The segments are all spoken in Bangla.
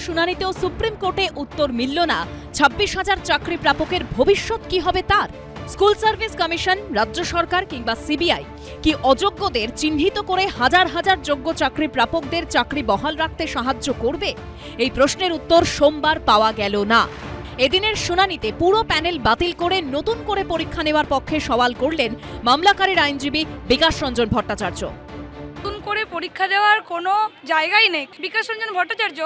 শুনানিতেও সুপ্রিম কোর্টে উত্তর মিলল না 26,000 চাকরি প্রাপকের ভবিষ্যৎ কি হবে তার। স্কুল সার্ভিস কমিশন, রাজ্য সরকার কিংবা সিবিআই কি অযোগ্যদের চিহ্নিত করে হাজার হাজার যোগ্য চাকরি প্রাপকদের চাকরি বহাল রাখতে সাহায্য করবে? এই প্রশ্নের উত্তর সোমবার পাওয়া গেল না। এদিনের শুনানিতে পুরো প্যানেল বাতিল করে নতুন করে পরীক্ষা নেওয়ার পক্ষে সওয়াল করলেন মামলাকারীর আইনজীবী বিকাশ রঞ্জন ভট্টাচার্য। নতুন করে পরীক্ষা দেওয়ার কোনো জায়গাই নেই। বিকাশ রঞ্জন ভট্টাচার্য,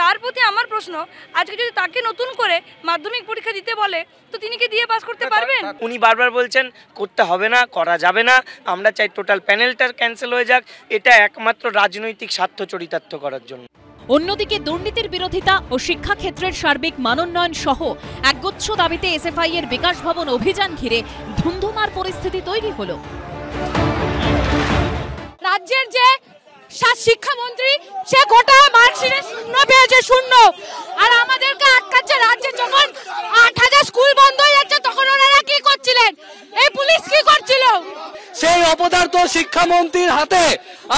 তার প্রতি আমার প্রশ্ন, আজকে যদি তাকে নতুন করে মাধ্যমিক পরীক্ষা দিতে বলে তো তিনি কি দিয়ে পাস করতে পারবেন? উনি বারবার বলছেন করতে হবে না, করা যাবে না, আমরা চাই টোটাল প্যানেলটা ক্যান্সেল হয়ে যাক। এটা একমাত্র রাজনৈতিক স্বার্থ চরিতার্থ করার জন্য। অন্যদিকে দুর্নীতির বিরোধিতা ও শিক্ষাক্ষেত্রের সার্বিক মানোন্নয়ন সহ একগুচ্ছ দাবিতে এসএফআই এর বিকাশ ভবন অভিযান ঘিরে ধুন্ধুমার পরিস্থিতি তৈরি হলো। রাজ্যের যে শিক্ষামন্ত্রী সে গোটা মার্কশিটে শূন্য পেয়েছে, শূন্য। আর আমাদেরকে আটকাচ্ছে। রাজ্যে যখন 8,000 স্কুল বন্ধ হয়ে যাচ্ছে তখন ওনারা কি করছিলেন? এই পুলিশ কি করছিল? সেই অপদার্থ শিক্ষামন্ত্রীর হাতে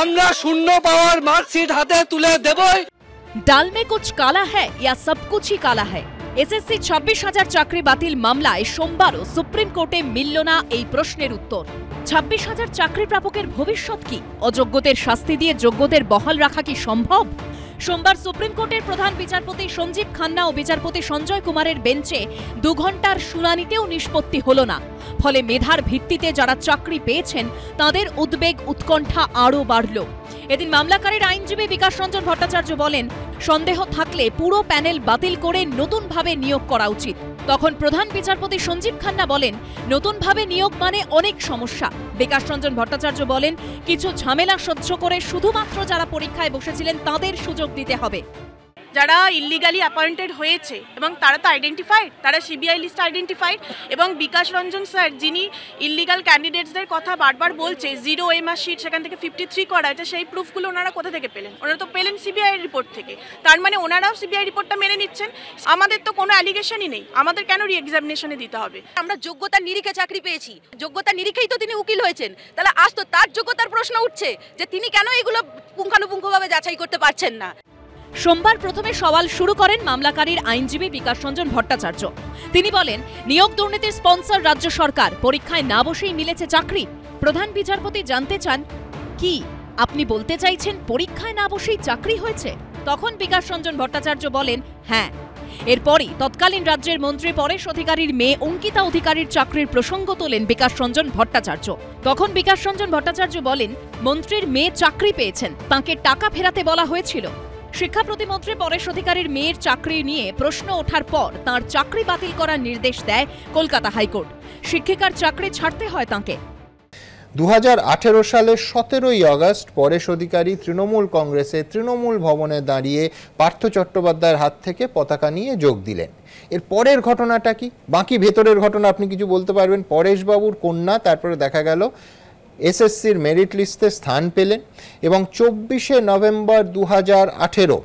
আমরা শূন্য পাওয়ার মার্কশিট হাতে তুলে দেবই। ডাল মে কুছ কালা হ্যায় ইয়া সব কুছ হি কালা হ্যায়। এসএসসি 26,000 চাকরি বাতিল মামলায় সোমবারও সুপ্রিম কোর্টে মিলল না এই প্রশ্নের উত্তর। 26,000 চাকরি প্রাপকের ভবিষ্যৎ কি? অযোগ্যদের শাস্তি দিয়ে যোগ্যদের বহাল রাখা কি সম্ভব? সোমবার সুপ্রিম কোর্টের প্রধান বিচারপতি সঞ্জীব খান্না ও বিচারপতি সঞ্জয় কুমারের বেঞ্চে 2 ঘণ্টার শুনানিতেও নিষ্পত্তি হল না। ফলে মেধার ভিত্তিতে যারা চাকরি পেয়েছেন তাদের উদ্বেগ উৎকণ্ঠা আরও বাড়ল। এদিন মামলাকারীর আইনজীবী বিকাশ রঞ্জন ভট্টাচার্য বলেন, সন্দেহ থাকলে পুরো প্যানেল বাতিল করে নতুনভাবে নিয়োগ করা উচিত। তখন প্রধান বিচারপতি সঞ্জীব খান্না বলেন, নতুনভাবে নিয়োগ মানে অনেক সমস্যা। বিকাশ রঞ্জন ভট্টাচার্য বলেন, কিছু ঝামেলা সহ্য করে শুধুমাত্র যারা পরীক্ষায় বসেছিলেন তাদের সুযোগ দিতে হবে। যারা ইল্লিগালি অ্যাপয়েন্টেড হয়েছে এবং তারা তো আইডেন্টিফাইড, তারা সিবিআই লিস্টে আইডেন্টিফাইড। এবং বিকাশ রঞ্জন স্যার যিনি ইল্লিগাল ক্যান্ডিডেটসদের কথা বারবার বলছে, 0 এমআর শিট সেখান থেকে 53 করা হয়েছে, সেই প্রুফগুলো ওনারা কোথা থেকে পেলেন? ওনারা তো পেলেন সিবিআই রিপোর্ট থেকে। তার মানে ওনারাও সিবিআই রিপোর্টটা মেনে নিচ্ছেন। আমাদের তো কোনো অ্যালিগেশনই নেই, আমাদের কেন রি-এক্সামিনেশনে দিতে হবে? আমরা যোগ্যতার নিরিখে চাকরি পেয়েছি, যোগ্যতার নিরিখেই তো তিনি উকিল হয়েছেন। তাহলে আজ তো তার যোগ্যতার প্রশ্ন উঠছে যে তিনি কেন এগুলো পুঙ্খানুপুঙ্খভাবে যাচাই করতে পারছেন না। সোমবার প্রথমে সওয়াল শুরু করেন মামলাকারীর আইনজীবী বিকাশ রঞ্জন ভট্টাচার্য। তিনি বলেন, নিয়োগ দুর্নীতির স্পন্সর রাজ্য সরকার, পরীক্ষায় না বসেই মিলেছে চাকরি। প্রধান বিচারপতি জানতে চান, কি আপনি বলতে চাইছেন পরীক্ষায় না বসেই চাকরি হয়েছে? তখন বিকাশ রঞ্জন ভট্টাচার্য বলেন, হ্যাঁ। এরপরই তৎকালীন রাজ্যের মন্ত্রী পরেশ অধিকারীর মেয়ে অঙ্কিতা অধিকারীর চাকরির প্রসঙ্গ তোলেন বিকাশ রঞ্জন ভট্টাচার্য। তখন বিকাশ রঞ্জন ভট্টাচার্য বলেন, মন্ত্রীর মেয়ে চাকরি পেয়েছেন, তাঁকে টাকা ফেরাতে বলা হয়েছিল। শিক্ষা প্রতিমন্ত্রী পরেশ অধিকারীর মেয়ের চাকরি নিয়ে প্রশ্ন ওঠার পর তাঁর চাকরি বাতিল করার নির্দেশ দেয় কলকাতা হাইকোর্ট। শিক্ষিকার চাকরি ছাড়তে হয় তাঁকে। 2018 সালের 17ই আগস্ট পরেশ অধিকারী তৃণমূল কংগ্রেসে তৃণমূল ভবনে দাঁড়িয়ে পার্থ চট্টোপাধ্যায়ের হাত থেকে পতাকা নিয়ে যোগ দিলেন। এর পরের ঘটনাটা কি? বাকি ভেতরের ঘটনা আপনি কিছু বলতে পারবেন? পরেশবাবুর কন্যা তারপরে দেখা গেল এসএসসির মেরিট লিস্টে স্থান পেলেন এবং 24শে নভেম্বর 2018,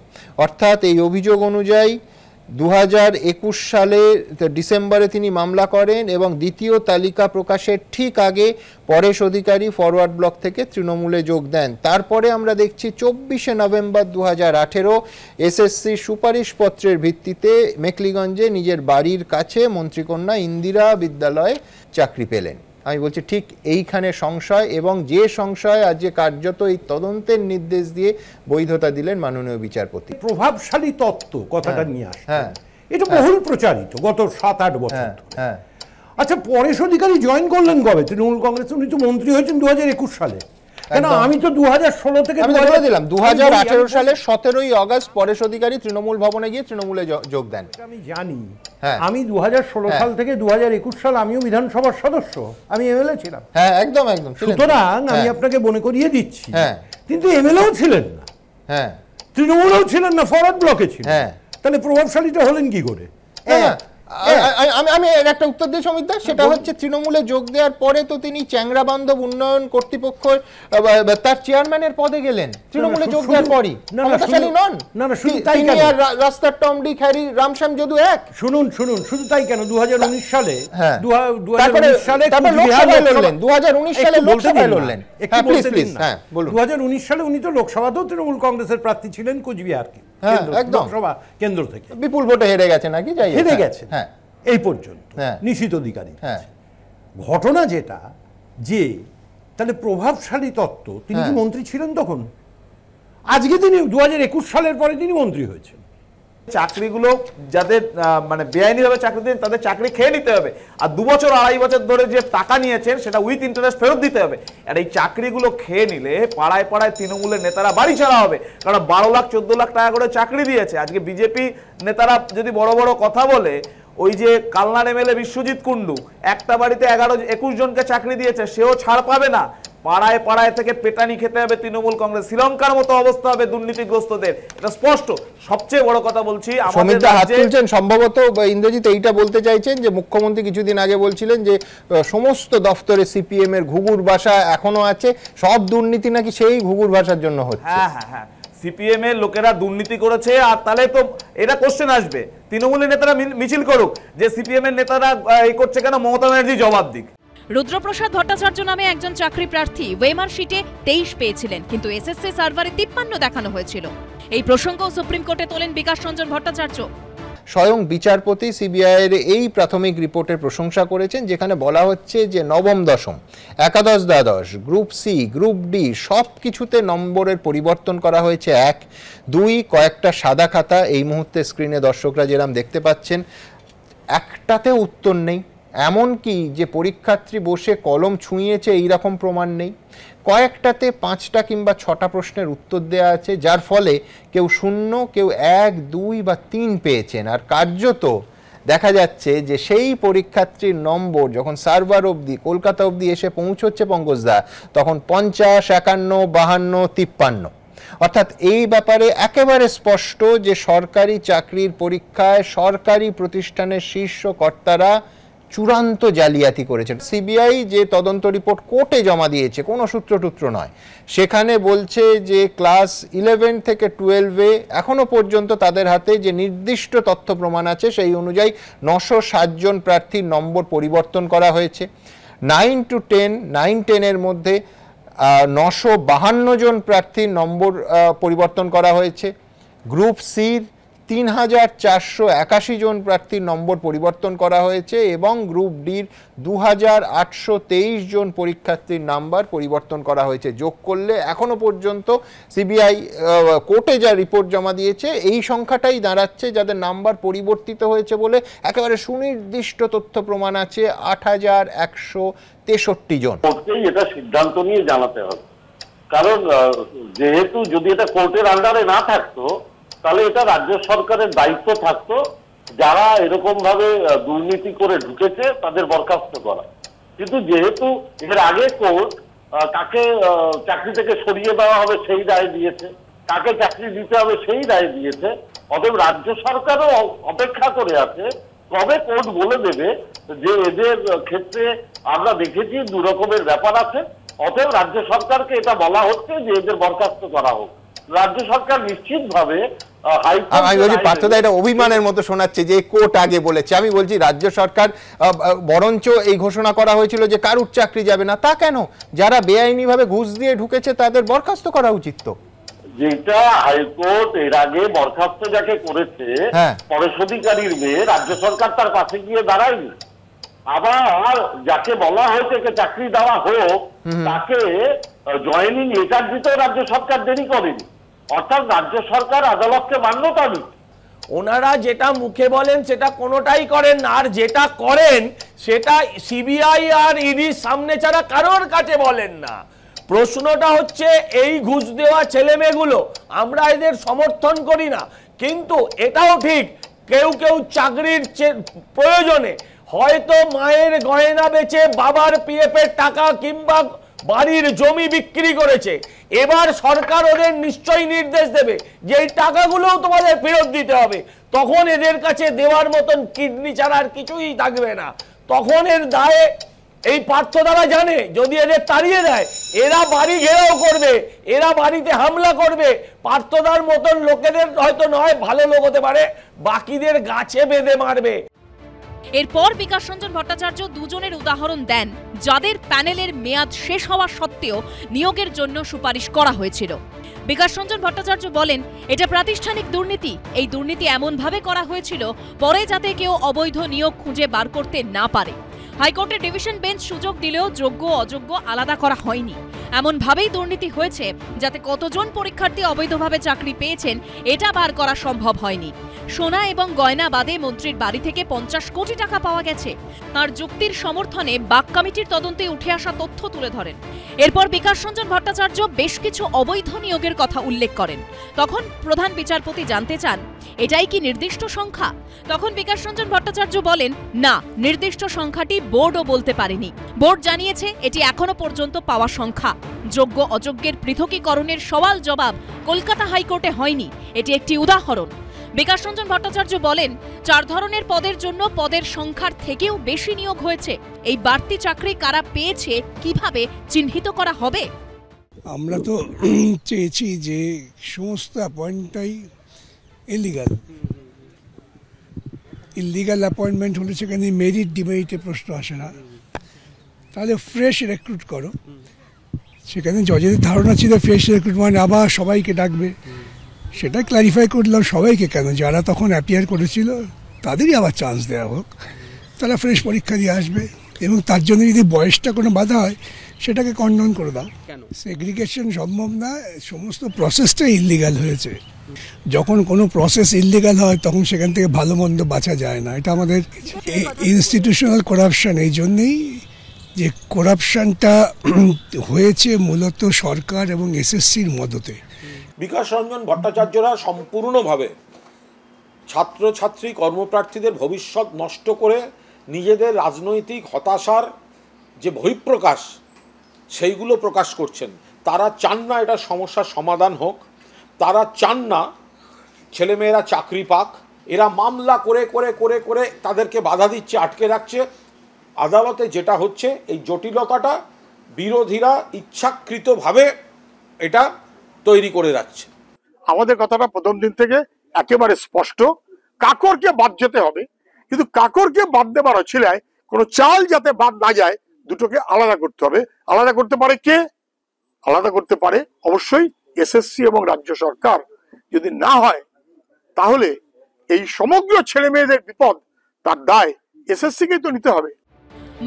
অর্থাৎ এই অভিযোগ অনুযায়ী 2021 সালে ডিসেম্বরে তিনি মামলা করেন এবং দ্বিতীয় তালিকা প্রকাশের ঠিক আগে পরেশ অধিকারী ফরওয়ার্ড ব্লক থেকে তৃণমূলে যোগ দেন। তারপরে আমরা দেখছি 24শে নভেম্বর 2018 এসএসসি সুপারিশপত্রের ভিত্তিতে মেখলিগঞ্জে নিজের বাড়ির কাছে মন্ত্রীকন্যা ইন্দিরা বিদ্যালয়ে চাকরি পেলেন। আমি বলছি ঠিক এইখানে সংশয়, এবং যে সংশয় আজকে কার্যত এই তদন্তের নির্দেশ দিয়ে বৈধতা দিলেন মাননীয় বিচারপতি। প্রভাবশালী তত্ত্ব কথাটা নিয়ে আসে, এটা বহুল প্রচারিত গত 7-8 বছর। আচ্ছা, পরেশ অধিকারী জয়েন করলেন কবে তৃণমূল কংগ্রেস? উনি তো মন্ত্রী হয়েছেন 2021 সালে। কেন আমি তো 2016 থেকে দিলাম 2018 সালের 17ই আগস্ট পরেশ অধিকারী তৃণমূল ভবনে গিয়ে তৃণমূলে যোগ দেন। আমি জানি, আমি 2016 সাল থেকে 2021 সাল আমিও বিধানসভার সদস্য, আমি এমএলএ ছিলাম। হ্যাঁ, একদম একদম। সুতরাং আমি আপনাকে মনে করিয়ে দিচ্ছি, কিন্তু এমএলএও ছিলেন না, তৃণমূলেও ছিলেন না, ফরওয়ার্ড ব্লকে ছিলেন। তাহলে প্রভাবশালীটা হলেন কি করে? আমি এর একটা উত্তর দিয়ে সমিতা, সেটা হচ্ছে তৃণমূলে যোগ দেওয়ার পরে তো তিনি চ্যাংরা বান্ধব উন্নয়ন কর্তৃপক্ষ তার চেয়ারম্যানের পদে গেলেন। তৃণমূলে যোগ দেওয়ার পরই ক্ষমতাশালী নন। তিনি আর রাস্তার টমডি খ্যারি রামশ্যাম যদু এক। শুনুন, শুধু তাই কেন, 2019 সালে 2019 সালে লোকসভায় লড়লেন। 2019 সালে উনি তো লোকসভাতেও তৃণমূল কংগ্রেসের প্রার্থী ছিলেন কুচবিহারকে। লোকসভা কেন্দ্র থেকে বিপুল ভোটে হেরে গেছে নাকি, হেরে গেছে এই পর্যন্ত নিশীথ অধিকারী। ঘটনা যেটা যে তাহলে প্রভাবশালী তত্ত্ব, তিনি কি মন্ত্রী ছিলেন তখন? আজকে তিনি 2021 সালের পরে তিনি মন্ত্রী হয়েছেন। চাকরিগুলো যাদের মানে বেআইনিভাবে চাকরি দেন তাদের চাকরি খেয়ে নিতে হবে, আর 2 বছর 2.5 বছর ধরে যে টাকা নিয়েছেন সেটা উইথ ইন্টারেস্ট ফেরত দিতে হবে। আর এই চাকরিগুলো খেয়ে নিলে পাড়ায় পাড়ায় তৃণমূলের নেতারা বাড়ি ছাড়া হবে, কারণ 12 লাখ 14 লাখ টাকা করে চাকরি দিয়েছে। আজকে বিজেপি নেতারা যদি বড় বড় কথা বলে, ওই যে কালনার এমএলএ বিশ্বজিৎ কুন্ডু একটা বাড়িতে 11-21 জনকে চাকরি দিয়েছে, সেও ছাড় পাবে না। পাড়ায় পাড়ায় থেকে পেটানি খেতে হবে তৃণমূল কংগ্রেস, শ্রীলঙ্কার মতো অবস্থা হবে দুর্নীতিগ্রস্তদের, এটা স্পষ্ট। সবচেয়ে বড় কথা বলছি, আমাদের সম্ভবত ইন্দ্রজিৎ এইটা বলতে চাইছেন যে মুখ্যমন্ত্রী কিছুদিন আগে বলছিলেন যে সমস্ত দফতরে সিপিএম এর ঘুঘুর ভাষা এখনো আছে, সব দুর্নীতি নাকি সেই ঘুঘুর ভাষার জন্য হচ্ছে। হ্যাঁ, সিপিএম এর লোকেরা দুর্নীতি করেছে, আর তাহলে তো এটা কোশ্চেন আসবে, তৃণমূলের নেতারা মিছিল করুক যে সিপিএম এর নেতারা এই করছে কেন, মমতা ব্যানার্জি জবাব দিক। রুদ্রপ্রসাদ ভট্টাচার্য নামে একজন চাকরি প্রার্থী ওয়েমার শিটে 23 পেয়েছিলেন, কিন্তু এসএসসি সার্ভারে 53 দেখানো হয়েছিল। এই প্রসঙ্গ সুপ্রিম কোর্টে তোলেন বিকাশ রঞ্জন ভট্টাচার্য। স্বয়ং বিচারপতি সিবিআই এর এই প্রাথমিক রিপোর্টের প্রশংসা করেছেন, যেখানে বলা হচ্ছে যে নবম দশম, একাদশ দ্বাদশ, গ্রুপ সি, গ্রুপ ডি সব কিছুতে নম্বরের পরিবর্তন করা হয়েছে 1, 2, কয়েকটা সাদা খাতা এই মুহূর্তে স্ক্রিনে দর্শকরা যেরকম দেখতে পাচ্ছেন, একটাতে উত্তর নেই। এমনকি যে পরীক্ষার্থী বসে কলম ছুঁয়েছে এইরকম প্রমাণ নেই। কয়েকটাতে 5টা কিংবা 6টা প্রশ্নের উত্তর দেওয়া আছে, যার ফলে কেউ 0, কেউ 1, 2 বা 3 পেয়েছেন। আর কার্যত দেখা যাচ্ছে যে সেই পরীক্ষার্থীর নম্বর যখন সার্ভার অবধি, কলকাতা অবধি এসে পৌঁছচ্ছে পঙ্কজদা, তখন 50, 51, 52, 53। অর্থাৎ এই ব্যাপারে একেবারে স্পষ্ট যে সরকারি চাকরির পরীক্ষায় সরকারি প্রতিষ্ঠানের শীর্ষ কর্তারা চূড়ান্ত জালিয়াতি করেছেন। সিবিআই যে তদন্ত রিপোর্ট কোর্টে জমা দিয়েছে, কোনো সূত্রটুত্র নয়, সেখানে বলছে যে ক্লাস 11 থেকে 12-এ এখনো পর্যন্ত তাদের হাতে যে নির্দিষ্ট তথ্য প্রমাণ আছে সেই অনুযায়ী 907 জন প্রার্থীর নম্বর পরিবর্তন করা হয়েছে। 9 to 10, 9-10-এর মধ্যে 952 জন প্রার্থীর নম্বর পরিবর্তন করা হয়েছে। গ্রুপ সির 3481 জন প্রার্থীর নম্বর পরিবর্তন করা হয়েছে এবং গ্রুপ ডির 2823 জন পরীক্ষার্থীর নাম্বার পরিবর্তন করা হয়েছে। যোগ করলে এখনো পর্যন্ত সিবিআই কোর্টে যা রিপোর্ট জমা দিয়েছে এই সংখ্যাটাই দাঁড়াচ্ছে যাদের নাম্বার পরিবর্তিত হয়েছে বলে একেবারে সুনির্দিষ্ট তথ্য প্রমাণ আছে 8163 জন। এটা সিদ্ধান্ত নিয়ে জানাতে হবে, কারণ যেহেতু যদি এটা কোর্টের আন্ডারে না থাকতো তাহলে এটা রাজ্য সরকারের দায়িত্ব থাকতো যারা এরকম ভাবে দুর্নীতি করে ঢুকেছে তাদের বরখাস্ত করা। কিন্তু যেহেতু এর আগে কোর্ট কাকে চাকরি থেকে সরিয়ে দেওয়া হবে সেই রায় দিয়েছে, কাকে চাকরি দিতে হবে সেই রায় দিয়েছে, অতএব রাজ্য সরকারও অপেক্ষা করে আছে কবে কোর্ট বলে দেবে যে এদের ক্ষেত্রে আমরা দেখেছি 2 রকমের ব্যাপার আছে, অতএব রাজ্য সরকারকে এটা বলা হচ্ছে যে এদের বরখাস্ত করা হোক। রাজ্য সরকার নিশ্চিতভাবে আমি বলছি পার্থদা এটা অভিমানের মতো শোনাচ্ছে যে কোর্ট আগে বলেছে। আমি বলছি রাজ্য সরকার বরঞ্চ এই ঘোষণা করা হয়েছিল যে কারুর চাকরি যাবে না, তা কেন? যারা বেআইনি ভাবে ঘুষ দিয়ে ঢুকেছে তাদের বরখাস্ত করা উচিত। তো যেটা হাইকোর্ট এর আগে বরখাস্ত যাকে করেছে পরেশ অধিকারীর মেয়ে, রাজ্য সরকার তার পাশে গিয়ে দাঁড়ায়নি। আবার যাকে বলা হয়েছে চাকরি দেওয়া হোক তাকে জয়েনিং লেটার দিতেও রাজ্য সরকার দেরি করেনি, অর্থাৎ রাজ্য সরকার আদালতকে মান্যতা দিচ্ছে। ওনারা যেটা মুখে বলেন সেটা কোনোটাই করেন না, আর যেটা করেন সেটা সিবিআই আর ইডির সামনে ছাড়া কারোর কাছে বলেন না। প্রশ্নটা হচ্ছে এই ঘুষ দেওয়া ছেলে মেয়েগুলো, আমরা এদের সমর্থন করি না, কিন্তু এটাও ঠিক কেউ কেউ চাকরির প্রয়োজনে হয়তো মায়ের গয়না বেচে বাবার পিএফ এর টাকা কিংবা বাড়ির জমি বিক্রি করেছে। এবার সরকার ওদের নিশ্চয়ই নির্দেশ দেবে যে এই টাকাগুলোও তোমাদের ফেরত দিতে হবে, তখন এদের কাছে দেওয়ার মতন কিডনি ছাড়া আর কিছুই থাকবে না। তখন এর দায়ে এই পার্থদারা জানে যদি এদের তাড়িয়ে দেয় এরা বাড়ি ঘেরাও করবে, এরা বাড়িতে হামলা করবে। পার্থদার মতন লোকেদের হয়তো নয়, ভালো লোক হতে পারে, বাকিদের গাছে বেঁধে মারবে। এরপর বিকাশ রঞ্জন ভট্টাচার্য দুজনের উদাহরণ দেন যাদের প্যানেলের মেয়াদ শেষ হওয়া সত্ত্বেও নিয়োগের জন্য সুপারিশ করা হয়েছিল। বিকাশ রঞ্জন ভট্টাচার্য বলেন, এটা প্রাতিষ্ঠানিক দুর্নীতি। এই দুর্নীতি এমনভাবে করা হয়েছিল পরে যাতে কেউ অবৈধ নিয়োগ খুঁজে বার করতে না পারে। হাইকোর্টের ডিভিশন বেঞ্চ সুযোগ দিলেও যোগ্য অযোগ্য আলাদা করা হয়নি। এমনভাবেই দুর্নীতি হয়েছে যাতে কতজন পরীক্ষার্থী অবৈধভাবে চাকরি পেয়েছেন এটা বার করা সম্ভব হয়নি। সোনা এবং গয়না বাদে মন্ত্রীর বাড়ি থেকে 50 কোটি টাকা পাওয়া গেছে। তার যুক্তির সমর্থনে বাক কমিটির তদন্তে উঠে আসা তথ্য তুলে ধরেন। এরপর বিকাশ রঞ্জন ভট্টাচার্য বেশ কিছু অবৈধ নিয়োগের কথা উল্লেখ করেন। তখন প্রধান বিচারপতি জানতে চান, এটাই কি নির্দিষ্ট সংখ্যা? তখন বিকাশ রঞ্জন ভট্টাচার্য বলেন, না, নির্দিষ্ট সংখ্যাটি বোর্ডও বলতে পারেনি। বোর্ড জানিয়েছে এটি এখনো পর্যন্ত পাওয়া সংখ্যা। যোগ্য অযোগ্যের পৃথকীকরণের সওয়াল জবাব কলকাতা হাইকোর্টে হয়নি, এটি একটি উদাহরণ। বিকাশ রঞ্জন ভট্টাচার্য বলেন, 4 ধরনের পদের জন্য পদের সংখ্যার থেকেও বেশি নিয়োগ হয়েছে। এই বাড়তি চাকরি কারা পেয়েছে কিভাবে চিহ্নিত করা হবে? আমরা তো চেয়েছি যে সমস্ত অ্যাপয়েন্টটাই ইলিগাল অ্যাপয়েন্টমেন্ট হলে সেখানে মেরিট ডিমেরিটে প্রশ্ন আসে না, তাহলে ফ্রেশ রিক্রুট করো। সেখানে জজের ধারণা ছিল ফ্রেশ রিক্রুট মানে আবার সবাইকে ডাকবে, সেটা ক্ল্যারিফাই করলাম সবাইকে কেন, যারা তখন অ্যাপিয়ার করেছিল তাদেরই আবার চান্স দেওয়া হোক, তারা ফ্রেশ পরীক্ষা দিয়ে আসবে। এবং তার জন্য যদি বয়সটা কোনো বাধা হয় সেটাকে কন্ডন করে দাও। সেগ্রিগেশন সম্ভব না, সমস্ত প্রসেসটা ইলিগাল হয়েছে। যখন কোনো প্রসেস ইলিগাল হয় তখন সেখান থেকে ভালো মন্দ বাঁচা যায় না। এটা আমাদের ইনস্টিটিউশনাল করাপশন। এই জন্যেই যে করাপশনটা হয়েছে মূলত সরকার এবং এসএসসির মদতে। বিকাশ রঞ্জন ভট্টাচার্যরা সম্পূর্ণভাবে ছাত্রছাত্রী কর্মপ্রার্থীদের ভবিষ্যৎ নষ্ট করে নিজেদের রাজনৈতিক হতাশার যে বহিঃপ্রকাশ সেইগুলো প্রকাশ করছেন। তারা চান না এটা সমস্যার সমাধান হোক, তারা চান না ছেলেমেয়েরা চাকরি পাক। এরা মামলা করে করে করে করে তাদেরকে বাধা দিচ্ছে, আটকে রাখছে। আদালতে যেটা হচ্ছে, এই জটিলতাটা বিরোধীরা ইচ্ছাকৃতভাবে এটা তৈরি করে যাচ্ছে। আমাদের কথাটা প্রথম দিন থেকে একেবারে স্পষ্ট, কাকরকে বাদ যেতে হবে, কিন্তু কাকরকে বাদ দেবার অছিলায় কোনো চাল যাতে বাদ না যায়, দুটোকে আলাদা করতে হবে। আলাদা করতে পারে কে? আলাদা করতে পারে অবশ্যই এসএসসি এবং রাজ্য সরকার। যদি না হয় তাহলে এই সমগ্র ছেলে মেয়েদের বিপদ, তার দায় এসএসসিকেই তো নিতে হবে।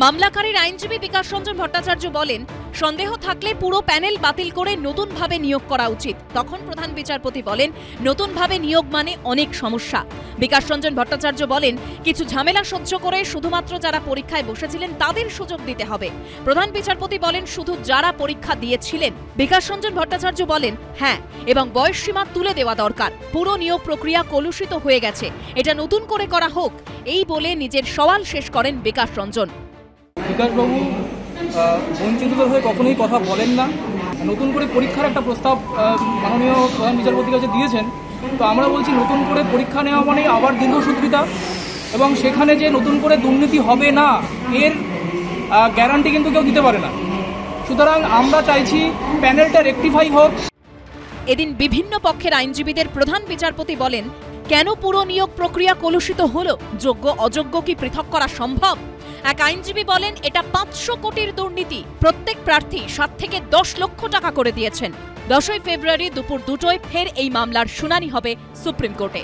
মামলাকারীর আইনজীবী বিকাশ রঞ্জন ভট্টাচার্য বলেন, সন্দেহ থাকলে পুরো প্যানেল বাতিল করে নতুনভাবে নিয়োগ করা উচিত। তখন প্রধান বিচারপতি বলেন, নতুনভাবে নিয়োগ মানে অনেক সমস্যা। বিকাশ রঞ্জন ভট্টাচার্য বলেন, কিছু ঝামেলা সহ্য করে শুধুমাত্র যারা পরীক্ষায় বসেছিলেন তাদের সুযোগ দিতে হবে। প্রধান বিচারপতি বলেন, শুধু যারা পরীক্ষা দিয়েছিলেন। বিকাশ রঞ্জন ভট্টাচার্য বলেন, হ্যাঁ, এবং বয়সসীমা তুলে দেওয়া দরকার। পুরো নিয়োগ প্রক্রিয়া কলুষিত হয়ে গেছে, এটা নতুন করে করা হোক। এই বলে নিজের সওয়াল শেষ করেন বিকাশ রঞ্জন। বিকাশবাবু বঞ্চিতদের হয়ে কখনোই কথা বলেন না। নতুন করে পরীক্ষার একটা প্রস্তাব মাননীয় প্রধান বিচারপতির কাছে দিয়েছেন। তো আমরা বলছি, নতুন করে পরীক্ষা নেওয়া মানে আবার দীর্ঘসূত্রিতা, এবং সেখানে যে নতুন করে দুর্নীতি হবে না এর গ্যারান্টি কিন্তু কেউ দিতে পারে না। সুতরাং আমরা চাইছি প্যানেলটা রেকটিফাই হোক। এদিন বিভিন্ন পক্ষের আইনজীবীদের প্রধান বিচারপতি বলেন, কেন পুরো নিয়োগ প্রক্রিয়া কলুষিত হলো? যোগ্য অযোগ্য কি পৃথক করা সম্ভব? এক আইনজীবী বলেন, এটা 500 কোটির দুর্নীতি। প্রত্যেক প্রার্থী 7 থেকে 10 লক্ষ টাকা করে দিয়েছেন। 10ই ফেব্রুয়ারি দুপুর 2টোয় ফের এই মামলার শুনানি হবে সুপ্রিম কোর্টে।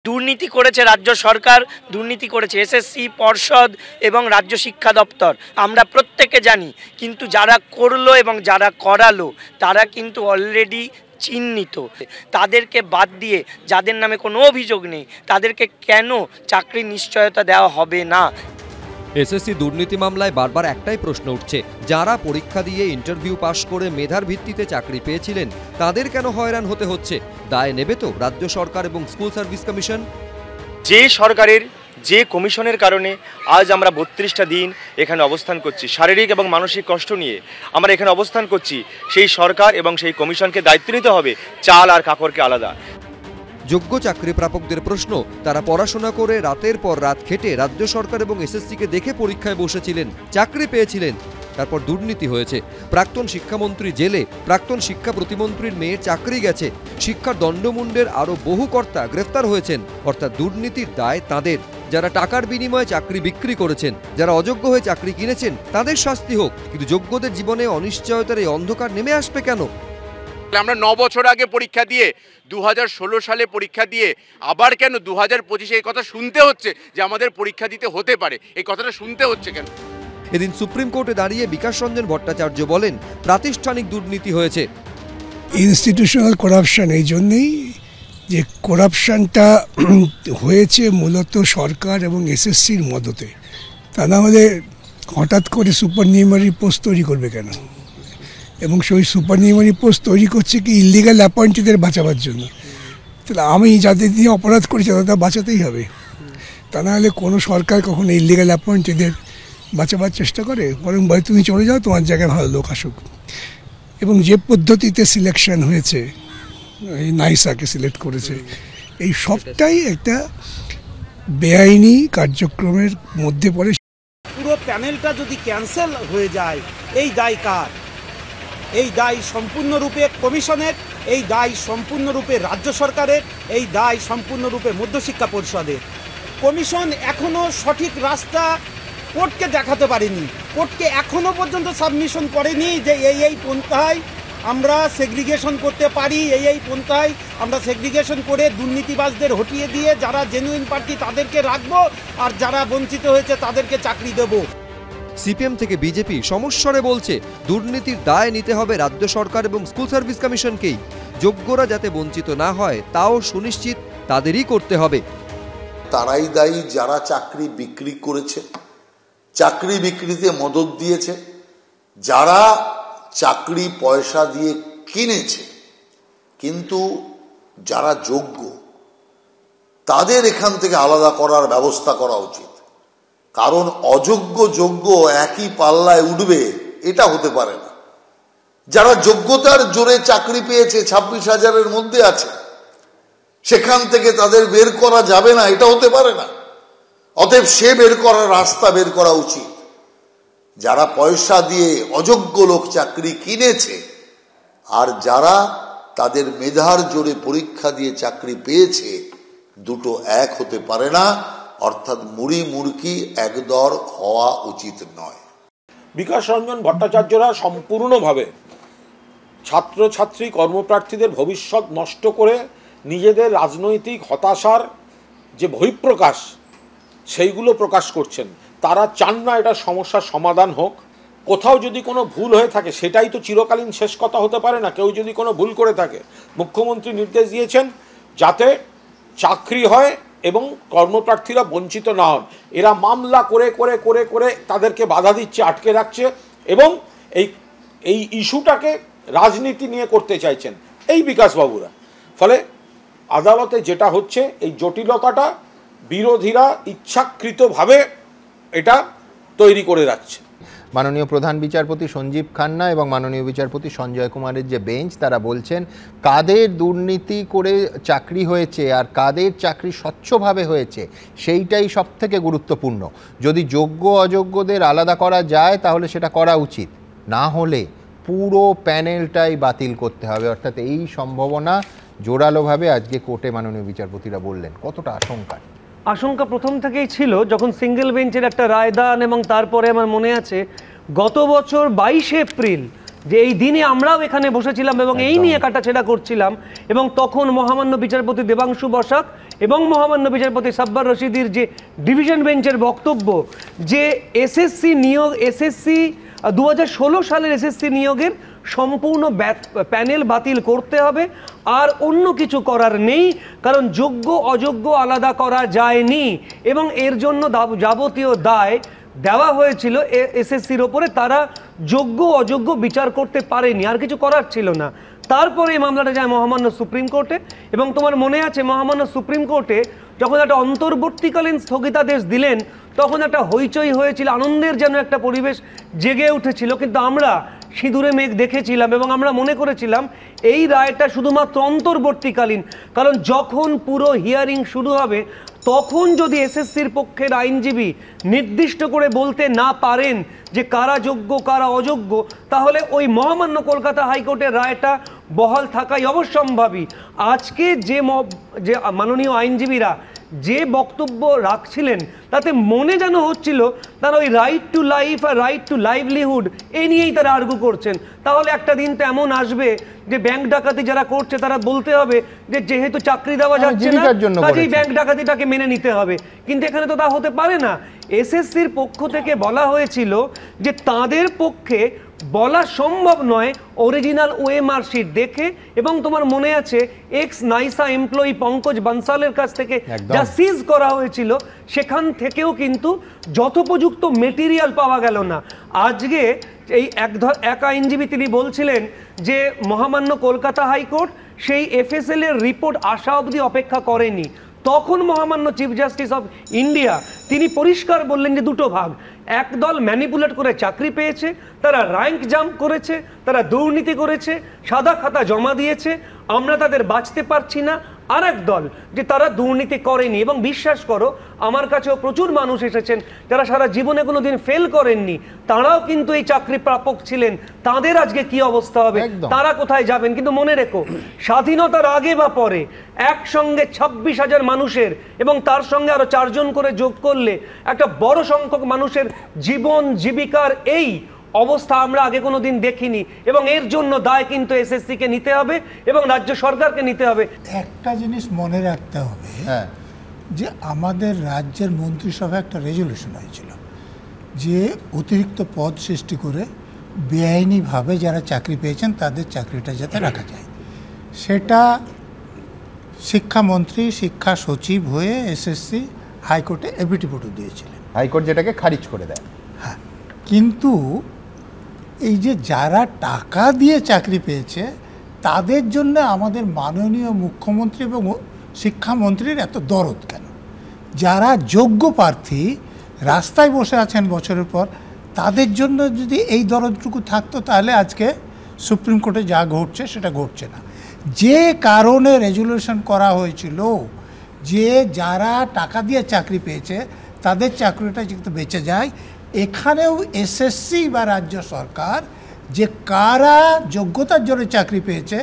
দুর্নীতি করেছে রাজ্য সরকার, দুর্নীতি করেছে এসএসসি, পর্ষদ এবং রাজ্য শিক্ষা দপ্তর, আমরা প্রত্যেকে জানি। কিন্তু যারা করলো এবং যারা করালো তারা কিন্তু অলরেডি চিহ্নিত। তাদেরকে বাদ দিয়ে যাদের নামে কোনো অভিযোগ নেই তাদেরকে কেন চাকরির নিশ্চয়তা দেওয়া হবে না? এসএসসি দুর্নীতি মামলায় বারবার একটাই প্রশ্ন উঠছে, যারা পরীক্ষা দিয়ে ইন্টারভিউ পাশ করে মেধার ভিত্তিতে চাকরি পেয়েছিলেন তাদের কেন হয়রান হতে হচ্ছে? দায় নেবে তো রাজ্য সরকার এবং স্কুল সার্ভিস কমিশন? যে সরকারের যে কমিশনের কারণে আজ আমরা 32টা দিন এখানে অবস্থান করছি, শারীরিক এবং মানসিক কষ্ট নিয়ে আমরা এখানে অবস্থান করছি, সেই সরকার এবং সেই কমিশনকে দায়িত্ব নিতে হবে চাল আর কাকরকে আলাদা। যোগ্য চাকরি প্রাপকদের প্রশ্ন, তারা পড়াশোনা করে রাতের পর রাত খেটে রাজ্য সরকার এবং এসএসসিকে দেখে পরীক্ষায় বসেছিলেন, চাকরি পেয়েছিলেন, তারপর দুর্নীতি হয়েছে। প্রাক্তন শিক্ষামন্ত্রী জেলে, প্রাক্তন শিক্ষা প্রতিমন্ত্রীর মেয়ের চাকরি গেছে, শিক্ষার দণ্ডমুণ্ডের আরও বহু কর্তা গ্রেফতার হয়েছেন। অর্থাৎ দুর্নীতির দায় তাঁদের। যারা টাকার বিনিময়ে চাকরি বিক্রি করেছেন, যারা অযোগ্য হয়ে চাকরি কিনেছেন তাদের শাস্তি হোক, কিন্তু যোগ্যদের জীবনে অনিশ্চয়তার এই অন্ধকার নেমে আসবে কেন? আমরা 9 বছর আগে পরীক্ষা দিয়ে 2016 সালে পরীক্ষা দিয়ে আবার কেন 2025 এই কথা শুনতে হচ্ছে যে আমাদের পরীক্ষা দিতে হতে পারে? এই কথাটা শুনতে হচ্ছে কেন? এদিন সুপ্রিম কোর্টে দাঁড়িয়ে বিকাশ রঞ্জন ভট্টাচার্য বলেন, প্রাতিষ্ঠানিক দুর্নীতি হয়েছে। ইনস্টিটিউশনাল করাপশন এই জন্যেই যে করাপশনটা হয়েছে মূলত সরকার এবং এসএসসির মদতে। তা না হলে হঠাৎ করে সুপারনিউমারি পোস্ট তৈরি করবে কেন? এবং সেই সুপারনিউমারি পোস্ট তৈরি করছে কি ইলিগাল অ্যাপয়েন্টিদের বাঁচাবার জন্য। তাহলে আমি যাদের দিয়ে অপরাধ করেছি তাদের বাঁচাতেই হবে। তা না হলে কোনো সরকার কখনো ইলিগাল অ্যাপয়েন্টিদের বাঁচাবার চেষ্টা করে? বরং বলে তুমি চলে যাও, তোমার জায়গায় ভালো লোক আসুক। এবং যে পদ্ধতিতে সিলেকশন হয়েছে, এই নাইসাকে সিলেক্ট করেছে, এই সবটাই একটা বেআইনি কার্যক্রমের মধ্যে পড়ে। পুরো প্যানেলটা যদি ক্যান্সেল হয়ে যায়, এই দায় কার? এই দায় সম্পূর্ণরূপে কমিশনের, এই দায় সম্পূর্ণরূপে রাজ্য সরকারের, এই দায় সম্পূর্ণরূপে মধ্যশিক্ষা পরিষদের। কমিশন এখনো সঠিক রাস্তা কোর্টকে দেখাতে পারেনি, কোর্টকে এখনো পর্যন্ত সাবমিশন করেনি যে এই পন্থায় আমরা সেগ্রিগেশন করতে পারি, এই পন্থায় আমরা সেগ্রিগেশন করে দুর্নীতিবাজদের হটিয়ে দিয়ে যারা জেনুইন প্রার্থী তাদেরকে রাখবো, আর যারা বঞ্চিত হয়েছে তাদেরকে চাকরি দেব। সিপিএম থেকে বিজেপি সমস্বরে বলছে, দুর্নীতির দায় নিতে হবে রাজ্য সরকার এবং স্কুল সার্ভিস কমিশনকেই। যোগ্যরা যাতে বঞ্চিত না হয় তাও সুনিশ্চিত তাদেরই করতে হবে। তারাই দায়ী যারা চাকরি বিক্রি করেছে, চাকরি বিক্রিতে মদত দিয়েছে, যারা চাকরি পয়সা দিয়ে কিনেছে। কিন্তু যারা যোগ্য তাদের এখান থেকে আলাদা করার ব্যবস্থা করা উচিত। কারণ অযোগ্য যোগ্য একই পাল্লায় উঠবে এটা হতে পারে না। যারা যোগ্যতার জোরে চাকরি পেয়েছে 26,000-এর মধ্যে আছে, সেখান থেকে তাদের বের করা যাবে না, এটা হতে পারে না। অতএব সে বের করার রাস্তা বের করা উচিত। যারা পয়সা দিয়ে অযোগ্য লোক চাকরি কিনেছে আর যারা তাদের মেধার জোরে পরীক্ষা দিয়ে চাকরি পেয়েছে, দুটো এক হতে পারে না। অর্থাৎ মুড়ি মুড়কি একদর হওয়া উচিত নয়। বিকাশ রঞ্জন ভট্টাচার্যরা সম্পূর্ণভাবে ছাত্রছাত্রী কর্মপ্রার্থীদের ভবিষ্যৎ নষ্ট করে নিজেদের রাজনৈতিক হতাশার যে বহিঃপ্রকাশ সেইগুলো প্রকাশ করছেন। তারা চান না এটা সমস্যার সমাধান হোক। কোথাও যদি কোনো ভুল হয়ে থাকে সেটাই তো চিরকালীন শেষ কথা হতে পারে না। কেউ যদি কোনো ভুল করে থাকে, মুখ্যমন্ত্রী নির্দেশ দিয়েছেন যাতে চাকরি হয় এবং কর্মপ্রার্থীরা বঞ্চিত না হন। এরা মামলা করে করে করে করে তাদেরকে বাধা দিচ্ছে, আটকে রাখছে এবং এই ইস্যুটাকে রাজনীতি নিয়ে করতে চাইছেন এই বিকাশবাবুরা। ফলে আদালতে যেটা হচ্ছে, এই জটিলতাটা বিরোধীরা ইচ্ছাকৃতভাবে এটা তৈরি করে রাখছে। মাননীয় প্রধান বিচারপতি সঞ্জীব খান্না এবং মাননীয় বিচারপতি সঞ্জয় কুমারের যে বেঞ্চ, তারা বলছেন কাদের দুর্নীতি করে চাকরি হয়েছে আর কাদের চাকরি স্বচ্ছভাবে হয়েছে সেইটাই সবথেকে গুরুত্বপূর্ণ। যদি যোগ্য অযোগ্যদের আলাদা করা যায় তাহলে সেটা করা উচিত, না হলে পুরো প্যানেলটাই বাতিল করতে হবে। অর্থাৎ এই সম্ভাবনা জোরালোভাবে আজকে কোর্টে মাননীয় বিচারপতিরা বললেন। কতটা আশঙ্কা প্রথম থেকেই ছিল, যখন সিঙ্গেল বেঞ্চের একটা রায়দান এবং তারপরে আমার মনে আছে গত বছর 22 এপ্রিল যে এই দিনে আমরাও এখানে বসেছিলাম এবং এই নিয়ে কাটাছেড়া করছিলাম, এবং তখন মহামান্য বিচারপতি দেবাংশু বসাক এবং মহামান্য বিচারপতি সাব্বার রশিদির যে ডিভিশন বেঞ্চের বক্তব্য যে এসএসসি 2016 সালের এসএসসি নিয়োগের সম্পূর্ণ প্যানেল বাতিল করতে হবে, আর অন্য কিছু করার নেই, কারণ যোগ্য অযোগ্য আলাদা করা যায়নি এবং এর জন্য যাবতীয় দায় দেওয়া হয়েছিল এসএসসির ওপরে। তারা যোগ্য অযোগ্য বিচার করতে পারেনি, আর কিছু করার ছিল না। তারপরে এই মামলাটা যায় মহামান্য সুপ্রিম কোর্টে, এবং তোমার মনে আছে মহামান্য সুপ্রিম কোর্টে যখন একটা অন্তর্বর্তীকালীন স্থগিতাদেশ দিলেন তখন একটা হইচই হয়েছিল, আনন্দের যেন একটা পরিবেশ জেগে উঠেছিল। কিন্তু আমরা সিঁদুরে মেঘ দেখেছিলাম এবং আমরা মনে করেছিলাম এই রায়টা শুধুমাত্র অন্তর্বর্তীকালীন, কারণ যখন পুরো হিয়ারিং শুরু হবে তখন যদি এসএসসির পক্ষের আইনজীবী নির্দিষ্ট করে বলতে না পারেন যে কারা যোগ্য কারা অযোগ্য, তাহলে ওই মহামান্য কলকাতা হাইকোর্টের রায়টা বহাল থাকাই অবশ্যম্ভাবী। আজকে যে মাননীয় আইনজীবীরা যে বক্তব্য রাখছিলেন তাতে মনে যেন হচ্ছিল তারা ওই রাইট টু লাইফ আর রাইট টু লাইভলিহুড এই নিয়েই তারা আর্গু করছেন। তাহলে একটা দিন তো এমন আসবে যে ব্যাংক ডাকাতি যারা করছে তারা বলতে হবে যে যেহেতু চাকরি দেওয়া যাচ্ছে না কাজেই ব্যাংক ডাকাতিটাকে মেনে নিতে হবে, কিন্তু এখানে তো তা হতে পারে না। এসএসসির পক্ষ থেকে বলা হয়েছিল যে তাদের পক্ষে বলা সম্ভব নয় অরিজিনাল ওএমআর শিট দেখে, এবং তোমার মনে আছে এক্স নাইসা এমপ্লয়ি পঙ্কজ বানসালের কাছ থেকে যা সিজ করা হয়েছিল সেখান থেকেও কিন্তু যথোপযুক্ত মেটেরিয়াল পাওয়া গেল না। আজকে এই এক আইনজীবী তিনি বলছিলেন যে মহামান্য কলকাতা হাইকোর্ট সেই এফএসএল এর রিপোর্ট আসা অবধি অপেক্ষা করেনি। তখন মহামান্য চিফ জাস্টিস অফ ইন্ডিয়া তিনি পরিষ্কার বললেন যে দুটো ভাগ, একদল ম্যানিপুলেট করে চাকরি পেয়েছে, তারা র্যাঙ্ক জাম্প করেছে, তারা দুর্নীতি করেছে, সাদা খাতা জমা দিয়েছে, আমরা তাদের বাঁচতে পারছি না। আর এক দল যে তারা দুর্নীতি করেনি, এবং বিশ্বাস করো আমার কাছেও প্রচুর মানুষ এসেছেন যারা সারা জীবনে কোনোদিন ফেল করেননি, তারাও কিন্তু এই চাকরি প্রাপক ছিলেন। তাদের আজকে কি অবস্থা হবে, তারা কোথায় যাবেন? কিন্তু মনে রেখো, স্বাধীনতার আগে বা পরে একসঙ্গে 26,000 মানুষের এবং তার সঙ্গে আরো 4 জন করে যোগ করলে একটা বড় সংখ্যক মানুষের জীবন জীবিকার এই অবস্থা আমরা আগে কোনো দিন দেখিনি, এবং এর জন্য দায় কিন্তু এসএসসি কে নিতে হবে এবং রাজ্য সরকারকে নিতে হবে। একটা জিনিস মনে রাখতে হবে যে আমাদের রাজ্যের মন্ত্রিসভা একটা রেজলিউশন হয়েছিল যে অতিরিক্ত পদ সৃষ্টি করে বেআইনিভাবে যারা চাকরি পেয়েছেন তাদের চাকরিটা যাতে রাখা যায়, সেটা শিক্ষামন্ত্রী শিক্ষা সচিব হয়ে এসএসসি হাইকোর্টে এফিডেভিট দিয়েছিলেন, হাইকোর্ট যেটাকে খারিজ করে দেয়। হ্যাঁ, কিন্তু এই যে যারা টাকা দিয়ে চাকরি পেয়েছে তাদের জন্য আমাদের মাননীয় মুখ্যমন্ত্রী এবং শিক্ষামন্ত্রীর এত দরদ কেন? যারা যোগ্য প্রার্থী রাস্তায় বসে আছেন বছরের পর, তাদের জন্য যদি এই দরদটুকু থাকতো তাহলে আজকে সুপ্রিম কোর্টে যা ঘটছে সেটা ঘটছে না। যে কারণে রেজলিউশন করা হয়েছিল যে যারা টাকা দিয়ে চাকরি পেয়েছে তাদের চাকরিটা যাতে বেঁচে যায়, এখানেও এসএসসি বা রাজ্য সরকার যে কারা যোগ্যতার জন্য চাকরি পেয়েছে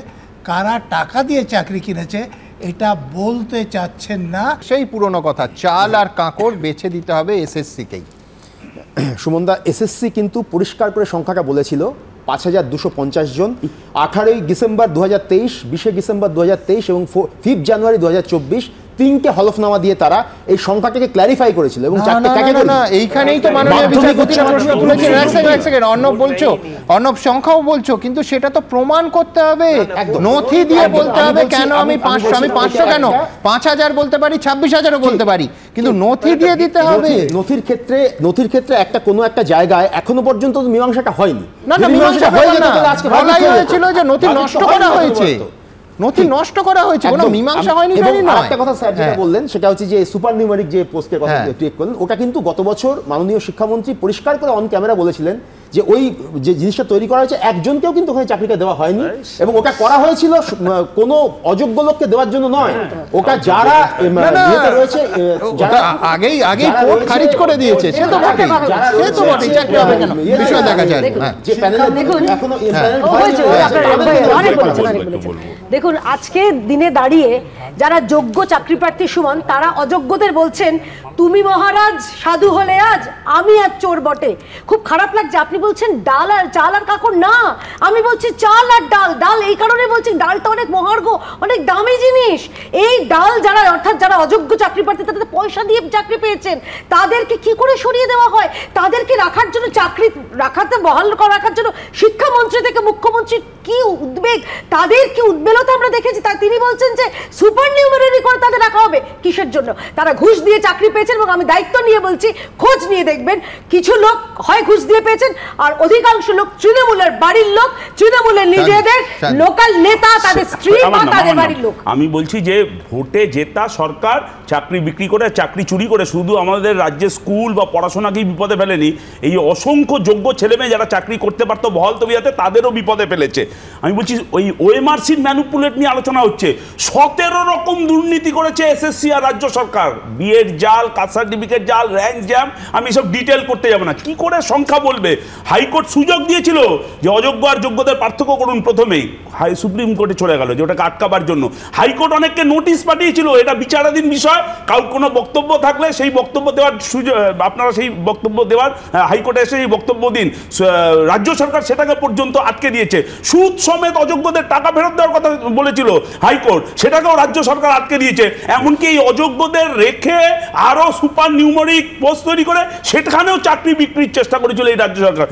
কারা টাকা দিয়ে চাকরি কিনেছে এটা বলতে চাচ্ছেন না। সেই পুরনো কথা, চাল আর কাঁকড় বেছে দিতে হবে এসএসসিকেই। সুমনদা, এসএসসি কিন্তু পরিষ্কার করে সংখ্যাটা বলেছিল 5,250 জন। 18ই ডিসেম্বর 2023, 20শে ডিসেম্বর 2023 এবং 5 জানুয়ারি 2024 তিনটে হলফনামা দিয়ে তারা এই সংখ্যাটাকে ক্ল্যারিফাই করেছিল এবং চারটে ক্যাটাগরি। এইখানেই তো মাননীয় বিচারপতি বলেছেন, এক সেকেন্ড অর্ণব বলছো, অর্ণব সংখ্যাও বলছো, কিন্তু সেটা তো প্রমাণ করতে হবে, নথি দিয়ে বলতে হবে। কেন আমি 500 কেন 5,000 বলতে পারি, 26,000ও বলতে পারি, কিন্তু নথি দিয়ে দিতে হবে। নথির ক্ষেত্রে একটা কোনো একটা জায়গায় এখনো পর্যন্ত মীমাংসাটা হয়নি। না, মীমাংসা বলাই হয়েছিল যে নথি নষ্ট করা হয়েছে, নথি নষ্ট করা হয়েছে, কোনো মীমাংসা হয়নি। একটা কথা স্যার যেটা বললেন সেটা হচ্ছে যে সুপার নিউমেরিক যে পোস্টের কথা ক্লিক করলেন, ওটা কিন্তু গত বছর মাননীয় শিক্ষামন্ত্রী পরিষ্কার করে অন ক্যামেরা বলেছিলেন যে ওই যে জিনিসটা তৈরি করা হয়েছে একজনকেও কিন্তু ওখানে চাকরিটা দেওয়া হয়নি, এবং ওটা করা হয়েছিল কোনো অযোগ্য লোককে দেওয়ার জন্য নয়, ওটা যারা রয়েছে আগেই কোর্ট খারিজ করে দিয়েছে। সে তো বটেই, সে তো বটেই, চাকরি হবে কেন বিষয় দেখা যায়। যে প্যানেল এখনো দেখুন, আজকে দিনে দাঁড়িয়ে যারা যোগ্য চাকরি প্রার্থী সুমন তারা অযোগ্যদের বলছেন তুমি মহারাজ সাধু হলে আজ, আমি আজ চোর বটে। খুব খারাপ লাগছে, আপনি বলছেন ডাল আর চাল আর কাকড়, না আমি বলছি চাল আর ডাল। ডাল এই কারণে বলছি, ডালটা অনেক মহার্ঘ, অনেক দামি জিনিস। এই ডাল যারা, অর্থাৎ যারা অযোগ্য চাকরি প্রার্থী তাদের পয়সা দিয়ে চাকরি পেয়েছেন, তাদেরকে কি করে সরিয়ে দেওয়া হয়? তাদেরকে রাখার জন্য, চাকরি রাখাতে বহাল রাখার জন্য শিক্ষামন্ত্রী থেকে মুখ্যমন্ত্রীর কি উদ্বেগ, তাদের কি উদ্বেলতা আমরা দেখেছি। তিনি বলছেন যে সুপার নিউমেরারি করে তাদের রাখা হবে, কিসের জন্য? তারা ঘুষ দিয়ে চাকরি পেয়েছেন, এবং আমি দায়িত্ব নিয়ে বলছি খোঁজ নিয়ে দেখবেন, কিছু লোক হয় ঘুষ দিয়ে পেয়েছেন আর অধিকাংশ লোক তৃণমূলের বাড়ির লোক, তৃণমূলের নিজেদের লোকাল নেতা, তাদের স্ত্রী বা তাদের বাড়ির লোক। আমি বলছি যে ভোটে জেতা সরকার চাকরি বিক্রি করে, চাকরি চুরি করে শুধু আমাদের রাজ্যের স্কুল বা পড়াশোনাকেই বিপদে ফেলেনি, এই অসংখ্য যোগ্য ছেলেমেয়ে যারা চাকরি করতে পারতো বহাল তবিয়াতে তাদেরও বিপদে ফেলেছে। আমি বলছি ওই ওএমআরসির ম্যানিপুলেট নিয়ে আলোচনা হচ্ছে, 17 রকম দুর্নীতি করেছে এসএসসি আর রাজ্য সরকার। বিয়ের জাল, কাস্ট সার্টিফিকেট জাল, র্যাঙ্ক জ্যাম, আমি সব ডিটেল করতে যাব না। কি করে সংখ্যা বলবে? হাইকোর্ট সুযোগ দিয়েছিল যে অযোগ্য আর যোগ্যদের পার্থক্য করুন প্রথমেই, সুপ্রিম কোর্টে চলে গেল যে ওটাকে আটকাবার জন্য। হাইকোর্ট অনেককে নোটিশ পাঠিয়েছিল, এটা বিচারাধীন বিষয়, কারোর কোনো বক্তব্য থাকলে সেই বক্তব্য দেওয়ার সুযোগ, আপনারা সেই বক্তব্য দেওয়ার হাইকোর্টে এসে এই বক্তব্য দিন। রাজ্য সরকার সেটাকে পর্যন্ত আটকে দিয়েছে। সুদ সমেত অযোগ্যদের টাকা ফেরত দেওয়ার কথা বলেছিল হাইকোর্ট, সেটাকেও রাজ্য সরকার আটকে দিয়েছে। এমনকি এই অযোগ্যদের রেখে আরো সুপার নিউমেরিক পোস্ট তৈরি করে সেখানেও চাকরি বিক্রির চেষ্টা করেছিল এই রাজ্য সরকার।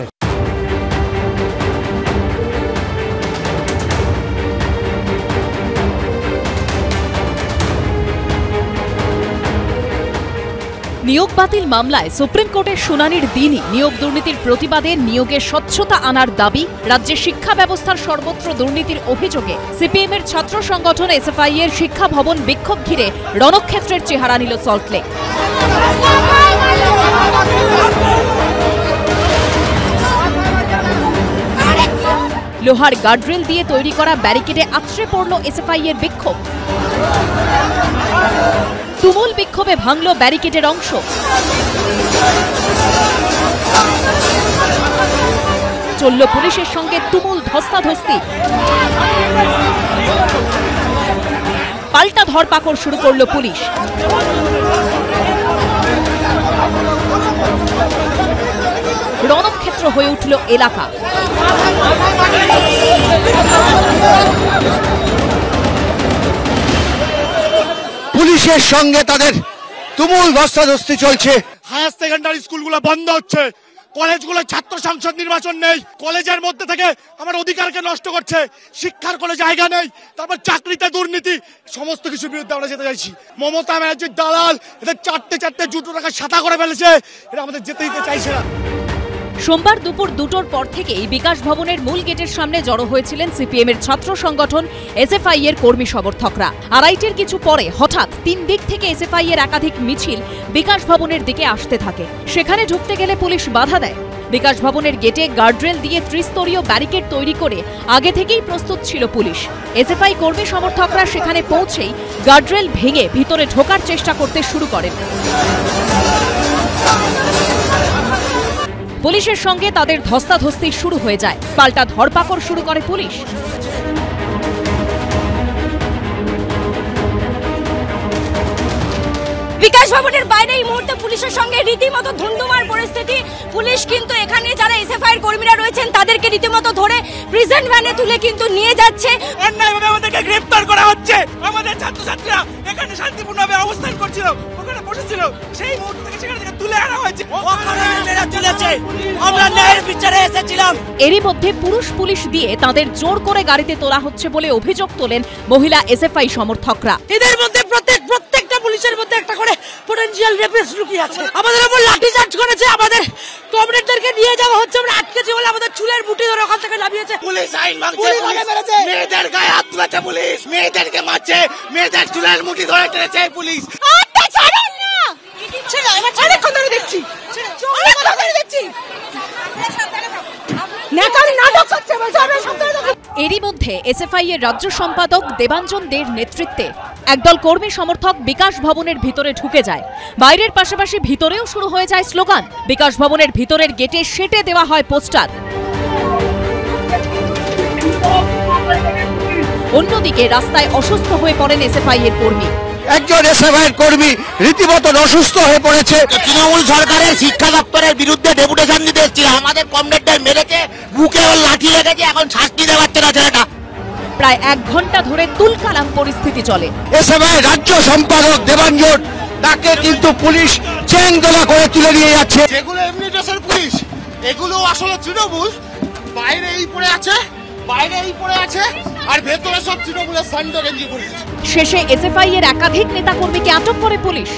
নিয়োগ বাতিল মামলায় সুপ্রিম কোর্টের শুনানির দিনই নিয়োগ দুর্নীতির প্রতিবাদে নিয়োগে স্বচ্ছতা আনার দাবি, রাজ্যের শিক্ষা ব্যবস্থার সর্বত্র দুর্নীতির অভিযোগে সিপিএমের ছাত্র সংগঠন এসএফআই এর শিক্ষা ভবন বিক্ষোভ ঘিরে রণক্ষেত্রের চেহারা নিল সল্টলেক। লোহার গার্ডরেল দিয়ে তৈরি করা ব্যারিকেডে আছড়ে পড়ল এসএফআই এর বিক্ষোভ। তুমুল বিক্ষোভে ভাঙল ব্যারিকেডের অংশ। চলল পুলিশের সঙ্গে তুমুল ধস্তাধস্তি। পাল্টা ধরপাকড় শুরু করল পুলিশ। রণক্ষেত্র হয়ে উঠল এলাকা। পুলিশের সঙ্গে তাদের তুমুল ধস্তাধস্তি চলছে। হায়ার সেকেন্ডারি স্কুলগুলো বন্ধ হচ্ছে, কলেজগুলো ছাত্র সংসদ নির্বাচন নেই, কলেজের মধ্যে থেকে আমার অধিকারকে নষ্ট করছে, শিক্ষার কোনো জায়গা নেই, তারপর চাকরিতে দুর্নীতি, সমস্ত কিছুর বিরুদ্ধে আমরা যেতে চাইছি। মমতা ব্যানার্জির দালাল এদের চারটে জুটো টাকা সাদা করে ফেলেছে, এটা আমাদের যেতে দিতে চাইছে না। সোমবার দুপুর 2টোর পর থেকেই বিকাশ ভবনের মূল গেটের সামনে জড়ো হয়েছিলেন সিপিএমের ছাত্র সংগঠন এসএফআই এর কর্মী সমর্থকরা। আড়াইটের কিছু পরে হঠাৎ 3 দিক থেকে এসএফআই এর একাধিক মিছিল বিকাশ ভবনের দিকে আসতে থাকে। সেখানে ঢুকতে গেলে পুলিশ বাধা দেয়। বিকাশ ভবনের গেটে গার্ডরেল দিয়ে ত্রিস্তরীয় ব্যারিকেড তৈরি করে আগে থেকেই প্রস্তুত ছিল পুলিশ। এসএফআই কর্মী সমর্থকরা সেখানে পৌঁছেই গার্ডরেল ভেঙে ভিতরে ঢোকার চেষ্টা করতে শুরু করেন। পুলিশের সঙ্গে তাদের ধস্তাধস্তি শুরু হয়ে যায়। পাল্টা ধরপাকড় শুরু করে পুলিশ। বিকাশ ভবনের বাইরে এই মুহূর্তে পুলিশের সঙ্গে রীতিমতো ধুন্ধুমার পরিস্থিতি। পুলিশ কিন্তু এখানে যারা এসএফআই কর্মীরা রয়েছেন তাদেরকে রীতিমতো ধরে প্রিজেন্ট ভ্যানে তুলে কিন্তু নিয়ে যাচ্ছে। অন্যায়ভাবে আমাদেরকে গ্রেফতার করা হচ্ছে। আমাদের ছাত্রছাত্রীরা এখানে শান্তিপূর্ণভাবে অবস্থান করছিল, ওখানে বসেছিল, সেই মুহূর্ত থেকে সেখান থেকে তুলে আনা হয়েছে। আমরা ন্যায়ের বিচারে এসেছিলাম। এরই মধ্যে পুলিশ দিয়ে তাদের জোর করে গাড়িতে তোলা হচ্ছে বলে অভিযোগ তোলেন মহিলা এসএফআই সমর্থকরা। এদের মধ্যে প্রত্যেকটা পুলিশের মধ্যে একটা করে পটেনশিয়াল রেপিস্ট লুকিয়ে আছে। আমাদের উপর লাঠিচার্জ করেছে, আমাদের কমরেডদেরকে নিয়ে যাওয়া হচ্ছে, আমরা আটকেছি বলে আমাদের চুলের মুঠি ধরে ওখান থেকে নামিয়েছে। পুলিশ আইন ভাঙছে, মেয়েদের গায়ে হাত তুলেছে পুলিশ, মেয়েদেরকে মারছে, মেয়েদের চুলের মুঠি ধরে টেনেছে পুলিশ। এরই মধ্যে এসএফআই এর রাজ্য সম্পাদক দেবাঞ্জন দের নেতৃত্বে একদল কর্মী সমর্থক বিকাশ ভবনের ভিতরে ঢুকে যায়। বাইরের পাশাপাশি ভিতরেও শুরু হয়ে যায় স্লোগান। বিকাশ ভবনের ভিতরের গেটে সেঁটে দেওয়া হয় পোস্টার। অন্যদিকে রাস্তায় অসুস্থ হয়ে পড়েন এসএফআই এর কর্মী। একজন এসএফআই কর্মী রীতিমতো অসুস্থ হয়ে পড়েছে। তৃণমূল সরকারের শিক্ষা দপ্তরের বিরুদ্ধে ডেপুটেশন দিতে এসেছিল, আমাদের কমরেডদের মেরেছে, বুকে ওর লাঠি লেগেছে, এখন শ্বাস নিতে পারছে না ছেলেটা। প্রায় 1 ঘন্টা ধরে তুলকালাম পরিস্থিতি চলে। এসএফআই রাজ্য সম্পাদক দেবাঞ্জন, তাকে কিন্তু পুলিশ চ্যাংদোলা করে তুলে নিয়ে যাচ্ছে। যেগুলো এমনি ড্রেসের পুলিশ, এগুলো আসলে তৃণমূল। বাইরে এই পড়ে আছে, আর ভেতরে সব তৃণমূলের সান্ডো গেঞ্জি পরে আছে। শেষে এসএফআই এর একাধিক নেতাকর্মীকে আটক করে পুলিশ।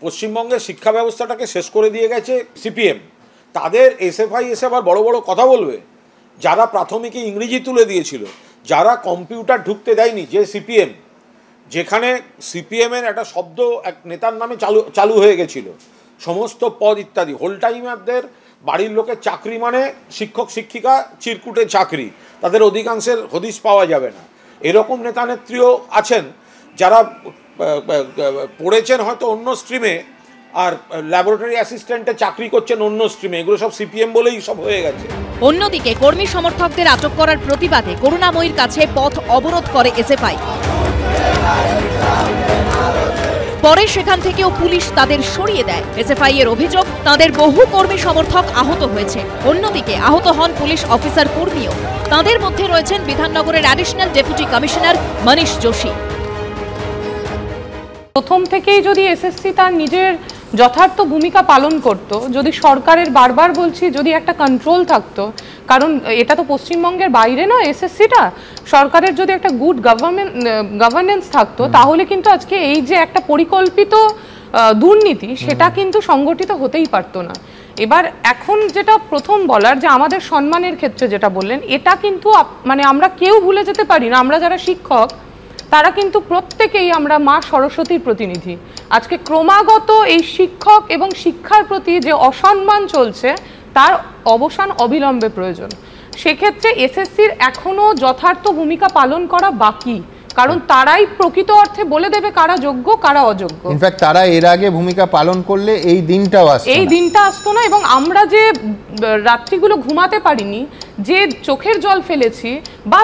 পশ্চিমবঙ্গের শিক্ষা ব্যবস্থাটাকে শেষ করে দিয়ে গেছে সিপিএম। তাদের এসএফআই এসে আবার বড় বড় কথা বলবে। যারা প্রাথমিকে ইংরেজি তুলে দিয়েছিল, যারা কম্পিউটার ঢুকতে দেয়নি, যে সিপিএম, যেখানে সিপিএমের একটা শব্দ এক নেতার নামে চালু হয়ে গেছিল, সমস্ত পদ ইত্যাদি, হোল টাইমারদের বাড়ির লোকের চাকরি মানে শিক্ষক শিক্ষিকা চিরকুটে চাকরি, তাদের অধিকাংশের হদিশ পাওয়া যাবে না। এরকম নেতা নেত্রীও আছেন যারা পড়েছেন হয়তো অন্য স্ট্রিমে, আর ল্যাবরেটরি অ্যাসিস্ট্যান্টে চাকরি করছেন অন্য স্ট্রিমে, এগুলো সব সিপিএম বলেই সব হয়ে গেছে। অন্যদিকে কর্মী সমর্থকদের আটক করার প্রতিবাদে করুণাময়ীর কাছে পথ অবরোধ করে এসএফআই। পরে সেখান থেকেও পুলিশ তাদের সরিয়ে দেয়। এসএফআই এর অভিযোগ, তাদের বহু কর্মী সমর্থক আহত হয়েছে। অন্যদিকে আহত হন পুলিশ অফিসার কর্মীও। তাদের মধ্যে রয়েছেন বিধাননগরের অ্যাডিশনাল ডেপুটি কমিশনার মনীষ যোশী। প্রথম থেকেই যদি এসএসসি তার নিজের যথার্থ ভূমিকা পালন করত, যদি সরকারের বারবার বলছি যদি একটা কন্ট্রোল থাকতো, কারণ এটা তো পশ্চিমবঙ্গের বাইরে নয় এসএসসিটা, সরকারের যদি একটা গুড গভর্নেন্স থাকতো তাহলে কিন্তু আজকে এই যে একটা পরিকল্পিত দুর্নীতি সেটা কিন্তু সংগঠিত হতেই পারতো না। এবার এখন যেটা প্রথম বলার যে আমাদের সম্মানের ক্ষেত্রে যেটা বললেন, এটা কিন্তু মানে আমরা কেউ ভুলে যেতে পারি না, আমরা যারা শিক্ষক তারা কিন্তু প্রত্যেকেই আমরা মা সরস্বতীর প্রতিনিধি। আজকে ক্রমাগত এই শিক্ষক এবং শিক্ষার প্রতি যে অসম্মান চলছে তার অবসান অবিলম্বে প্রয়োজন। সেক্ষেত্রে এসএসসির এখনো যথার্থ ভূমিকা পালন করা বাকি, কারণ তারাই প্রকৃত অর্থে বলে দেবে কারা যোগ্য কারা অযোগ্য। ইনফ্যাক্ট তারা এর আগে ভূমিকা পালন করলে এই দিনটাও আসতো না, এবং আমরা যে রাত্রিগুলো ঘুমাতে পারিনি, যে চোখের জল ফেলেছি, বা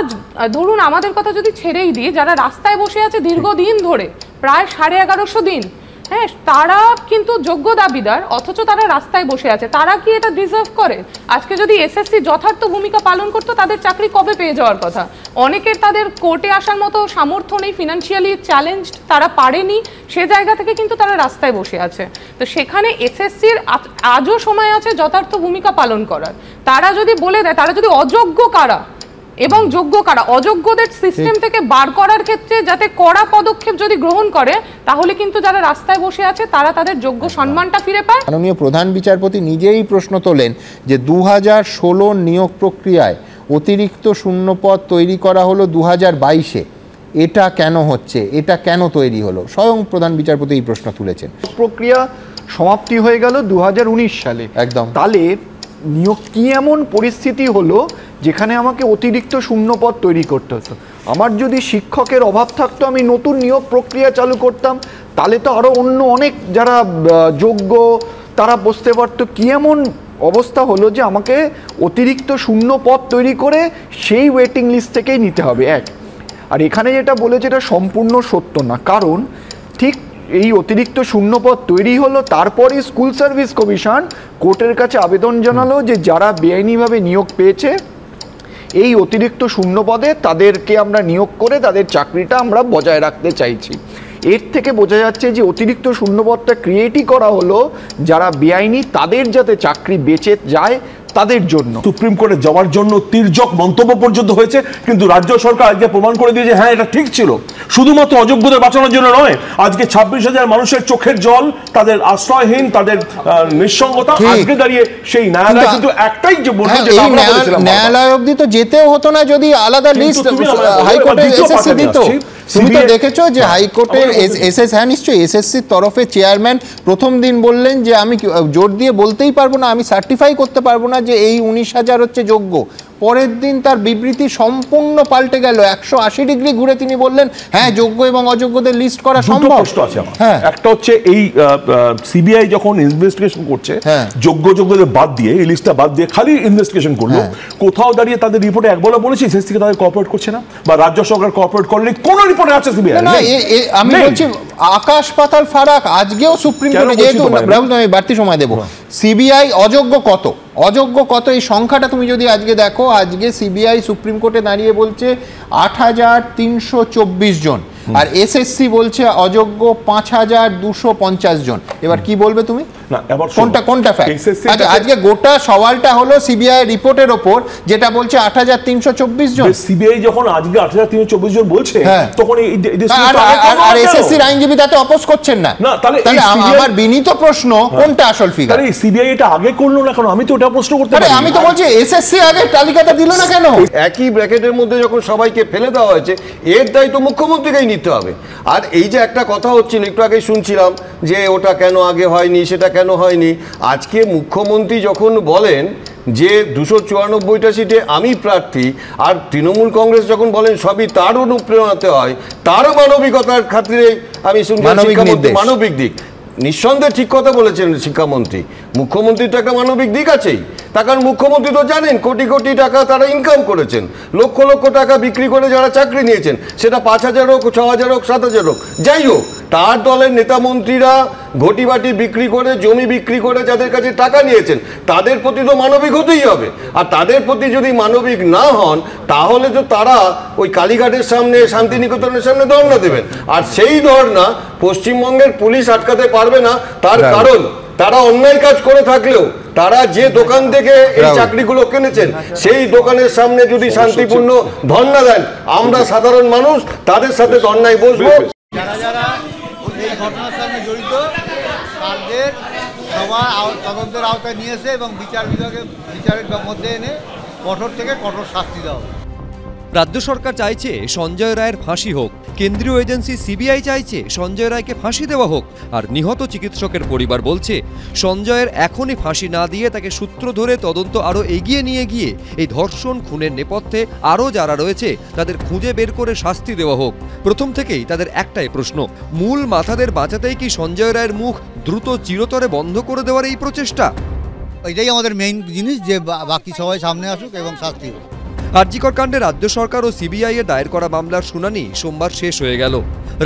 ধরুন আমাদের কথা যদি ছেড়েই দিই, যারা রাস্তায় বসে আছে দীর্ঘদিন ধরে প্রায় 1150 দিন, হ্যাঁ, তারা কিন্তু যোগ্য দাবিদার, অথচ তারা রাস্তায় বসে আছে। তারা কি এটা ডিজার্ভ করে? আজকে যদি এসএসসি যথার্থ ভূমিকা পালন করতো তাদের চাকরি কবে পেয়ে যাওয়ার কথা। অনেকের তাদের কোর্টে আসার মতো সামর্থ্য নেই, ফিনান্সিয়ালি চ্যালেঞ্জড, তারা পারেনি, সে জায়গা থেকে কিন্তু তারা রাস্তায় বসে আছে। তো সেখানে এসএসসির আজও সময় আছে যথার্থ ভূমিকা পালন করার। তারা যদি বলে দেয় তারা যদি অযোগ্য কারা এবং যোগ্য কারা, অযোগ্যদের সিস্টেম থেকে বার করার ক্ষেত্রে যাতে কড়া পদক্ষেপ যদি গ্রহণ করে, তাহলে কিন্তু যারা রাস্তায় বসে আছে তারা তাদের যোগ্য সম্মানটা ফিরে পায়। মাননীয় প্রধান বিচারপতি নিজেই প্রশ্ন তোলেন যে 2016 নিয়োগ প্রক্রিয়ায় অতিরিক্ত শূন্যপদ তৈরি করা হলো 2022-এ, এটা কেন হচ্ছে, এটা কেন তৈরি হলো? স্বয়ং প্রধান বিচারপতি এই প্রশ্ন তুলেছেন। প্রক্রিয়া সমাপ্তি হয়ে গেল 2019 সালে। একদম। তাহলে নিয়োগ কি এমন পরিস্থিতি হলো যেখানে আমাকে অতিরিক্ত শূন্যপদ তৈরি করতে হতো? আমার যদি শিক্ষকের অভাব থাকতো আমি নতুন নিয়োগ প্রক্রিয়া চালু করতাম, তাহলে তো আরও অন্য অনেক যারা যোগ্য তারা বসতে পারতো। কি এমন অবস্থা হলো যে আমাকে অতিরিক্ত শূন্যপদ তৈরি করে সেই ওয়েটিং লিস্ট থেকেই নিতে হবে? এক, আর এখানে যেটা বলেছে এটা সম্পূর্ণ সত্য না, কারণ ঠিক এই অতিরিক্ত শূন্যপদ তৈরি হলো, তারপরে স্কুল সার্ভিস কমিশন কোর্টের কাছে আবেদন জানালো যে যারা বেআইনিভাবে নিয়োগ পেয়েছে এই অতিরিক্ত শূন্যপদে তাদেরকে আমরা নিয়োগ করে তাদের চাকরিটা আমরা বজায় রাখতে চাইছি। এর থেকে বোঝা যাচ্ছে যে অতিরিক্ত শূন্যপদটা ক্রিয়েটই করা হলো যারা বেআইনি, তাদের যাতে চাকরি বেঁচে যায় তাদের জন্য। সুপ্রিম কোর্টে যাওয়ার জন্য তির্যক মন্তব্য পর্যন্ত হয়েছে, কিন্তু রাজ্য সরকার আজকে প্রমাণ করে দিয়েছে হ্যাঁ এটা ঠিক ছিল। শুধুমাত্র অযোগ্যদের বাঁচানোর জন্য নয়, আজকে 26,000 মানুষের চোখের জল, তাদের আশ্রয়হীন, তাদের নিঃসঙ্গতা, আজকে দাঁড়িয়ে সেই ন্যায়ালয় কিন্তু একটাই যে বলল যে ন্যায়ালয় অবধি তো যেতেও হতো না যদি আলাদা লিস্ট হাইকোর্টে এসএসসি দিত। তুমি তো দেখেছো যে হাইকোর্টের নিশ্চয়ই এসএসসির তরফে চেয়ারম্যান প্রথম দিন বললেন যে আমি জোর দিয়ে বলতেই পারবো না, আমি সার্টিফাই করতে পারবো না যে এই 19,000 হচ্ছে যোগ্য। পরের দিন তার বিবৃতি সম্পূর্ণ পাল্টে গেল, 180 ডিগ্রি ঘুরে তিনি বললেন হ্যাঁ যোগ্য এবং অযোগ্যদের লিস্ট করা সম্ভব। হ্যাঁ, একটা হচ্ছে এই সিবিআই যখন ইনভেস্টিগেশন করছে যোগ্যদের বাদ দিয়ে, এই লিস্টটা বাদ দিয়ে খালি ইনভেস্টিগেশন করলো, কোথাও দাঁড়িয়ে তাদের রিপোর্টে একবার বলেছে এসএসসি তাদের কোঅপারেট করছে না বা রাজ্য সরকার কোঅপারেট করেনি, কোন রিপোর্টে আছে সিবিআই? আমি বলছি আকাশ পাতাল ফারাক। আজকেও সুপ্রিম কোর্টে, যেহেতু আমি বাড়তি সময় দেবো, সিবিআই অযোগ্য কত এই সংখ্যাটা তুমি যদি আজকে দেখো, আজকে সিবিআই সুপ্রিম কোর্টে দাঁড়িয়ে বলছে 8,324 জন, আর এসএসসি বলছে অযোগ্য 5,250 জন। এবার কি বলবে তুমি? কোনটা ফ্যাক্ট? আজকে গোটা সওয়ালটা হলো সিবিআই রিপোর্টের ওপর, যেটা বলছে 8,324 জন। সিবিআই যখন আজকে 8,324 জন বলছে, তখন আর এসএসসির আইনজীবী তাতে অপোজ করছেন না। তাহলে আমার বিনীত প্রশ্ন, কোনটা আসল ফিগার? তাহলে সিবিআই এটা আগে করলো না কেন? আমি তো ওটা প্রশ্ন করতে পারি। আমি তো বলছি এসএসসি আগে তালিকাটা দিল না কেন? একই ব্র্যাকেটের মধ্যে যখন সবাইকে ফেলে দেওয়া হয়েছে, এর দায়িত্ব মুখ্যমন্ত্রীকেই নিতে হবে। আর এই যে একটা কথা হচ্ছিল, একটু আগে শুনছিলাম যে ওটা কেন আগে হয়নি, সেটা কেন হয়নি, আজকে মুখ্যমন্ত্রী যখন বলেন যে 294টা সিটে আমি প্রার্থী, আর তৃণমূল কংগ্রেস যখন বলেন সবই তার অনুপ্রেরণাতে হয়, তারও মানবিকতার খাতিরে আমি শুনছি মানবিক দিক। নিঃসন্দেহে ঠিক কথা বলেছেন শিক্ষামন্ত্রী। মুখ্যমন্ত্রীর তো একটা মানবিক দিক আছেই, তার কারণ মুখ্যমন্ত্রী তো জানেন কোটি কোটি টাকা তারা ইনকাম করেছেন, লক্ষ লক্ষ টাকা বিক্রি করে যারা চাকরি নিয়েছেন, সেটা 5,000 হোক, 6,000 হোক, 7,000 হোক, যাই হোক, তার দলের নেতা মন্ত্রীরা ঘটি বাটি বিক্রি করে, জমি বিক্রি করে যাদের কাছে টাকা নিয়েছেন, তাদের প্রতি তো মানবিক হতেই হবে। আর তাদের প্রতি যদি মানবিক না হন, তাহলে তো তারা ওই কালীঘাটের সামনে, শান্তিনিকেতনের সামনে ধর্ণা দেবেন। আর সেই ধর্ণা পশ্চিমবঙ্গের পুলিশ আটকাতে পারবে না, তার কারণ তারা অন্যায় কাজ করে থাকলেও তারা যে দোকান থেকে এই চাকরিগুলো কিনেছেন, সেই দোকানের সামনে যদি শান্তিপূর্ণ ধর্ণা দেন, আমরা সাধারণ মানুষ তাদের সাথে ধর্ণায় বসবো। যারা যারা এই ঘটনার সঙ্গে জড়িত তাদের সবার তদন্তের আওতায় নিয়েছে এবং বিচারের মধ্যে এনে কঠোর থেকে কঠোর শাস্তি দেওয়া। রাজ্য সরকার চাইছে সঞ্জয় রায়ের ফাঁসি হোক, কেন্দ্রীয় এজেন্সি সিবিআই চাইছে সঞ্জয় রায়কে ফাঁসি দেওয়া হোক, আর নিহত চিকিৎসকের পরিবার বলছে সঞ্জয়ের এখনই ফাঁসি না দিয়ে তাকে সূত্র ধরে তদন্ত আরও এগিয়ে নিয়ে গিয়ে এই ধর্ষণ খুনের নেপথ্যে আরও যারা রয়েছে তাদের খুঁজে বের করে শাস্তি দেওয়া হোক। প্রথম থেকেই তাদের একটাই প্রশ্ন, মূল মাথাদের বাঁচাতেই কি সঞ্জয় রায়ের মুখ দ্রুত চিরতরে বন্ধ করে দেওয়ার এই প্রচেষ্টা? এটাই আমাদের মেইন জিনিস, যে বাকি সবাই সামনে আসুক এবং শাস্তি হোক। আরজিকর কাণ্ডে রাজ্য সরকার ও সিবিআই এর দায়ের করা মামলার শুনানি সোমবার শেষ হয়ে গেল।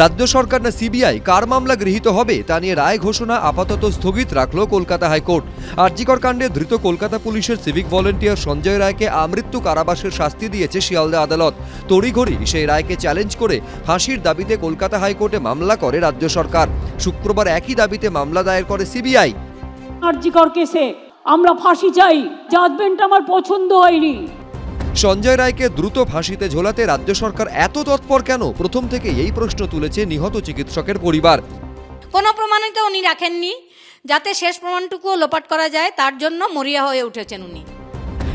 রাজ্য সরকার না সিবিআই কার মামলা গৃহীত হবে তা নিয়ে রায় ঘোষণা আপাতত স্থগিত রাখল কলকাতা হাইকোর্ট। আরজিকর কাণ্ডে ধৃত কলকাতা পুলিশের সিভিক ভলেন্টিয়ার সঞ্জয় রায়কে আমৃত্যু কারাবাসের শাস্তি দিয়েছে শিয়ালদা আদালত। তড়িঘড়ি সেই রায়কে চ্যালেঞ্জ করে ফাঁসির দাবিতে কলকাতা হাইকোর্টে মামলা করে রাজ্য সরকার। শুক্রবার একই দাবিতে মামলা দায়ের করে সিবিআই। আরজিকর কেসে আমরা ফাঁসি চাই, জাজমেন্ট আমার পছন্দ হয়নি। সঞ্জয় রায়কে দ্রুত ফাঁসিতে ঝোলাতে রাজ্য সরকার এত তৎপর কেন? প্রথম থেকে এই প্রশ্ন তুলেছে নিহত চিকিৎসকের পরিবার। কোনো প্রমাণিত উনি রাখেননি, যাতে শেষ প্রমাণটুকুও লোপাট করা যায়, তার জন্য মরিয়া হয়ে উঠেছেন উনি।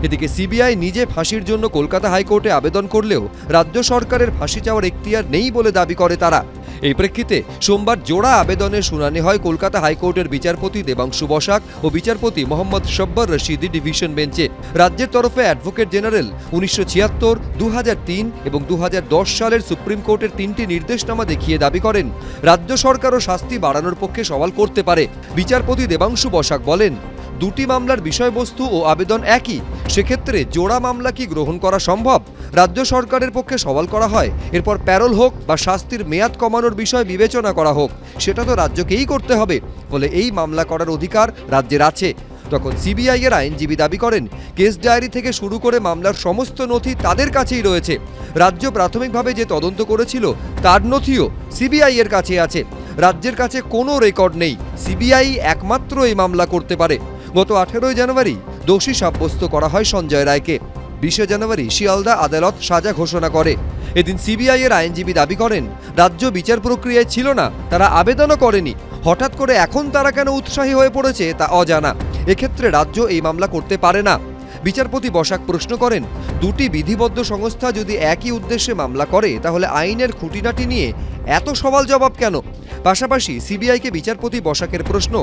এদিকে সিবিআই নিজে ফাঁসির জন্য কলকাতা হাইকোর্টে আবেদন করলেও রাজ্য সরকারের ফাঁসি চাওয়ার এখতিয়ার নেই বলে দাবি করে তারা। এই প্রেক্ষিতে সোমবার জোড়া আবেদনের শুনানি হয় কলকাতা হাইকোর্টের বিচারপতি দেবাংশু বসাক ও বিচারপতি মোহাম্মদ শব্বর রশিদি ডিভিশন বেঞ্চে। রাজ্যের তরফে অ্যাডভোকেট জেনারেল 1976, 2003 এবং 2010 সালের সুপ্রিম কোর্টের 3টি নির্দেশনামা দেখিয়ে দাবি করেন রাজ্য সরকারও শাস্তি বাড়ানোর পক্ষে সওয়াল করতে পারে। বিচারপতি দেবাংশু বসাক বলেন, দুটি মামলার বিষয়বস্তু ও আবেদন একই, সেক্ষেত্রে জোড়া মামলা কি গ্রহণ করা সম্ভব? রাজ্য সরকারের পক্ষে সওয়াল করা হয় এরপর প্যারোল হোক বা শাস্তির মেয়াদ কমানোর বিষয় বিবেচনা করা হোক, সেটা তো রাজ্যকেই করতে হবে, ফলে এই মামলা করার অধিকার রাজ্যের আছে। তখন সিবিআই এর আইনজীবী দাবি করেন কেস ডায়েরি থেকে শুরু করে মামলার সমস্ত নথি তাদের কাছেই রয়েছে। রাজ্য প্রাথমিকভাবে যে তদন্ত করেছিল তার নথিও সিবিআই এর কাছে আছে। রাজ্যের কাছে কোনো রেকর্ড নেই, সিবিআই একমাত্র এই মামলা করতে পারে। গত 18 জানুয়ারি দোষী সাব্যস্ত করা হয় সঞ্জয় রায়কে। 20 জানুয়ারি শিয়ালদা আদালত সাজা ঘোষণা করে। এদিন সিবিআই এর আইনজীবী দাবি করেন রাজ্য বিচার প্রক্রিয়ায় ছিল না, তারা আবেদনও করেনি, হঠাৎ করে এখন তারা কেন উৎসাহী হয়ে পড়েছে তা অজানা। এক্ষেত্রে রাজ্য এই মামলা করতে পারে না। বিচারপতি বসাক প্রশ্ন করেন, দুটি বিধিবদ্ধ সংস্থা যদি একই উদ্দেশ্যে মামলা করে তাহলে আইনের খুঁটিনাটি নিয়ে এত সওয়াল জবাব কেন? পাশাপাশি সিবিআইকে বিচারপতি বসাকের প্রশ্ন,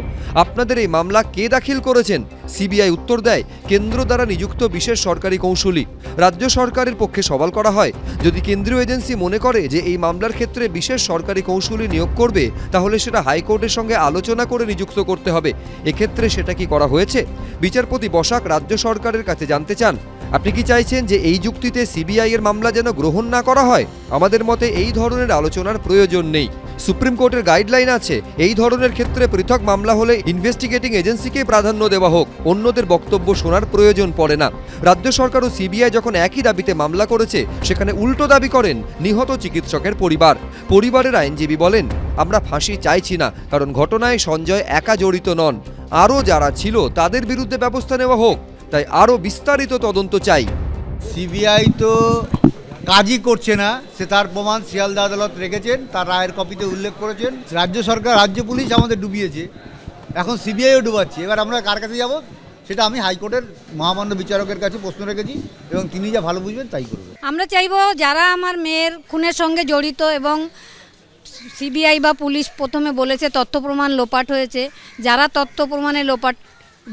আপনাদের এই মামলা কে দাখিল করেছেন? সিবিআই উত্তর দেয়, কেন্দ্র দ্বারা নিযুক্ত বিশেষ সরকারি কৌঁসুলি। রাজ্য সরকারের পক্ষে সওয়াল করা হয়, যদি কেন্দ্রীয় এজেন্সি মনে করে যে এই মামলার ক্ষেত্রে বিশেষ সরকারি কৌঁসুলি নিয়োগ করবে তাহলে সেটা হাইকোর্টের সঙ্গে আলোচনা করে নিযুক্ত করতে হবে। এক্ষেত্রে সেটা কি করা হয়েছে? বিচারপতি বসাক রাজ্য সরকারের কাছে জানতে চান, আপনি কি চাইছেন যে এই যুক্তিতে সিবিআই এর মামলা যেন গ্রহণ না করা হয়? আমাদের মতে এই ধরনের আলোচনার প্রয়োজন নেই। সুপ্রিম কোর্টের গাইডলাইন আছে, এই ধরনের ক্ষেত্রে পৃথক মামলা হলে ইনভেস্টিগেটিং এজেন্সিকে প্রাধান্য দেওয়া হোক, অন্যদের বক্তব্য শোনার প্রয়োজন পড়ে না। রাজ্য সরকার ও সিবিআই যখন একই দাবিতে মামলা করেছে, সেখানে উল্টো দাবি করেন নিহত চিকিৎসকের পরিবার। পরিবারের আইনজীবী বলেন, আমরা ফাঁসি চাইছি না, কারণ ঘটনায় সঞ্জয় একা জড়িত নন, আরও যারা ছিল তাদের বিরুদ্ধে ব্যবস্থা নেওয়া হোক, তাই আরও বিস্তারিত তদন্ত চাই। সিবিআই তো কাজই করছে না, সে তার প্রমাণ শিয়ালদা আদালত রেখেছেন, তার রায়ের কপিতে উল্লেখ করেছেন। রাজ্য সরকার, রাজ্য পুলিশ আমাদের ডুবিয়েছে, এখন সিবিআইও ডুবাচ্ছে। এবার আমরা কার কাছে যাব সেটা আমি হাইকোর্টের মহামান্য বিচারকের কাছে প্রশ্ন রেখেছি এবং তিনি যা ভালো বুঝবেন তাই করবেন। আমরা চাইবো যারা আমার মেয়ের খুনের সঙ্গে জড়িত, এবং সিবিআই বা পুলিশ প্রথমে বলেছে তথ্য প্রমাণ লোপাট হয়েছে, যারা তথ্য প্রমাণে লোপাট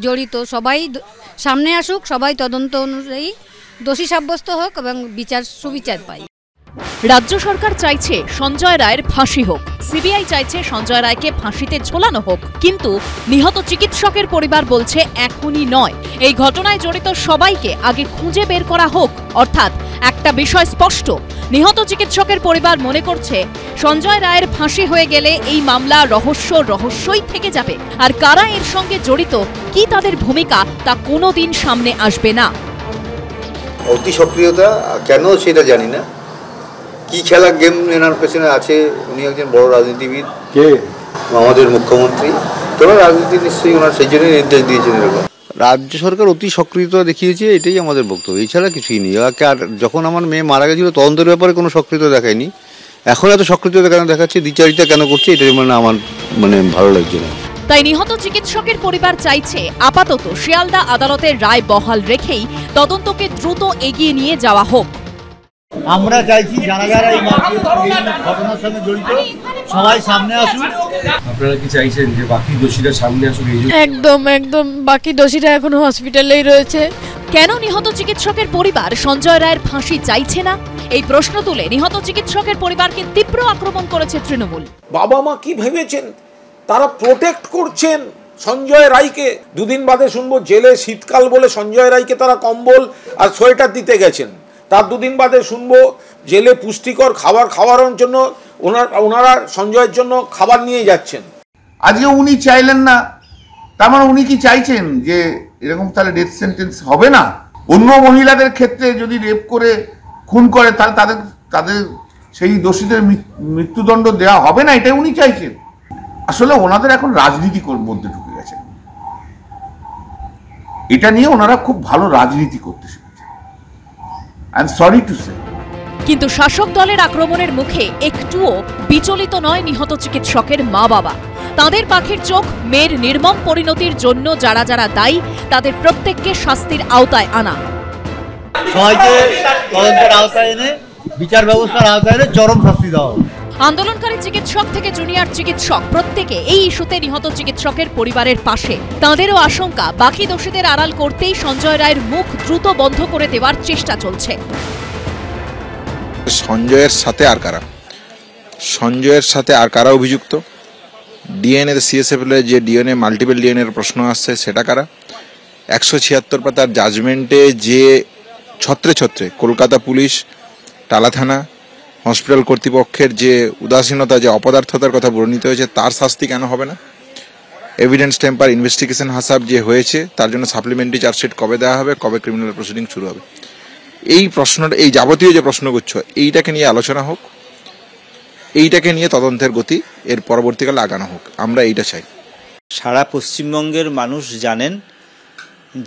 জড়িত সবাই সামনে আসুক, সবাই তদন্ত অনুযায়ী দোষী সাব্যস্ত হোক এবং সুবিচার পাই। রাজ্য সরকার চাইছে সঞ্জয় রায়ের ফাঁসি হোক, সিবিআই চাইছে সঞ্জয় রায়কে ফাঁসিতে ঝোলানো হোক, কিন্তু নিহত চিকিৎসকের পরিবার বলছে এখনই নয়, এই ঘটনায় জড়িত সবাইকে আগে খুঁজে বের করা হোক। অর্থাৎ একটা বিষয় স্পষ্ট, নিহত চিকিৎসকের পরিবার মনে করছে সঞ্জয় রায়ের ফাঁসি হয়ে গেলে এই মামলা রহস্যই থেকে যাবে, আর কারা এর সঙ্গে জড়িত, কি তাদের ভূমিকা, তা কোনোদিন সামনে আসবে না। অতি সক্রিয়তা কেন সেটা জানি না, কি খেলা গেম এনার পেছনে আছে, উনি একজন বড় রাজনীতিবিদ, কে আমাদের মুখ্যমন্ত্রী, তোরা রাজনীতি নিশ্চয়ই ওনার সেই জন্যই নির্দেশ দিয়েছেন এরকম। রাজ্য সরকার অতি সক্রিয়তা দেখিয়েছে, এটাই আমাদের বক্তব্য, এছাড়া কিছুই নেই। আর যখন আমার মেয়ে মারা গেছিল তদন্তের ব্যাপারে কোনো সক্রিয়তা দেখায়নি, এখন এত সক্রিয়তা কেন দেখাচ্ছে, দ্বিচারিতা কেন করছে, এটা আমার ভালো লাগছে না। তাই নিহত চিকিৎসকের পরিবার চাইছে আপাতত শিয়ালদা আদালতের রায় বহাল রেখেই তদন্তকে দ্রুত এগিয়ে নিয়ে যাওয়া হোক। আমরা চাইছি যারা যারা এই ঘটনার সঙ্গে জড়িত সবাই সামনে আসুন। আপনারা কি চাইছেন যে বাকি দোষীরা সামনে আসুক? একদম বাকি দোষীরা এখনো হসপিটালেই রয়েছে। কেন নিহত চিকিৎসকের পরিবার সঞ্জয় রায়ের ফাঁসি চাইছে না, এই প্রশ্ন তুলে নিহত চিকিৎসকের পরিবারকে তীব্র আক্রমণ করেছে তৃণমূল। বাবা মা কি ভেবেছেন, তারা প্রোটেক্ট করছেন সঞ্জয় রায়কে। দুদিন বাদে শুনবো জেলে শীতকাল বলে সঞ্জয় রায়কে তারা কম্বল আর সোয়েটার দিতে গেছেন। তার দুদিন বাদে শুনবো জেলে পুষ্টিকর খাবার খাওয়ানোর জন্য ওনারা সঞ্জয়ের জন্য খাবার নিয়ে যাচ্ছেন। আজকে উনি চাইলেন না, তার মানে উনি কি চাইছেন যে এরকম তাহলে ডেথ সেন্টেন্স হবে না? অন্য মহিলাদের ক্ষেত্রে যদি রেপ করে খুন করে তাহলে তাদের সেই দোষীদের মৃত্যুদণ্ড দেওয়া হবে না, এটাই উনি চাইছেন। আসলে ওনাদের এখন রাজনীতির মধ্যে ঢুকে গেছে, এটা নিয়ে ওনারা খুব ভালো রাজনীতি করতে শিখেছে। I am sorry to say. কিন্তু শাসক দলের আক্রমণের মুখে একটুও বিচলিত নয় নিহত চিকিৎসকের মা বাবা। তাদের পাখির চোখ মেয়ের নির্মম পরিণতির জন্য যারা যারা দায়ী তাদের প্রত্যেককে শাস্তির আওতায় আনা, সবাইকে তদন্তের আওতায় এনে বিচার ব্যবস্থার আওতায় এনে চরম শাস্তি দেওয়া। আন্দোলনকারী চিকিৎসক থেকে জুনিয়র চিকিৎসক প্রত্যেকে এই ইস্যুতে নিহত চিকিৎসকের পরিবারের পাশে। তাঁদেরও আশঙ্কা বাকি দোষীদের আড়াল করতেই সঞ্জয় রায়ের মুখ দ্রুত বন্ধ করে দেওয়ার চেষ্টা চলছে। সঞ্জয়ের সাথে আর কারা অভিযুক্ত, ডিএনএ সিএসএফ যে ডিএনএ মাল্টিপল ডিএনএর প্রশ্ন আসছে সেটা কারা, 176 পাতার জাজমেন্টে যে ছত্রে কলকাতা পুলিশ, টালা থানা, হসপিটাল কর্তৃপক্ষের যে উদাসীনতা, যে অপদার্থতার কথা বর্ণিত হয়েছে, তার শাস্তি কেন হবে না? এভিডেন্স টেম্পার ইনভেস্টিগেশন হাসাব যে হয়েছে তার জন্য সাপ্লিমেন্টারি চার্জশিট কবে দেওয়া হবে, কবে ক্রিমিনাল প্রসিডিং শুরু হবে, এই প্রশ্নটা, এই যাবতীয় যে প্রশ্নগুচ্ছ, এইটাকে নিয়ে আলোচনা হোক, এইটাকে নিয়ে তদন্তের গতি এর পরবর্তীকালে আগানো হোক, আমরা এইটা চাই। সারা পশ্চিমবঙ্গের মানুষ জানেন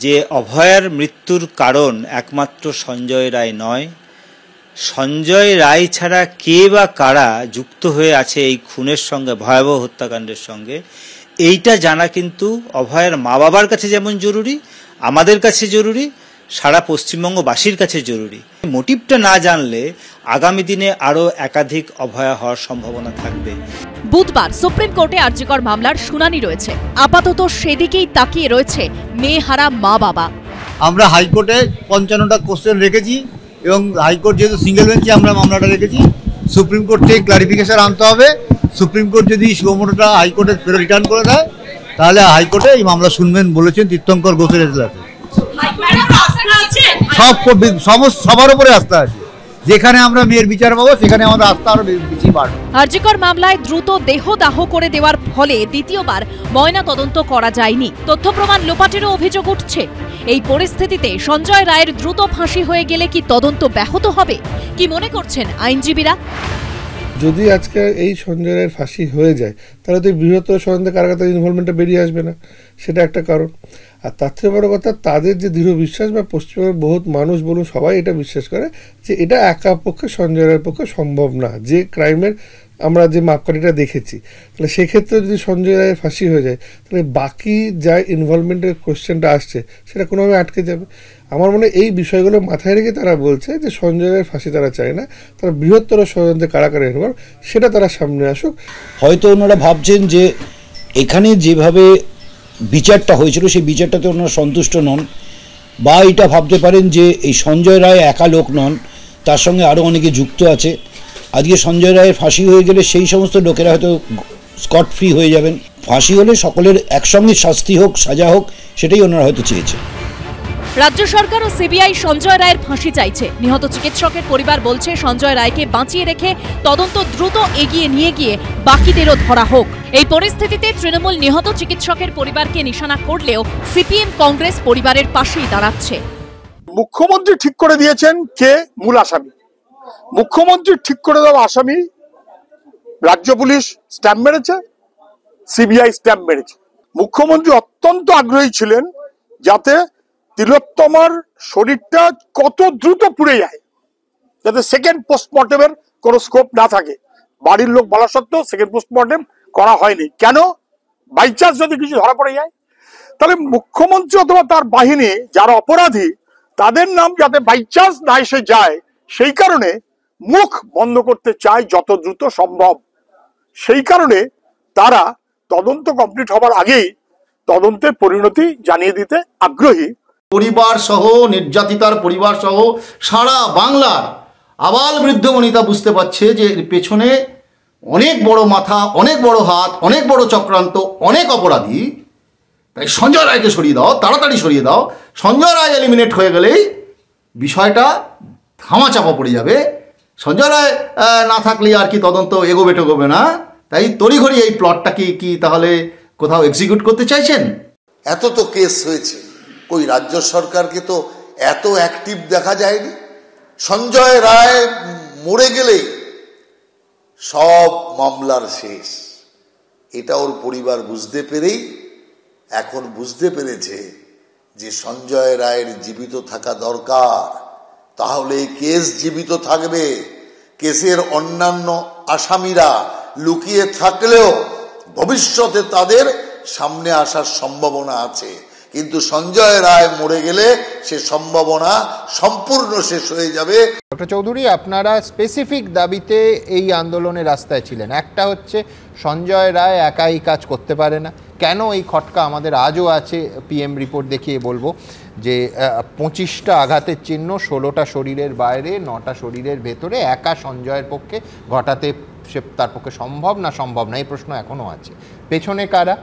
যে অভয়ার মৃত্যুর কারণ একমাত্র সঞ্জয় রায় নয়, সঞ্জয় রায় ছাড়া কে বা কারা যুক্ত হয়ে আছে এই খুনের সঙ্গে, ভয়াবহ হত্যাকাণ্ডের সঙ্গে, এইটা জানা কিন্তু অভয়ার মা বাবার কাছে যেমন জরুরি, আমাদের কাছে জরুরি, সারা পশ্চিমবঙ্গবাসীর কাছে জরুরি। মোটিভটা না জানলে আগামী দিনে আরও একাধিক অভয়া হওয়ার সম্ভাবনা থাকবে। বুধবার সুপ্রিম কোর্টে আরজিকর মামলার শুনানি রয়েছে, আপাতত সেদিকেই তাকিয়ে রয়েছে মেয়েহারা মা বাবা। আমরা হাইকোর্টে 55টা কোশ্চেন রেখেছি এবং হাইকোর্ট যেহেতু সিঙ্গেল বেঞ্চে আমরা মামলাটা রেখেছি, সুপ্রিম কোর্ট থেকে ক্লারিফিকেশন আনতে হবে। সুপ্রিম কোর্ট যদি সুমোটোটা হাইকোর্টে ফেরত রিটার্ন করে দেয় তাহলে হাইকোর্টে এই মামলা শুনবেন বলেছেন তীর্থঙ্কর ঘোষের এজলাসে। সবার উপরে আস্থা আছে, যেখানে আমরা মেয়ের বিচার পাবো সেখানে আমাদের আস্থা আরো বেশি বাড়বে। আরজিকর মামলায় দ্রুত দেহদাহ করে দেওয়ার ফলে দ্বিতীয়বার ময়না তদন্ত করা যায়নি, তথ্য প্রমাণ লোপাটেরও অভিযোগ উঠছে। এই পরিস্থিতিতে সঞ্জয় রায়ের দ্রুত ফাঁসি হয়ে গেলে কি তদন্ত ব্যাহত হবে, কি মনে করছেন আইনজীবীরা? যদি আজকে এই সঞ্জয় রায়ের ফাঁসি হয়ে যায় তাহলে তো বৃহত্তর সন্দেহ কারাগারের ইনভলভমেন্টটা বেরিয়ে আসবে না, সেটা একটা কারণ। আর তার থেকে বড় কথা, তাদের যে দৃঢ় বিশ্বাস বা পশ্চিমবঙ্গের বহুত মানুষ বলুন সবাই এটা বিশ্বাস করে যে এটা একা পক্ষে সঞ্জয় রায়ের পক্ষে সম্ভব না, যে ক্রাইমের আমরা যে মাপকাঠিটা দেখেছি। তাহলে সেক্ষেত্রে যদি সঞ্জয় রায়ের ফাঁসি হয়ে যায় তাহলে বাকি যা ইনভলভমেন্টের কোশ্চেনটা আসছে সেটা কোনোভাবে আটকে যাবে। আমার মনে হয় এই বিষয়গুলো মাথায় রেখে তারা বলছে যে সঞ্জয় রায়ের ফাঁসি তারা চায় না, তারা বৃহত্তর ষড়যন্ত্রে কারাগারে ইনভলভ, সেটা তারা সামনে আসুক। হয়তো ওনারা ভাবছেন যে এখানে যেভাবে বিচারটা হয়েছিল সেই বিচারটাতে ওনারা সন্তুষ্ট নন, বা এটা ভাবতে পারেন যে এই সঞ্জয় রায় একা লোক নন, তার সঙ্গে আরও অনেকে যুক্ত আছে। আজকে সঞ্জয় রায়ের ফাঁসি হয়ে গেলে সেই সমস্ত লোকেরা হয়তো স্কট ফ্রি হয়ে যাবেন। ফাঁসি হলে সকলের একসঙ্গে শাস্তি হোক, সাজা হোক, সেটাই ওনারা হয়তো চেয়েছে। রাজ্য সরকার ও সিবিআই সঞ্জয় রায়ের ফাঁসি চাইছে। নিহত চিকিৎসকের পরিবার বলছে সঞ্জয় রায়কে বাঁচিয়ে রেখে তদন্ত দ্রুত এগিয়ে নিয়ে গিয়ে বাকিদেরও ধরা হোক। এই পরিস্থিতিতে তৃণমূল নিহত চিকিৎসকের পরিবারকে নিশানা করলেও সিপিএম কংগ্রেস পরিবারের পাশেই দাঁড়াচ্ছে। মুখ্যমন্ত্রী ঠিক করে দিয়েছেন কে মূল আসামি। মুখ্যমন্ত্রী ঠিক করে দেওয়া আসামি রাজ্য পুলিশ স্ট্যাম্প মেরেছে, সিবিআই স্ট্যাম্প মেরেছে। মুখ্যমন্ত্রী অত্যন্ত আগ্রহী ছিলেন যাতে তিলোত্তমার শরীরটা কত দ্রুত পুড়ে যায়, যাতে সেকেন্ড পোস্টমর্টেমের কোনো স্কোপ না থাকে। বাড়ির লোক বলা সত্ত্বেও সেকেন্ড পোস্টমর্টেম করা হয়নি। কেন? বাই চান্স যদি কিছু ধরা পড়ে যায়, তাহলে মুখ্যমন্ত্রী অথবা তার বাহিনী যারা অপরাধী তাদের নাম যাতে বাই চান্স না এসে যায়, সেই কারণে মুখ বন্ধ করতে চায় যত দ্রুত সম্ভব। সেই কারণে তারা তদন্ত কমপ্লিট হবার আগেই তদন্তের পরিণতি জানিয়ে দিতে আগ্রহী। পরিবার সহ, নির্যাতিতার পরিবার সহ সারা বাংলার আবাল বৃদ্ধ বনিতা বুঝতে পারছে যে এর পেছনে অনেক বড় মাথা, অনেক বড় হাত, অনেক বড় চক্রান্ত, অনেক অপরাধী। তাই সঞ্জয় রায়কে সরিয়ে দাও, তাড়াতাড়ি সরিয়ে দাও। সঞ্জয় রায় এলিমিনেট হয়ে গেলেই বিষয়টা ধামাচাপা পড়ে যাবে। সঞ্জয় রায় না থাকলে আর কি তদন্ত এগোবে না। তাই তড়িঘড়ি এই প্লটটা কি তাহলে কোথাও এক্সিকিউট করতে চাইছেন? এত তো কেস হয়েছে, কই রাজ্য সরকারকে তো এত অ্যাক্টিভ দেখা যায়নি। সঞ্জয় রায় মরে গেলেই সব মামলার শেষ, এটা ওর পরিবার বুঝতে পেরেই এখন বুঝতে পেরেছে যে সঞ্জয় রায়ের জীবিত থাকা দরকার। তাহলে এই কেস জীবিত থাকবে। কেসের অন্যান্য আসামিরা লুকিয়ে থাকলেও ভবিষ্যতে তাদের সামনে আসার সম্ভাবনা আছে, কিন্তু সঞ্জয় রায় মরে গেলে সে সম্ভাবনা সম্পূর্ণ শেষ হয়ে যাবে। ডক্টর চৌধুরী, আপনারা স্পেসিফিক দাবিতে এই আন্দোলনের রাস্তায় ছিলেন। একটা হচ্ছে সঞ্জয় রায় একাই কাজ করতে পারে না। কেন এই খটকা আমাদের আজও আছে? পিএম রিপোর্ট দেখিয়ে বলবো যে 25টা আঘাতের চিহ্ন, 16টা শরীরের বাইরে, 9টা শরীরের ভেতরে একা সঞ্জয়ের পক্ষে ঘটাতে সে তার পক্ষে সম্ভব না এই প্রশ্ন এখনও আছে। পেছনে কারা,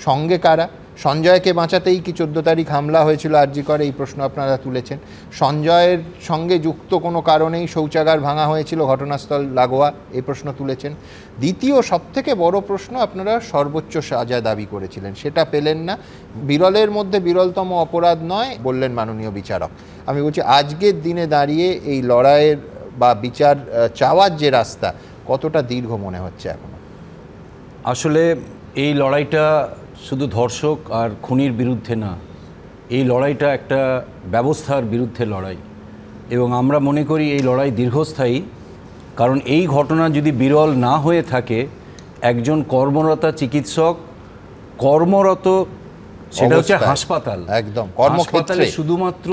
সঙ্গে কারা? সঞ্জয়কে বাঁচাতেই কি 14 তারিখ হামলা হয়েছিল আরজি করে, এই প্রশ্ন আপনারা তুলেছেন। সঞ্জয়ের সঙ্গে যুক্ত কোনো কারণেই শৌচাগার ভাঙা হয়েছিল ঘটনাস্থল লাগোয়া, এই প্রশ্ন তুলেছেন। দ্বিতীয় সবথেকে বড় প্রশ্ন, আপনারা সর্বোচ্চ সাজা দাবি করেছিলেন, সেটা পেলেন না। বিরলের মধ্যে বিরলতম অপরাধ নয় বললেন মাননীয় বিচারক। আমি বলছি আজকের দিনে দাঁড়িয়ে এই লড়াইয়ের বা বিচার চাওয়ার যে রাস্তা কতটা দীর্ঘ মনে হচ্ছে এখনো? আসলে এই লড়াইটা শুধু ধর্ষক আর খুনির বিরুদ্ধে না, এই লড়াইটা একটা ব্যবস্থার বিরুদ্ধে লড়াই, এবং আমরা মনে করি এই লড়াই দীর্ঘস্থায়ী। কারণ এই ঘটনা যদি বিরল না হয়ে থাকে, একজন কর্মরত চিকিৎসক সেটা হচ্ছে হাসপাতাল, একদম হাসপাতালে শুধুমাত্র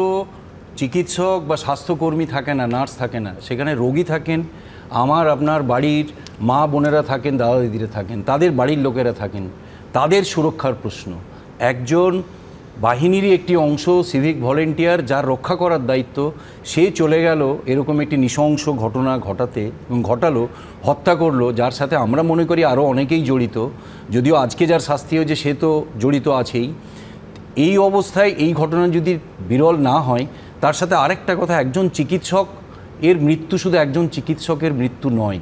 চিকিৎসক বা স্বাস্থ্যকর্মী থাকে না, নার্স থাকে না, সেখানে রোগী থাকেন, আপনার বাড়ির মা বোনেরা থাকেন, দাদা দিদিরা থাকেন, তাদের বাড়ির লোকেরা থাকেন। তাদের সুরক্ষার প্রশ্ন। একজন বাহিনীরই একটি অংশ, সিভিক ভলেন্টিয়ার, যার রক্ষা করার দায়িত্ব, সে চলে গেল এরকম একটি নৃশংস ঘটনা ঘটাতে এবং ঘটালো, হত্যা করলো, যার সাথে আমরা মনে করি আরও অনেকেই জড়িত। যদিও আজকে যার শাস্তি হয়েছে সে তো জড়িত আছেই। এই অবস্থায় এই ঘটনা যদি বিরল না হয়, তার সাথে আরেকটা কথা, একজন চিকিৎসক এর মৃত্যু শুধু একজন চিকিৎসকের মৃত্যু নয়,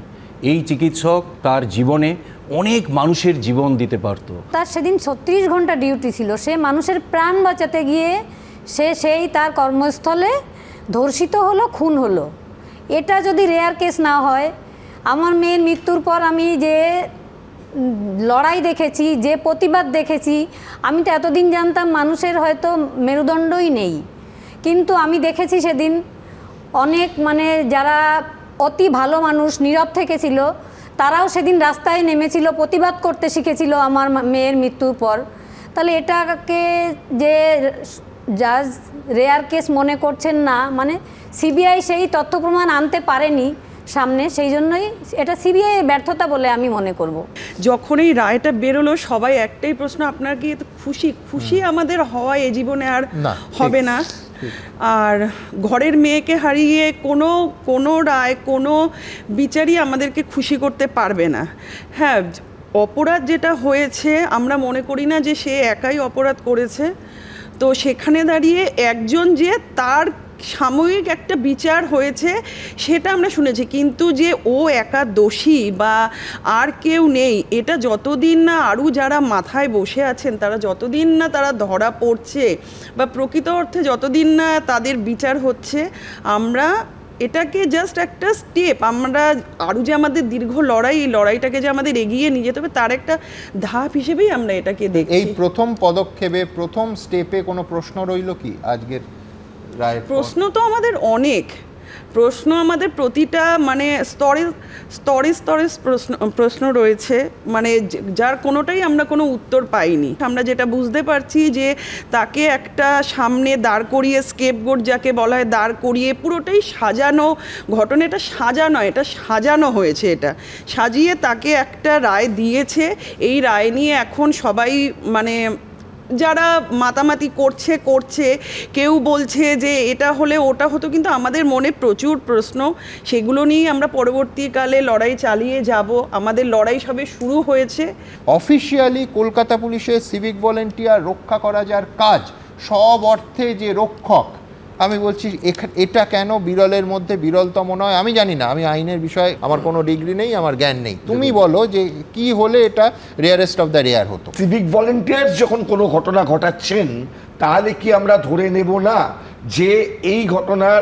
এই চিকিৎসক তার জীবনে অনেক মানুষের জীবন দিতে পারত। তার সেদিন 36 ঘন্টা ডিউটি ছিল, সে মানুষের প্রাণ বাঁচাতে গিয়ে সেই তার কর্মস্থলে ধর্ষিত হলো, খুন হলো। এটা যদি রেয়ার কেস না হয়, আমার মেয়ের মৃত্যুর পর আমি যে লড়াই দেখেছি, যে প্রতিবাদ দেখেছি, আমি তো এতদিন জানতাম মানুষের হয়তো মেরুদণ্ডই নেই, কিন্তু আমি দেখেছি সেদিন অনেক যারা অতি ভালো মানুষ নীরব থেকেছিল, তারাও সেদিন রাস্তায় নেমেছিল, প্রতিবাদ করতে শিখেছিল আমার মেয়ের মৃত্যুর পর। তাহলে এটাকে যে জাজ রেয়ার কেস মনে করছেন না, সিবিআই সেই তথ্য প্রমাণ আনতে পারেনি, সামনে, সেই জন্যই এটা সিবিআই ব্যর্থতা বলে আমি মনে করব। যখন এই রায়টা বেরোলো সবাই একটাই প্রশ্ন, আপনার কি খুশি আমাদের হওয়া এই জীবনে আর হবে না। আর ঘরের মেয়েকে হারিয়ে কোনো রায়, কোনো বিচারই আমাদেরকে খুশি করতে পারবে না। হ্যাঁ, অপরাধ যেটা হয়েছে আমরা মনে করি না যে সে একাই অপরাধ করেছে, তো সেখানে দাঁড়িয়ে একজন যে তার সাময়িক একটা বিচার হয়েছে সেটা আমরা শুনেছি, কিন্তু যে ও একা দোষী বা আর কেউ নেই, এটা যতদিন না আরও যারা মাথায় বসে আছেন তারা যতদিন না তারা ধরা পড়ছে বা প্রকৃত অর্থে যতদিন না তাদের বিচার হচ্ছে, আমরা এটাকে জাস্ট একটা স্টেপ, আমরা আরও যে আমাদের দীর্ঘ লড়াইটাকে যে আমাদের এগিয়ে নিয়ে যেতে হবে তার একটা ধাপ হিসেবেই আমরা এটাকে দেখি। এই প্রথম পদক্ষেপে, প্রথম স্টেপে কোনো প্রশ্ন রইল কি আজকের রায়ের? প্রশ্ন তো আমাদের অনেক প্রশ্ন, আমাদের প্রতিটা মানে স্তরে প্রশ্ন রয়েছে, মানে যার কোনোটাই আমরা কোনো উত্তর পাইনি। আমরা যেটা বুঝতে পারছি যে তাকে একটা সামনে দাঁড় করিয়ে, স্কেপগোট যাকে বলা হয়, দাঁড় করিয়ে পুরোটাই সাজানো ঘটনা, এটা সাজানো হয়েছে, এটা সাজিয়ে তাকে একটা রায় দিয়েছে। এই রায় নিয়ে এখন সবাই মানে যারা মাতামাতি করছে, কেউ বলছে যে এটা হলে ওটা হতো, কিন্তু আমাদের মনে প্রচুর প্রশ্ন, সেগুলো নিয়ে আমরা পরবর্তীকালে লড়াই চালিয়ে যাব। আমাদের লড়াই সবে শুরু হয়েছে। অফিসিয়ালি কলকাতা পুলিশের সিভিক ভলেন্টিয়ার রক্ষা করা যার কাজ, সব অর্থে যে রক্ষক, আমি বলছি এটা কেন বিরলের মধ্যে বিরলতম নয়? আমি জানি না, আমি আইনের বিষয়ে আমার কোনো ডিগ্রি নেই, আমার জ্ঞান নেই, তুমি বলো যে কি হলে এটা রেয়ারেস্ট অফ দ্য রেয়ার হতো। সিভিক ভলেন্টিয়ার্স যখন কোনো ঘটনা ঘটাচ্ছেন তাহলে কি আমরা ধরে নেব না যে এই ঘটনার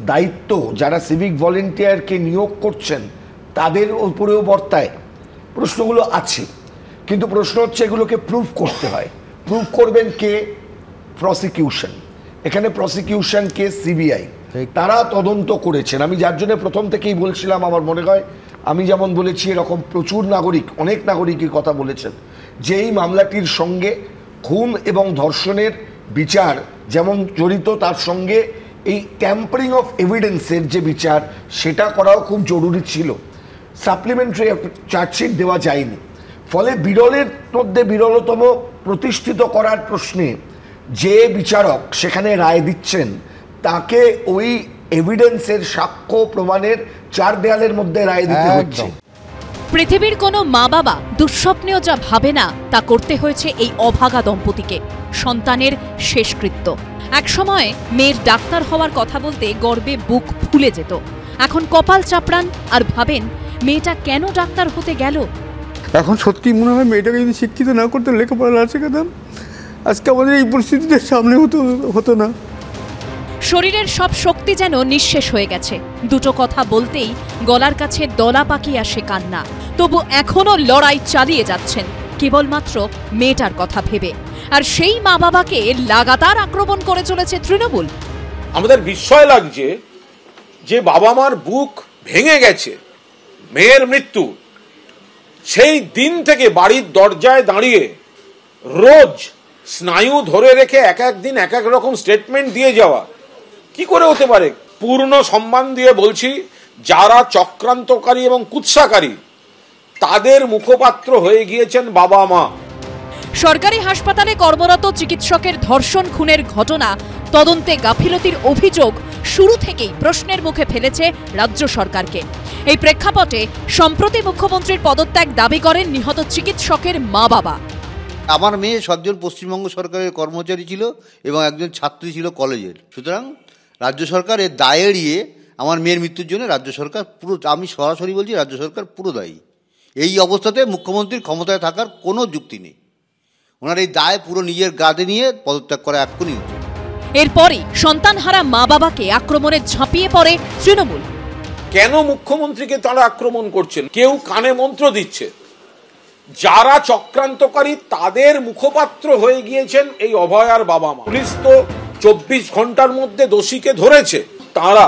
দায়িত্ব যারা সিভিক ভলেন্টিয়ারকে নিয়োগ করছেন তাদের উপরেও বর্তায়? প্রশ্নগুলো আছে, কিন্তু প্রশ্ন হচ্ছে এগুলোকে প্রুভ করতে হয়। প্রুভ করবেন কে? প্রসিকিউশন। এখানে প্রসিকিউশন কে? সিবিআই। তারা তদন্ত করেছেন। আমি যার জন্য প্রথম থেকেই বলছিলাম, আমার মনে হয় আমি যেমন বলেছি এরকম প্রচুর নাগরিক, অনেক নাগরিকের কথা বলেছেন যে এই মামলাটির সঙ্গে খুন এবং ধর্ষণের বিচার যেমন জড়িত, তার সঙ্গে এই ট্যাম্পারিং অফ এভিডেন্সের যে বিচার সেটা করাও খুব জরুরি ছিল। সাপ্লিমেন্টারি চার্জশিট দেওয়া যায়নি, ফলে বিরলের মধ্যে বিরলতম প্রতিষ্ঠিত করার প্রশ্নে যে বিচারক সেখানে রায় দিচ্ছেন তাকে ওই এভিডেন্সের সাক্ষ্য প্রমাণের চার দেয়ালের মধ্যে রায় দিতে হচ্ছে। পৃথিবীর কোনো মা বাবা দুঃস্বপ্নেও যা ভাবে না তা করতে হয়েছে এই অভাগা দম্পতিকে, সন্তানের শেষকৃত্য। একসময় মেয়ের ডাক্তার হওয়ার কথা বলতে গর্বে বুক ফুলে যেত, এখন কপাল চাপড়ান আর ভাবেন মেয়েটা কেন ডাক্তার হতে গেল। এখন সত্যি মনে হয় মেয়েটাকে যদি শিক্ষিত না করতে, লেখাপড়া আছে কেন আজকে আমাদের এই পরিস্থিতিতে সামনে হতো না। শরীরের সব শক্তি যেন নিঃশেষ হয়ে গেছে, দুটো কথা বলতেই গলার কাছে দলা পাকিয়ে আসে কান্না। তবু এখনো লড়াই চালিয়ে যাচ্ছেন কেবলমাত্র মেয়েটার কথা ভেবে। আর সেই মা বাবাকে লাগাতার আক্রমণ করে চলেছে তৃণমূল। আমাদের বিস্ময় লাগছে যে বাবা মার বুক ভেঙে গেছে মেয়ের মৃত্যু, সেই দিন থেকে বাড়ির দরজায় দাঁড়িয়ে রোজ স্নায়ু ধরে রেখে এক এক দিন এক এক রকম স্টেটমেন্ট দিয়ে যাওয়া কি করে হতে পারে? পূর্ণ সম্মান দিয়ে বলছি, যারা চক্রান্তকারী এবং কুৎসাকারী তাদের মুখপাত্র হয়ে গিয়েছেন বাবা মা। সরকারি হাসপাতালে কর্মরত চিকিৎসকের ধর্ষণ খুনের ঘটনা তদন্তে গাফিলতির অভিযোগ শুরু থেকেই প্রশ্নের মুখে ফেলেছে রাজ্য সরকারকে। এই প্রেক্ষাপটে সম্প্রতি মুখ্যমন্ত্রীর পদত্যাগ দাবি করেন নিহত চিকিৎসকের মা বাবা। আমার মেয়ে 7 জন পশ্চিমবঙ্গ সরকারের কর্মচারী ছিল এবং একজন ছাত্রী ছিল কলেজের। সুতরাং রাজ্য সরকার এর দায় এড়িয়ে আমার মেয়ের মৃত্যুর জন্য রাজ্য সরকার পুরো, আমি সরাসরি বলছি, রাজ্য সরকার পুরো দায়ী। এই অবস্থাতে মুখ্যমন্ত্রীর ক্ষমতায় থাকার কোনো যুক্তি নেই। ওনার এই দায় পুরো নিজের গাদে নিয়ে পদত্যাগ করা এক্ষুনি উচিত। এরপরই সন্তানহারা মা বাবাকে আক্রমণে ঝাঁপিয়ে পড়ে তৃণমূল। কেন মুখ্যমন্ত্রীকে তারা আক্রমণ করছেন? কেউ কানে মন্ত্র দিচ্ছে। যারা চক্রান্তকারী তাদের মুখপাত্র হয়ে গিয়েছেন এই অভয়ার বাবা মা। পুলিশ তো 24 ঘন্টার মধ্যে দোষীকে ধরেছে। তারা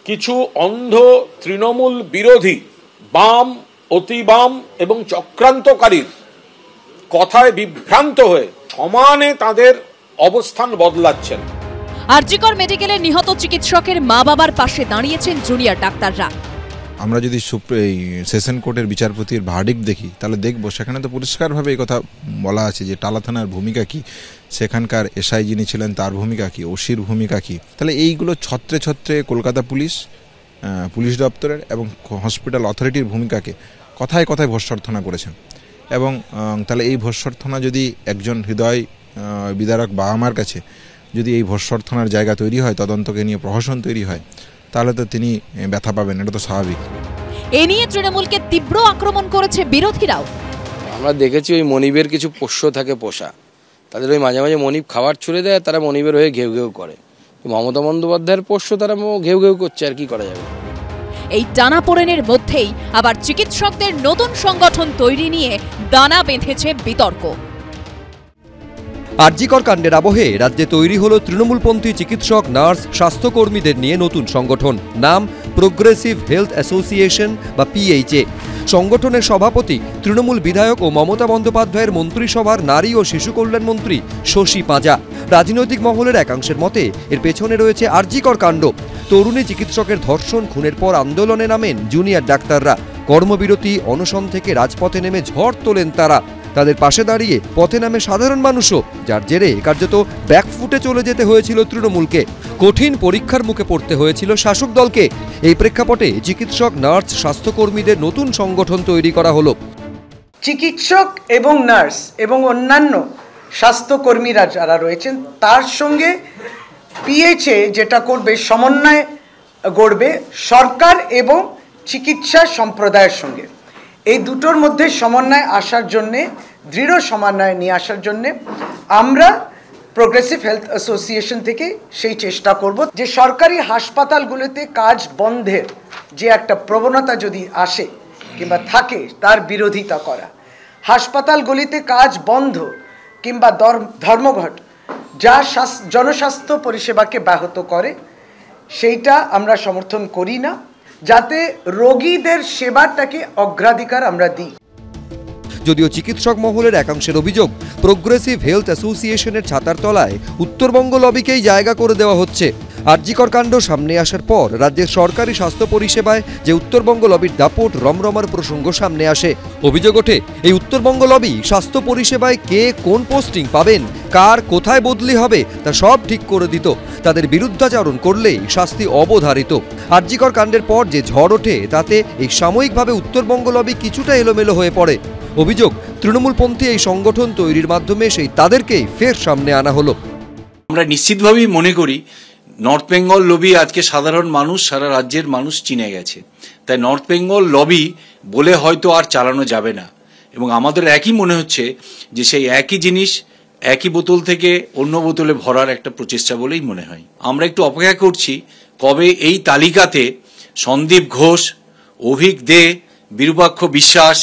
কিছু অন্ধ তৃণমূল বিরোধী বাম, অতি বাম এবং চক্রান্তকারীর কথায় বিভ্রান্ত হয়ে সমানে তাদের অবস্থান বদলাচ্ছেন। আরজিকর মেডিকেলে নিহত চিকিৎসকের মা বাবার পাশে দাঁড়িয়েছেন জুনিয়র ডাক্তাররা। আমরা যদি এই সেশন কোর্টের বিচারপতির ভার্ডিক্ট দেখি তাহলে দেখব সেখানে তো পরিষ্কারভাবে এই কথা বলা আছে যে টালা থানার ভূমিকা কী, সেখানকার এসআই যিনি ছিলেন তার ভূমিকা কী, ওসির ভূমিকা কী। তাহলে এইগুলো ছত্রে ছত্রে কলকাতা পুলিশ দপ্তরের এবং হসপিটাল অথরিটির ভূমিকাকে কথায় কথায় ভর্ৎসনা করেছেন। এবং তাহলে এই ভর্ৎসনা যদি একজন হৃদয় বিদারক বাবা মার কাছে যদি এই ভর্ৎসনার জায়গা তৈরি হয়, তদন্তকে নিয়ে প্রহসন তৈরি হয়, তাহলে তো তিনি ব্যথা পাবেন, এটা তো স্বাভাবিক। এ নিয়ে তৃণমূলকে তীব্র আক্রমণ করেছে বিরোধীরাও। আমরা দেখেছি ওই মনিবের কিছু পোষ্য থাকে পোষা, তাদের ওই মাঝে মাঝে মনিব খাবার ছুড়ে দেয়, তারা মনিবের হয়ে ঘেউ ঘেউ করে। মমতা বন্দ্যোপাধ্যায়ের পোষ্য তারা ঘেউ ঘেউ করছে, আর কি করা যাবে। এই টানাপোড়েনের মধ্যেই আবার চিকিৎসকদের নতুন সংগঠন তৈরি নিয়ে দানা বেঁধেছে বিতর্ক। আরজিকর কাণ্ডের আবহে রাজ্যে তৈরি হলো তৃণমূলপন্থী চিকিৎসক, নার্স, স্বাস্থ্যকর্মীদের নিয়ে নতুন সংগঠন, নাম প্রোগ্রেসিভ হেলথ অ্যাসোসিয়েশন বা পিএইচএ। সংগঠনের সভাপতি তৃণমূল বিধায়ক ও মমতা বন্দ্যোপাধ্যায়ের মন্ত্রিসভার নারী ও শিশু কল্যাণ মন্ত্রী শশী পাঁজা। রাজনৈতিক মহলের একাংশের মতে এর পেছনে রয়েছে আরজিকর কাণ্ড। তরুণী চিকিৎসকের ধর্ষণ, খুনের পর আন্দোলনে নামেন জুনিয়র ডাক্তাররা। কর্মবিরতি, অনশন থেকে রাজপথে নেমে ঝড় তোলেন তারা। তাদের পাশে দাঁড়িয়ে পথে নামে সাধারণ মানুষও, যার জেরে কার্যত ব্যাকফুটে চলে যেতে হয়েছিল তৃণমূলকে। কঠিন পরীক্ষার মুখে পড়তে হয়েছিল শাসক দলকে। এই প্রেক্ষাপটে চিকিৎসক, নার্স, স্বাস্থ্যকর্মীদের নতুন সংগঠন তৈরি করা হলো। চিকিৎসক এবং নার্স এবং অন্যান্য স্বাস্থ্যকর্মীরা যারা রয়েছেন তার সঙ্গে পিএইচএ যেটা করবে, সমন্বয় গড়বে সরকার এবং চিকিৎসা সম্প্রদায়ের সঙ্গে। এই দুটোর মধ্যে সমন্বয় আসার জন্যে, দৃঢ় সমন্বয় নিয়ে আসার জন্যে আমরা প্রোগ্রেসিভ হেলথ অ্যাসোসিয়েশন থেকে সেই চেষ্টা করব যে সরকারি হাসপাতালগুলোতে কাজ বন্ধের যে একটা প্রবণতা যদি আসে কিংবা থাকে তার বিরোধিতা করা। হাসপাতালগুলিতে কাজ বন্ধ কিংবা ধর্মঘট যা জনস্বাস্থ্য পরিষেবাকে ব্যাহত করে সেইটা আমরা সমর্থন করি না, যাতে রোগীদের সেবাটাকে অগ্রাধিকার আমরা দিই। যদিও চিকিৎসক মহলের একাংশের অভিযোগ, প্রোগ্রেসিভ হেলথ অ্যাসোসিয়েশনের ছাতার তলায় উত্তরবঙ্গ লবিকেই জায়গা করে দেওয়া হচ্ছে। আরজিকর কাণ্ড সামনে আসার পর রাজ্যের সরকারি স্বাস্থ্য পরিষেবায় যে উত্তরবঙ্গ লবির দাপট, রমরমার প্রসঙ্গ সামনে আসে। অভিযোগ ওঠে, এই উত্তরবঙ্গ লবি স্বাস্থ্য পরিষেবায় কে কোন পোস্টিং পাবেন, কার কোথায় বদলি হবে তা সব ঠিক করে দিত। তাদের বিরুদ্ধাচরণ করলেই শাস্তি অবধারিত। আরজিকর কাণ্ডের পর যে ঝড় ওঠে তাতে এই সাময়িকভাবে উত্তরবঙ্গ লবি কিছুটা এলোমেলো হয়ে পড়ে। অভিযোগ, তৃণমূলপন্থী এই সংগঠন তৈরির মাধ্যমে সেই তাদেরকেই ফের সামনে আনা হলো। আমরা নিশ্চিতভাবেই মনে করি নর্থ বেঙ্গল লবি আজকে সাধারণ মানুষ, সারা রাজ্যের মানুষ চিনে গেছে। তাই নর্থ বেঙ্গল লবি বলে হয়তো আর চালানো যাবে না, এবং আমাদের একই মনে হচ্ছে যে সেই একই জিনিস একই বোতল থেকে অন্য বোতলে ভরার একটা প্রচেষ্টা বলেই মনে হয়। আমরা একটু অপেক্ষা করছি কবে এই তালিকাতে সন্দীপ ঘোষ, অভিক দে, বিরূপাক্ষ বিশ্বাস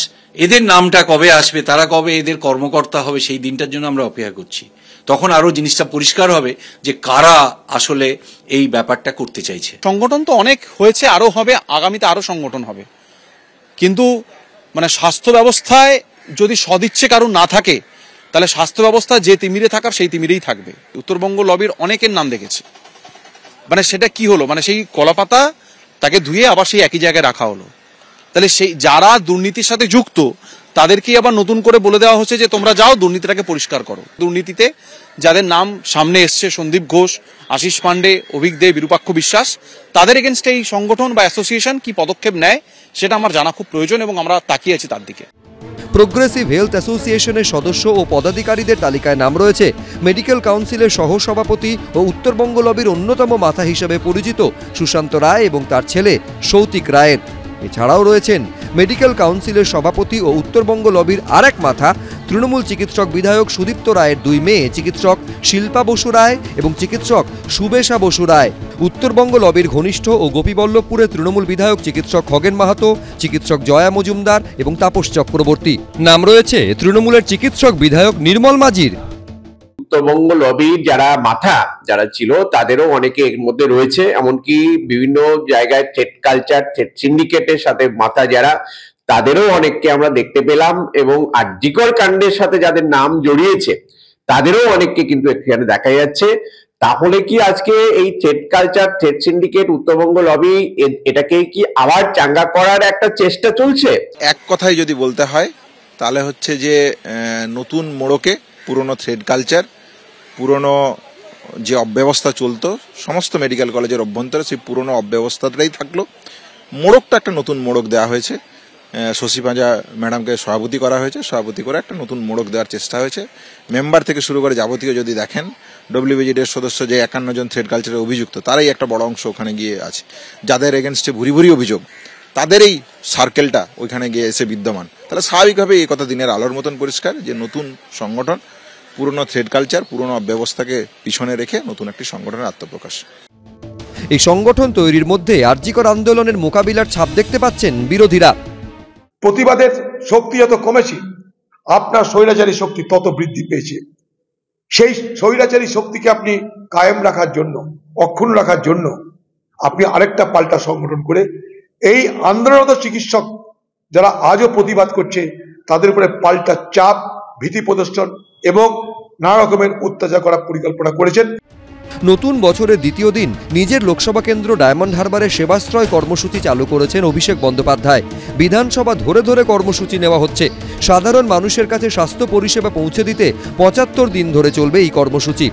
এদের নামটা কবে আসবে, তারা কবে এদের কর্মকর্তা হবে, সেই দিনটার জন্য আমরা অপেক্ষা করছি। তখন আরো জিনিসটা পরিষ্কার হবে যে কারা আসলে এই ব্যাপারটা করতে চাইছে। সংগঠন তো অনেক হয়েছে, আরো হবে, আগামীতে আরো সংগঠন হবে, কিন্তু মানে স্বাস্থ্য ব্যবস্থায় যদি সদিচ্ছে কারণ না থাকে তাহলে স্বাস্থ্য ব্যবস্থা যে তিমিরে থাকার সেই তিমিরেই থাকবে। উত্তরবঙ্গ লবির অনেকের নাম দেখেছে, মানে সেটা কি হলো, মানে সেই কলাপাতা তাকে ধুয়ে আবার সেই একই জায়গায় রাখা হলো। তাহলে সেই যারা দুর্নীতির সাথে যুক্ত তাদেরকেই আবার নতুন করে বলে দেওয়া হচ্ছে যে তোমরা যাও দুর্নীতিটাকে পরিষ্কার করো। দুর্নীতিতে যাদের নাম সামনে এসছে, সন্দীপ ঘোষ, আশিস পান্ডে, অভিক দে, বিরূপাক্ষ বিশ্বাস, তাদের এগেনস্টে এই সংগঠন বা অ্যাসোসিয়েশন কি পদক্ষেপ নেয় সেটা আমার জানা খুব প্রয়োজন, এবং আমরা তাকিয়ে আছি তার দিকে। প্রোগ্রেসিভ হেলথ অ্যাসোসিয়েশনের সদস্য ও পদাধিকারীদের তালিকায় নাম রয়েছে মেডিকেল কাউন্সিলের সহসভাপতি ও উত্তরবঙ্গ লবির অন্যতম মাথা হিসেবে পরিচিত সুশান্ত রায় এবং তার ছেলে সৌতিক রায়ের। এছাড়াও রয়েছেন মেডিকেল কাউন্সিলের সভাপতি ও উত্তরবঙ্গ লবির আরেক মাথা তৃণমূল চিকিৎসক বিধায়ক সুদীপ্ত রায়ের দুই মেয়ে, চিকিৎসক শিল্পা বসু রায় এবং চিকিৎসক সুবেশা বসু রায়। উত্তরবঙ্গ লবির ঘনিষ্ঠ ও গোপীবল্লভপুরে তৃণমূল বিধায়ক চিকিৎসক খগেন মাহাতো, চিকিৎসক জয়া মজুমদার এবং তাপস চক্রবর্তী। নাম রয়েছে তৃণমূলের চিকিৎসক বিধায়ক নির্মল মাঝির। উত্তরবঙ্গ লবির যারা মাথা যারা ছিল তাদেরও অনেকে এর মধ্যে রয়েছে, এমনকি বিভিন্ন জায়গায় থ্রেড কালচার, থ্রেড সিন্ডিকেটের সাথে মাথা যারা, তাদেরও অনেককে আমরা দেখতে পেলাম, এবং আরজিকর কাণ্ডের সাথে যাদের নাম জড়িয়েছে তাদেরও অনেককে কিন্তু এখানে দেখা যাচ্ছে। তাহলে কি আজকে এই thread culture, thread syndicate, Uttarbanga lobby এটাকে কি আবার চাঙ্গা করার একটা চেষ্টা চলছে? এক কথায় যদি বলতে হয় তাহলে হচ্ছে যে নতুন মোড়কে পুরনো থ্রেড কালচার, পুরনো যে অব্যবস্থা চলতো সমস্ত মেডিকেল কলেজের অভ্যন্তরে, সেই পুরনো অব্যবস্থাটাই থাকলো। মোড়কটা একটা নতুন মোড়ক দেওয়া হয়েছে, শশী পাঁজা ম্যাডামকে সভাপতি করা হয়েছে, সভাপতি করে একটা নতুন মোড়ক দেওয়ার চেষ্টা হয়েছে। মেম্বার থেকে শুরু করে যাবতীয় যদি দেখেন, ডব্লিউবিজিডির সদস্য যে 51 জন থ্রেড কালচারের অভিযুক্ত, তারাই একটা বড় অংশ ওখানে গিয়ে আছে। যাদের এগেনস্টে ভুরি ভুরি অভিযোগ, তাদের এই সার্কেলটা ওইখানে গিয়ে এসে বিদ্যমান। তাহলে স্বাভাবিকভাবে এই কথা দিনের আলোর মতন পরিষ্কার যে নতুন সংগঠন, পুরনো থ্রেড কালচার, পুরনো ব্যবস্থাকে পিছনে রেখে নতুন একটি সংগঠনের আত্মপ্রকাশ। এই সংগঠন তৈরির মধ্যে আরজিকর আন্দোলনের মোকাবিলার ছাপ দেখতে পাচ্ছেন বিরোধীরা। প্রতিবাদের শক্তি যত কমেছে, আপনার স্বৈরাচারী শক্তি তত বৃদ্ধি পেয়েছে। সেই স্বৈরাচারী শক্তিকে আপনি কায়েম রাখার জন্য, অক্ষুণ্ণ রাখার জন্য আপনি আরেকটা পাল্টা সংগঠন করে এই আন্দোলনরত চিকিৎসক যারা আজও প্রতিবাদ করছে তাদের উপরে পাল্টা চাপ, ভীতি প্রদর্শন এবং নানা রকমের অত্যাচার করার পরিকল্পনা করেছেন। নতুন বছরের দ্বিতীয় দিন নিজের লোকসভা কেন্দ্র ডায়মন্ড হারবারে সেবাশ্রয় কর্মসূচি চালু করেছেন অভিষেক বন্দ্যোপাধ্যায়। বিধানসভা ধরে ধরে কর্মসূচি নেওয়া হচ্ছে। সাধারণ মানুষের কাছে স্বাস্থ্য পরিষেবা পৌঁছে দিতে 75 দিন ধরে চলবে এই কর্মসূচি।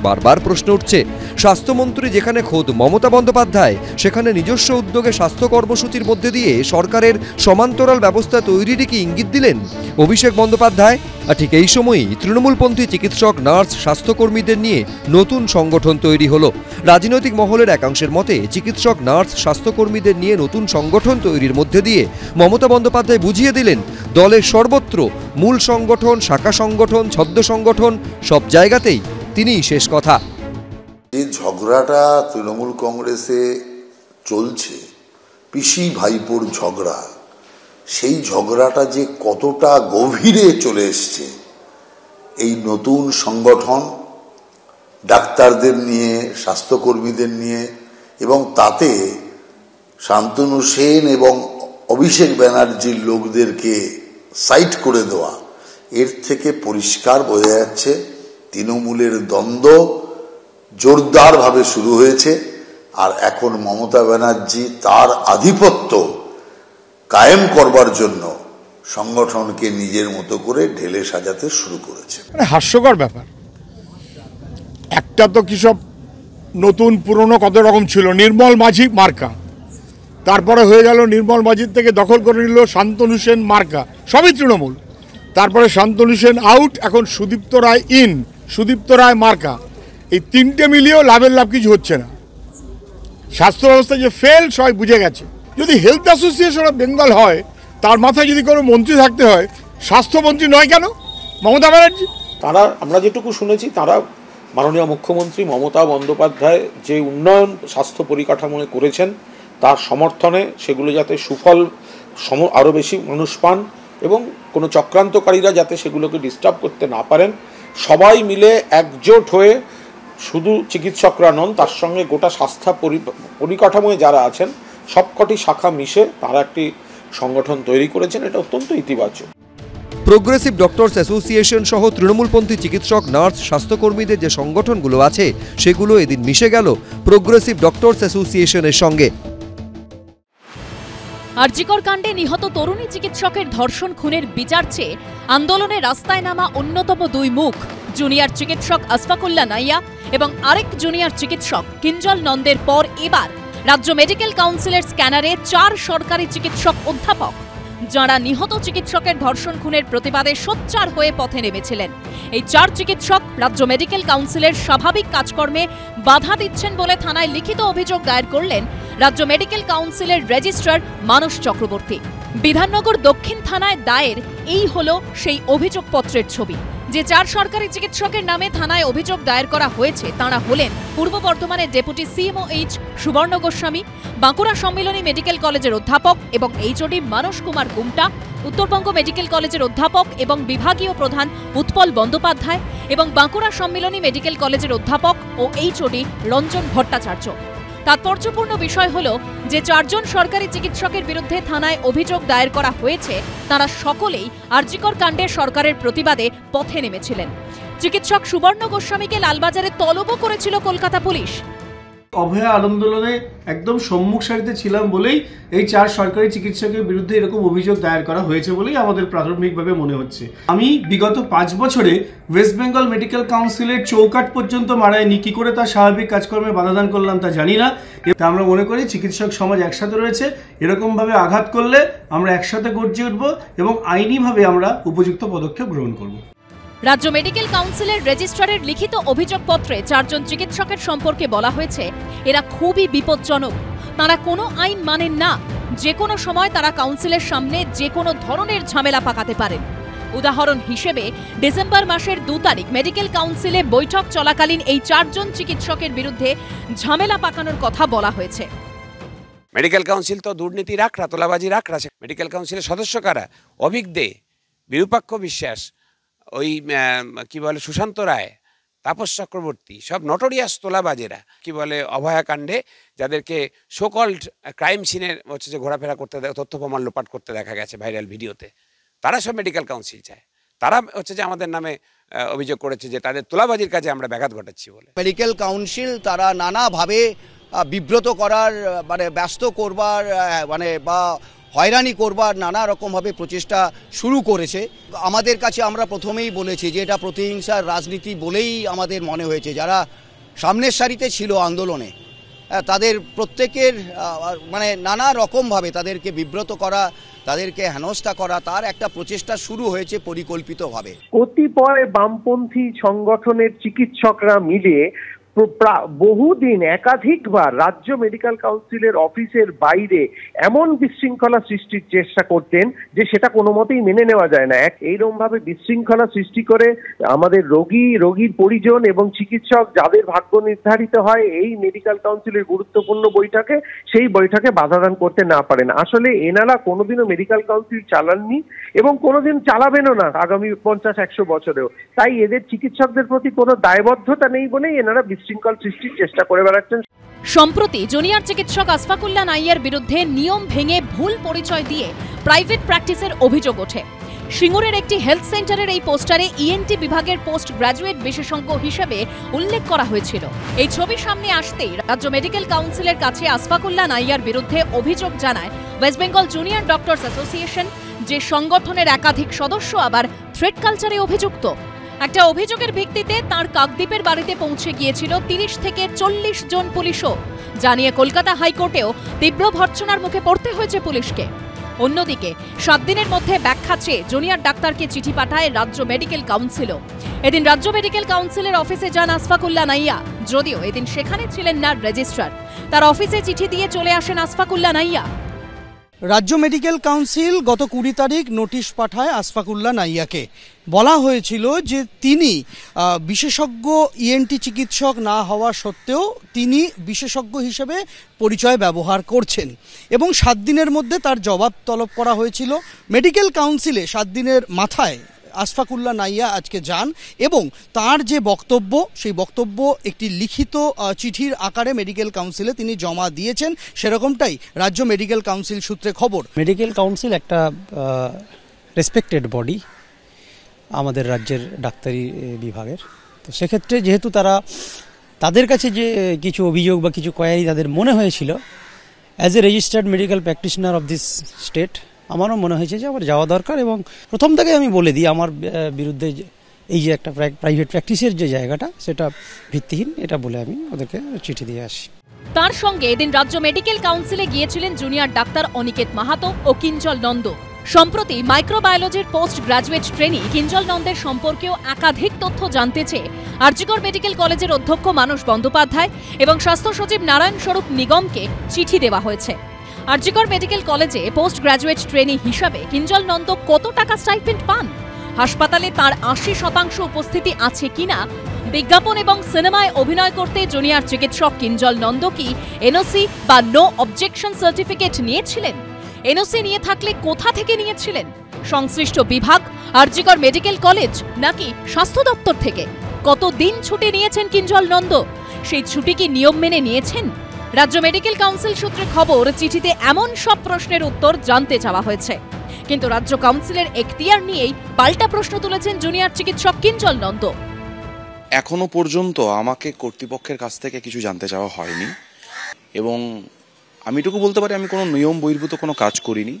বারবার প্রশ্ন উঠছে, স্বাস্থ্যমন্ত্রী যেখানে খোদ মমতা বন্দ্যোপাধ্যায়, সেখানে নিজস্ব উদ্যোগে স্বাস্থ্য কর্মসূচির মধ্যে দিয়ে সরকারের সমান্তরাল ব্যবস্থা তৈরিরই কি ইঙ্গিত দিলেন অভিষেক বন্দ্যোপাধ্যায়? আর ঠিক এই সময়ই তৃণমূলপন্থী চিকিৎসক, নার্স, স্বাস্থ্যকর্মীদের নিয়ে নতুন সংগঠন তৈরি হলো। রাজনৈতিক মহলের একাংশের মতে চিকিৎসক, নার্স, স্বাস্থ্যকর্মীদের নিয়ে নতুন সংগঠন তৈরির মধ্যে দিয়ে মমতা বন্দ্যোপাধ্যায় বুঝিয়ে দিলেন দলের সর্বত্র মূল সংগঠন, শাখা সংগঠন, ছদ্ম সংগঠন সব জায়গাতেই তিনিই শেষ কথা। যে ঝগড়াটা তৃণমূল কংগ্রেসে চলছে, পিসি ভাইপোর ঝগড়া, সেই ঝগড়াটা যে কতটা গভীরে চলে এসছে এই নতুন সংগঠন, ডাক্তারদের নিয়ে, স্বাস্থ্যকর্মীদের নিয়ে, এবং তাতে শান্তনু সেন এবং অভিষেক ব্যানার্জির লোকদেরকে সাইড করে দেওয়া, এর থেকে পরিষ্কার বোঝা যাচ্ছে তৃণমূলের দ্বন্দ্ব জোরদারভাবে শুরু হয়েছে। আর এখন মমতা ব্যানার্জি তার আধিপত্য কায়েম করবার জন্য সংগঠনকে নিজের মতো করে ঢেলে সাজাতে শুরু করেছে। হাস্যকর ব্যাপার। একটা তো কি সব নতুন পুরনো কত রকম ছিল, নির্মল মাঝি মার্কা, তারপরে হয়ে গেল নির্মল মাঝির থেকে দখল করে নিল শান্তনু সেন মার্কা, সবই তৃণমূল। তারপরে শান্তনু সেন আউট, এখন সুদীপ্ত রায় ইন, সুদীপ্ত রায় মার্কা। এই তিনটে মিলিয়েও লাভের লাভ কিছু হচ্ছে না। স্বাস্থ্য ব্যবস্থা যে ফেল সবাই বুঝে গেছে। যদি হেলথ অ্যাসোসিয়েশন অফ বেঙ্গল হয়, তার মাথায় যদি কোনো মন্ত্রী থাকতে হয়, স্বাস্থ্যমন্ত্রী নয় কেন মমতা ব্যানার্জি? তারা, আমরা যেটুকু শুনেছি, তারা মাননীয় মুখ্যমন্ত্রী মমতা বন্দ্যোপাধ্যায় যে উন্নয়ন স্বাস্থ্য পরিকাঠামো করেছেন তার সমর্থনে সেগুলো যাতে সুফল আরও বেশি মানুষ পান এবং কোনো চক্রান্তকারীরা যাতে সেগুলোকে ডিস্টার্ব করতে না পারেন, সবাই মিলে একজোট হয়ে, শুধু চিকিৎসকরা নন, তার সঙ্গে গোটা স্বাস্থ্য পরিকাঠামোয় যারা আছেন সবকটি শাখা মিশে তারা একটি সংগঠন তৈরি করেছেন। এটা অত্যন্ত ইতিবাচক। প্রোগ্রেসিভ ডক্টরস অ্যাসোসিয়েশন সহ তৃণমূলপন্থী চিকিৎসক, নার্স, স্বাস্থ্যকর্মীদের যে সংগঠনগুলো আছে সেগুলো এদিন মিশে গেল প্রোগ্রেসিভ ডক্টরস অ্যাসোসিয়েশনের সঙ্গে। আরজিকর কাণ্ডে নিহত তরুণী চিকিৎসকের ধর্ষণ খুনের বিচার চেয়ে আন্দোলনে রাস্তায় নামা অন্যতম দুই মুখ, জুনিয়র চিকিৎসক আশফাকুল্লাহ নাইয়া এবং আরেক জুনিয়র চিকিৎসক কিঞ্জল নন্দের পর এবার রাজ্য মেডিকেল কাউন্সিলের স্ক্যানারে 4 সরকারি চিকিৎসক অধ্যাপক, যাঁরা নিহত চিকিৎসকের ধর্ষণ খুনের প্রতিবাদে সোচ্চার হয়ে পথে নেমেছিলেন। এই 4 চিকিৎসক রাজ্য মেডিকেল কাউন্সিলের স্বাভাবিক কাজকর্মে বাধা দিচ্ছেন বলে থানায় লিখিত অভিযোগ দায়ের করলেন রাজ্য মেডিকেল কাউন্সিলের রেজিস্ট্রার মানস চক্রবর্তী। বিধাননগর দক্ষিণ থানায় দায়ের এই হলো সেই অভিযোগপত্রের ছবি। যে 4 সরকারি চিকিৎসকের নামে থানায় অভিযোগ দায়ের করা হয়েছে তাঁরা হলেন পূর্ব বর্ধমানের ডেপুটি সিএমওএইচ সুবর্ণ গোস্বামী, বাঁকুড়া সম্মিলনী মেডিকেল কলেজের অধ্যাপক এবং এইচওডি মানস কুমার গুমটা, উত্তরবঙ্গ মেডিকেল কলেজের অধ্যাপক এবং বিভাগীয় প্রধান উৎপল বন্দ্যোপাধ্যায় এবং বাঁকুড়া সম্মিলনী মেডিকেল কলেজের অধ্যাপক ও এইচওডি রঞ্জন ভট্টাচার্য। তাৎপর্যপূর্ণ বিষয় হল যে 4 জন সরকারি চিকিৎসকের বিরুদ্ধে থানায় অভিযোগ দায়ের করা হয়েছে তারা সকলেই আরজিকর কাণ্ডে সরকারের প্রতিবাদে পথে নেমেছিলেন। চিকিৎসক সুবর্ণ গোস্বামীকে লালবাজারে তলবও করেছিল কলকাতা পুলিশ। অভয়া আন্দোলনে একদম সম্মুখ সারিতে ছিলাম বলেই এই 4 সরকারি চিকিৎসকের বিরুদ্ধে এরকম অভিযোগ দায়ের করা হয়েছে বলেই আমাদের প্রাথমিকভাবে মনে হচ্ছে। আমি বিগত 5 বছরে ওয়েস্ট বেঙ্গল মেডিকেল কাউন্সিলের চৌকাঠ পর্যন্ত মারায়নি, কি করে তার স্বাভাবিক কাজকর্মে বাধাদান করলাম তা জানি না। আমরা মনে করি চিকিৎসক সমাজ একসাথে রয়েছে, এরকমভাবে আঘাত করলে আমরা একসাথে গর্জে উঠব এবং আইনিভাবে আমরা উপযুক্ত পদক্ষেপ গ্রহণ করব। রাজ্য মেডিকেল কাউন্সিলের রেজিস্ট্রারের লিখিত অভিযোগপত্রে 4 জন চিকিৎসকের সম্পর্কে বলা হয়েছে এরা খুবই বিপজ্জনক, তারা কোনো আইন মানেন না, যে কোনো সময় তারা কাউন্সিলের সামনে যে কোনো ধরনের ঝামেলা পাকাতে পারেন। উদাহরণ হিসেবে ডিসেম্বর মাসের 2 তারিখ মেডিকেল কাউন্সিলে বৈঠক চলাকালীন এই 4 জন চিকিৎসকের বিরুদ্ধে ঝামেলা পাকানোর কথা বলা হয়েছে। মেডিকেল কাউন্সিল তো দুর্নীতির আখড়া, তোলাবাজির আখড়া। মেডিকেল কাউন্সিলের সদস্য কারা? অভিক দে, বিরূপাক্ষ বিশ্বাস, ওই কি বলে সুশান্ত রায়, তাপস চক্রবর্তী, সব নটোরিয়াস তোলাবাজেরা। কি বলে অভয়াকাণ্ডে যাদেরকে সোকল্ড ক্রাইম সিনের হচ্ছে যে ঘোরাফেরা করতে, তথ্য প্রমাণ লোপাট করতে দেখা গেছে ভাইরাল ভিডিওতে, তারা সব মেডিকেল কাউন্সিল চায়। তারা হচ্ছে যে আমাদের নামে অভিযোগ করেছে যে তাদের তোলাবাজির কাজে আমরা ব্যাঘাত ঘটাচ্ছি বলে। মেডিকেল কাউন্সিল তারা নানাভাবে বিব্রত করার, মানে ব্যস্ত করবার, মানে বা হয়রানি করবার নানা রকমভাবে প্রচেষ্টা শুরু করেছে। আমাদের কাছে আমরা প্রথমেই বলেছি যে এটা প্রতিহিংসার রাজনীতি বলেই আমাদের মনে হয়েছে। যারা সামনের সারিতে ছিল আন্দোলনে তাদের প্রত্যেকের মানে নানা রকমভাবে তাদেরকে বিব্রত করা, তাদেরকে হেনস্থা করা, তার একটা প্রচেষ্টা শুরু হয়েছে পরিকল্পিতভাবে। কতিপয় বামপন্থী সংগঠনের চিকিৎসকরা মিলে বহুদিন একাধিকবার রাজ্য মেডিকেল কাউন্সিলের অফিসের বাইরে এমন বিশৃঙ্খলা সৃষ্টির চেষ্টা করতেন যে সেটা কোনো মতেই মেনে নেওয়া যায় না। এইরকম ভাবে বিশৃঙ্খলা সৃষ্টি করে আমাদের রোগীর পরিজন এবং চিকিৎসক যাদের ভাগ্য নির্ধারিত হয় এই মেডিকেল কাউন্সিলের গুরুত্বপূর্ণ বৈঠকে, সেই বৈঠকে বাধাদান করতে না পারেন। আসলে এনারা কোনোদিনও মেডিকেল কাউন্সিল চালাননি এবং কোনোদিন চালাবেনও না আগামী 50-100 বছরেও। তাই এদের চিকিৎসকদের প্রতি কোনো দায়বদ্ধতা নেই বলেই এনারা বিশৃঙ্খল সৃষ্টির চেষ্টা করে বেড়াচ্ছেন। সম্প্রতি জুনিয়র চিকিৎসক আসফাকুল্লাহ নাইয়ার বিরুদ্ধে নিয়ম ভেঙে ভুল পরিচয় দিয়ে প্রাইভেট প্র্যাকটিসের অভিযোগ ওঠে। সিঙ্গুরের একটি হেলথ সেন্টারের এই পোস্টারে ইএনটি বিভাগের পোস্ট গ্র্যাজুয়েট বিশেষজ্ঞ হিসেবে উল্লেখ করা হয়েছিল। এই ছবি সামনে আসতেই রাজ্য মেডিকেল কাউন্সিলের কাছে আসফাকুল্লাহ নাইয়ার বিরুদ্ধে অভিযোগ জানায় West Bengal junior doctors association, যে সংগঠনের একাধিক সদস্য আবার থ্রেট কালচারে অভিযুক্ত। একটা অভিযোগের ভিত্তিতে তার কাকদ্বীপের বাড়িতে পৌঁছে গিয়েছিল 30 থেকে 40 জন পুলিশও, জানিয়ে কলকাতা হাইকোর্টেও তীব্র ভর্ৎসনার মুখে পড়তে হয়েছে পুলিশকে। অন্যদিকে 7 দিনের মধ্যে ব্যাখ্যা চেয়ে জুনিয়র ডাক্তারকে চিঠি পাঠায় রাজ্য মেডিকেল কাউন্সিলও। এদিন রাজ্য মেডিকেল কাউন্সিলের অফিসে যান আসফাকুল্লাহ নাইয়া, যদিও এদিন সেখানে ছিলেন না রেজিস্ট্রার। তার অফিসে চিঠি দিয়ে চলে আসেন আসফাকুল্লাহ নাইয়া। রাজ্য মেডিকেল কাউন্সিল গত 20 তারিখ নোটিশ পাঠায় আসফাকুল্লাহ নাইয়াকে। বলা হয়েছিল যে তিনি বিশেষজ্ঞ ইএনটি চিকিৎসক না হওয়া সত্ত্বেও তিনি বিশেষজ্ঞ হিসেবে পরিচয় ব্যবহার করছেন এবং 7 দিনের মধ্যে তার জবাব তলব করা হয়েছিল। মেডিকেল কাউন্সিলে 7 দিনের মাথায় আসফাকুল্লাহ নাইয়া আজকে যান এবং তার যে বক্তব্য, সেই বক্তব্য একটি লিখিত চিঠির আকারে মেডিকেল কাউন্সিলে তিনি জমা দিয়েছেন, সেরকমটাই রাজ্য মেডিকেল কাউন্সিল সূত্রে খবর। মেডিকেল কাউন্সিল একটা রেসপেক্টেড বডি আমাদের রাজ্যের ডাক্তারি বিভাগের। তো সেক্ষেত্রে যেহেতু তাদের কাছে যে কিছু অভিযোগ বা কিছু কোয়ারি তাদের মনে হয়েছিল, as a registered medical practitioner of this state আমারও মনে হয়েছে যে আমার যাওয়া দরকার। এবং প্রথম থেকে আমি বলে দিই আমার বিরুদ্ধে এই যে একটা প্রাইভেট প্র্যাকটিসের যে জায়গাটা, সেটা ভিত্তিহীন, এটা বলে আমি ওদেরকে চিঠি দিয়ে আসি। তার সঙ্গে এদিন রাজ্য মেডিকেল কাউন্সিলে গিয়েছিলেন জুনিয়র ডাক্তার অনিকেত মাহাতো ও কিঞ্জল নন্দ। সম্প্রতি মাইক্রোবায়োলজির পোস্ট গ্র্যাজুয়েট ট্রেনি কিঞ্জল নন্দের সম্পর্কেও একাধিক তথ্য জানতে চেয়ে আরজিকর মেডিকেল কলেজের অধ্যক্ষ মানস বন্দ্যোপাধ্যায় এবং স্বাস্থ্য সচিব নারায়ণ স্বরূপ নিগমকে চিঠি দেওয়া হয়েছে। আরজিকর মেডিকেল কলেজে পোস্ট গ্র্যাজুয়েট ট্রেনি হিসাবে কিঞ্জল নন্দ কত টাকা স্টাইপেন্ড পান, হাসপাতালে তার 80% উপস্থিতি আছে কিনা, বিজ্ঞাপন এবং সিনেমায় অভিনয় করতে জুনিয়র চিকিৎসক কিঞ্জল নন্দ কি এনওসি বা নো অবজেকশন সার্টিফিকেট নিয়েছিলেন, এনওসি নিয়ে থাকলে কোথা থেকে নিয়েছিলেন, সংশ্লিষ্ট বিভাগ আরজিকর মেডিকেল কলেজ নাকি স্বাস্থ্য দপ্তর থেকে, কতদিন ছুটি নিয়েছেন কিঞ্জল নন্দ, সেই ছুটি কি নিয়ম মেনে নিয়েছেন। রাজ্য মেডিকেল কাউন্সিল সূত্রে খবর, চিঠিতে এমন সব প্রশ্নের উত্তর জানতে চাওয়া হয়েছে, কিন্তু রাজ্য কাউন্সিলের এখতিয়ার নিয়েই পাল্টা প্রশ্ন তুলেছেন জুনিয়র চিকিৎসক কিঞ্জল নন্দ। এখনো পর্যন্ত আমাকে কর্তৃপক্ষের কাছ থেকে কিছু জানতে চাওয়া হয়নি, এবং আমি এটুকু বলতে পারি আমি কোনো নিয়ম বহির্ভূত কোনো কাজ করিনি।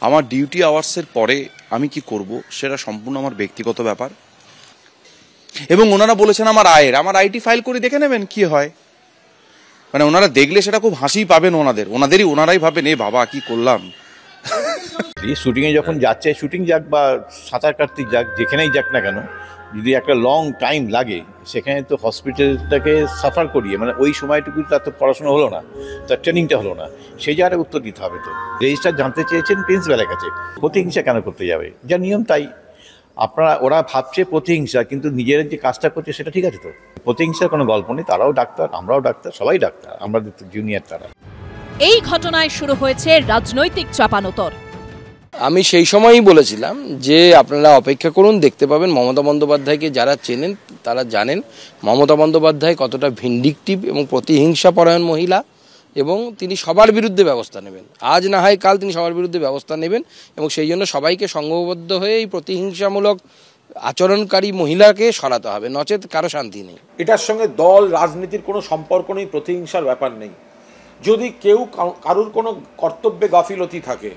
আমার ডিউটি আওয়ার্সের পরে আমি কি করব সেটা সম্পূর্ণ আমার ব্যক্তিগত ব্যাপার, এবং ওনারা বলেছেন আমার আইটি ফাইল করে দেখে নেবেন কি হয়। মানে ওনারা দেখলে সেটা খুব হাসি পাবেন, ওনারাই ভাবেন এ বাবা কি করলাম। শুটিংয়ে যখন যাচ্ছে, শুটিং যাক বা সাঁতার কাটতে যাক, যেখানেই যাক না কেন, যদি একটা লং টাইম লাগে সেখানে তো হসপিটালটাকে সাফার করিয়ে, মানে ওই সময়টুকু তার তো পড়াশোনা হলো না, তার ট্রেনিংটা হলো না, সেই জায়গায় উত্তর দিতে হবে। তো রেজিস্ট্রার জানতে চেয়েছেন প্রিন্সিপালের কাছে প্রতিহিংসা কেন করতে যাবে, যা নিয়ম তাই। ওরা ভাবছে প্রতিহিংসা, কিন্তু নিজেরা যে কাজটা করছে সেটা ঠিক আছে। তো প্রতিহিংসার কোনো গল্প নেই, তারাও ডাক্তার, আমরাও ডাক্তার, সবাই ডাক্তার, আমাদের জুনিয়র তারা। এই ঘটনায় শুরু হয়েছে রাজনৈতিক চাপানোতর। আমি সেই সময়ই বলেছিলাম যে আপনারা অপেক্ষা করুন, দেখতে পাবেন। মমতা বন্দ্যোপাধ্যায়কে যারা চেনেন তারা জানেন মমতা বন্দ্যোপাধ্যায় কতটা ভিন্ডিকটিভ এবং প্রতিহিংসা পরায়ণ মহিলা, এবং তিনি সবার বিরুদ্ধে ব্যবস্থা নেবেন। আজ না হয় কাল তিনি সবার বিরুদ্ধে ব্যবস্থা নেবেন, এবং সেই জন্য সবাইকে সংঘবদ্ধ হয়ে এই প্রতিহিংসামূলক আচরণকারী মহিলাকে সরাতে হবে, নচেত কারো শান্তি নেই। এটার সঙ্গে দল রাজনীতির কোনো সম্পর্ক নেই, প্রতিহিংসার ব্যাপার নেই। যদি কেউ কারুর কোনো কর্তব্যে গাফিলতি থাকে,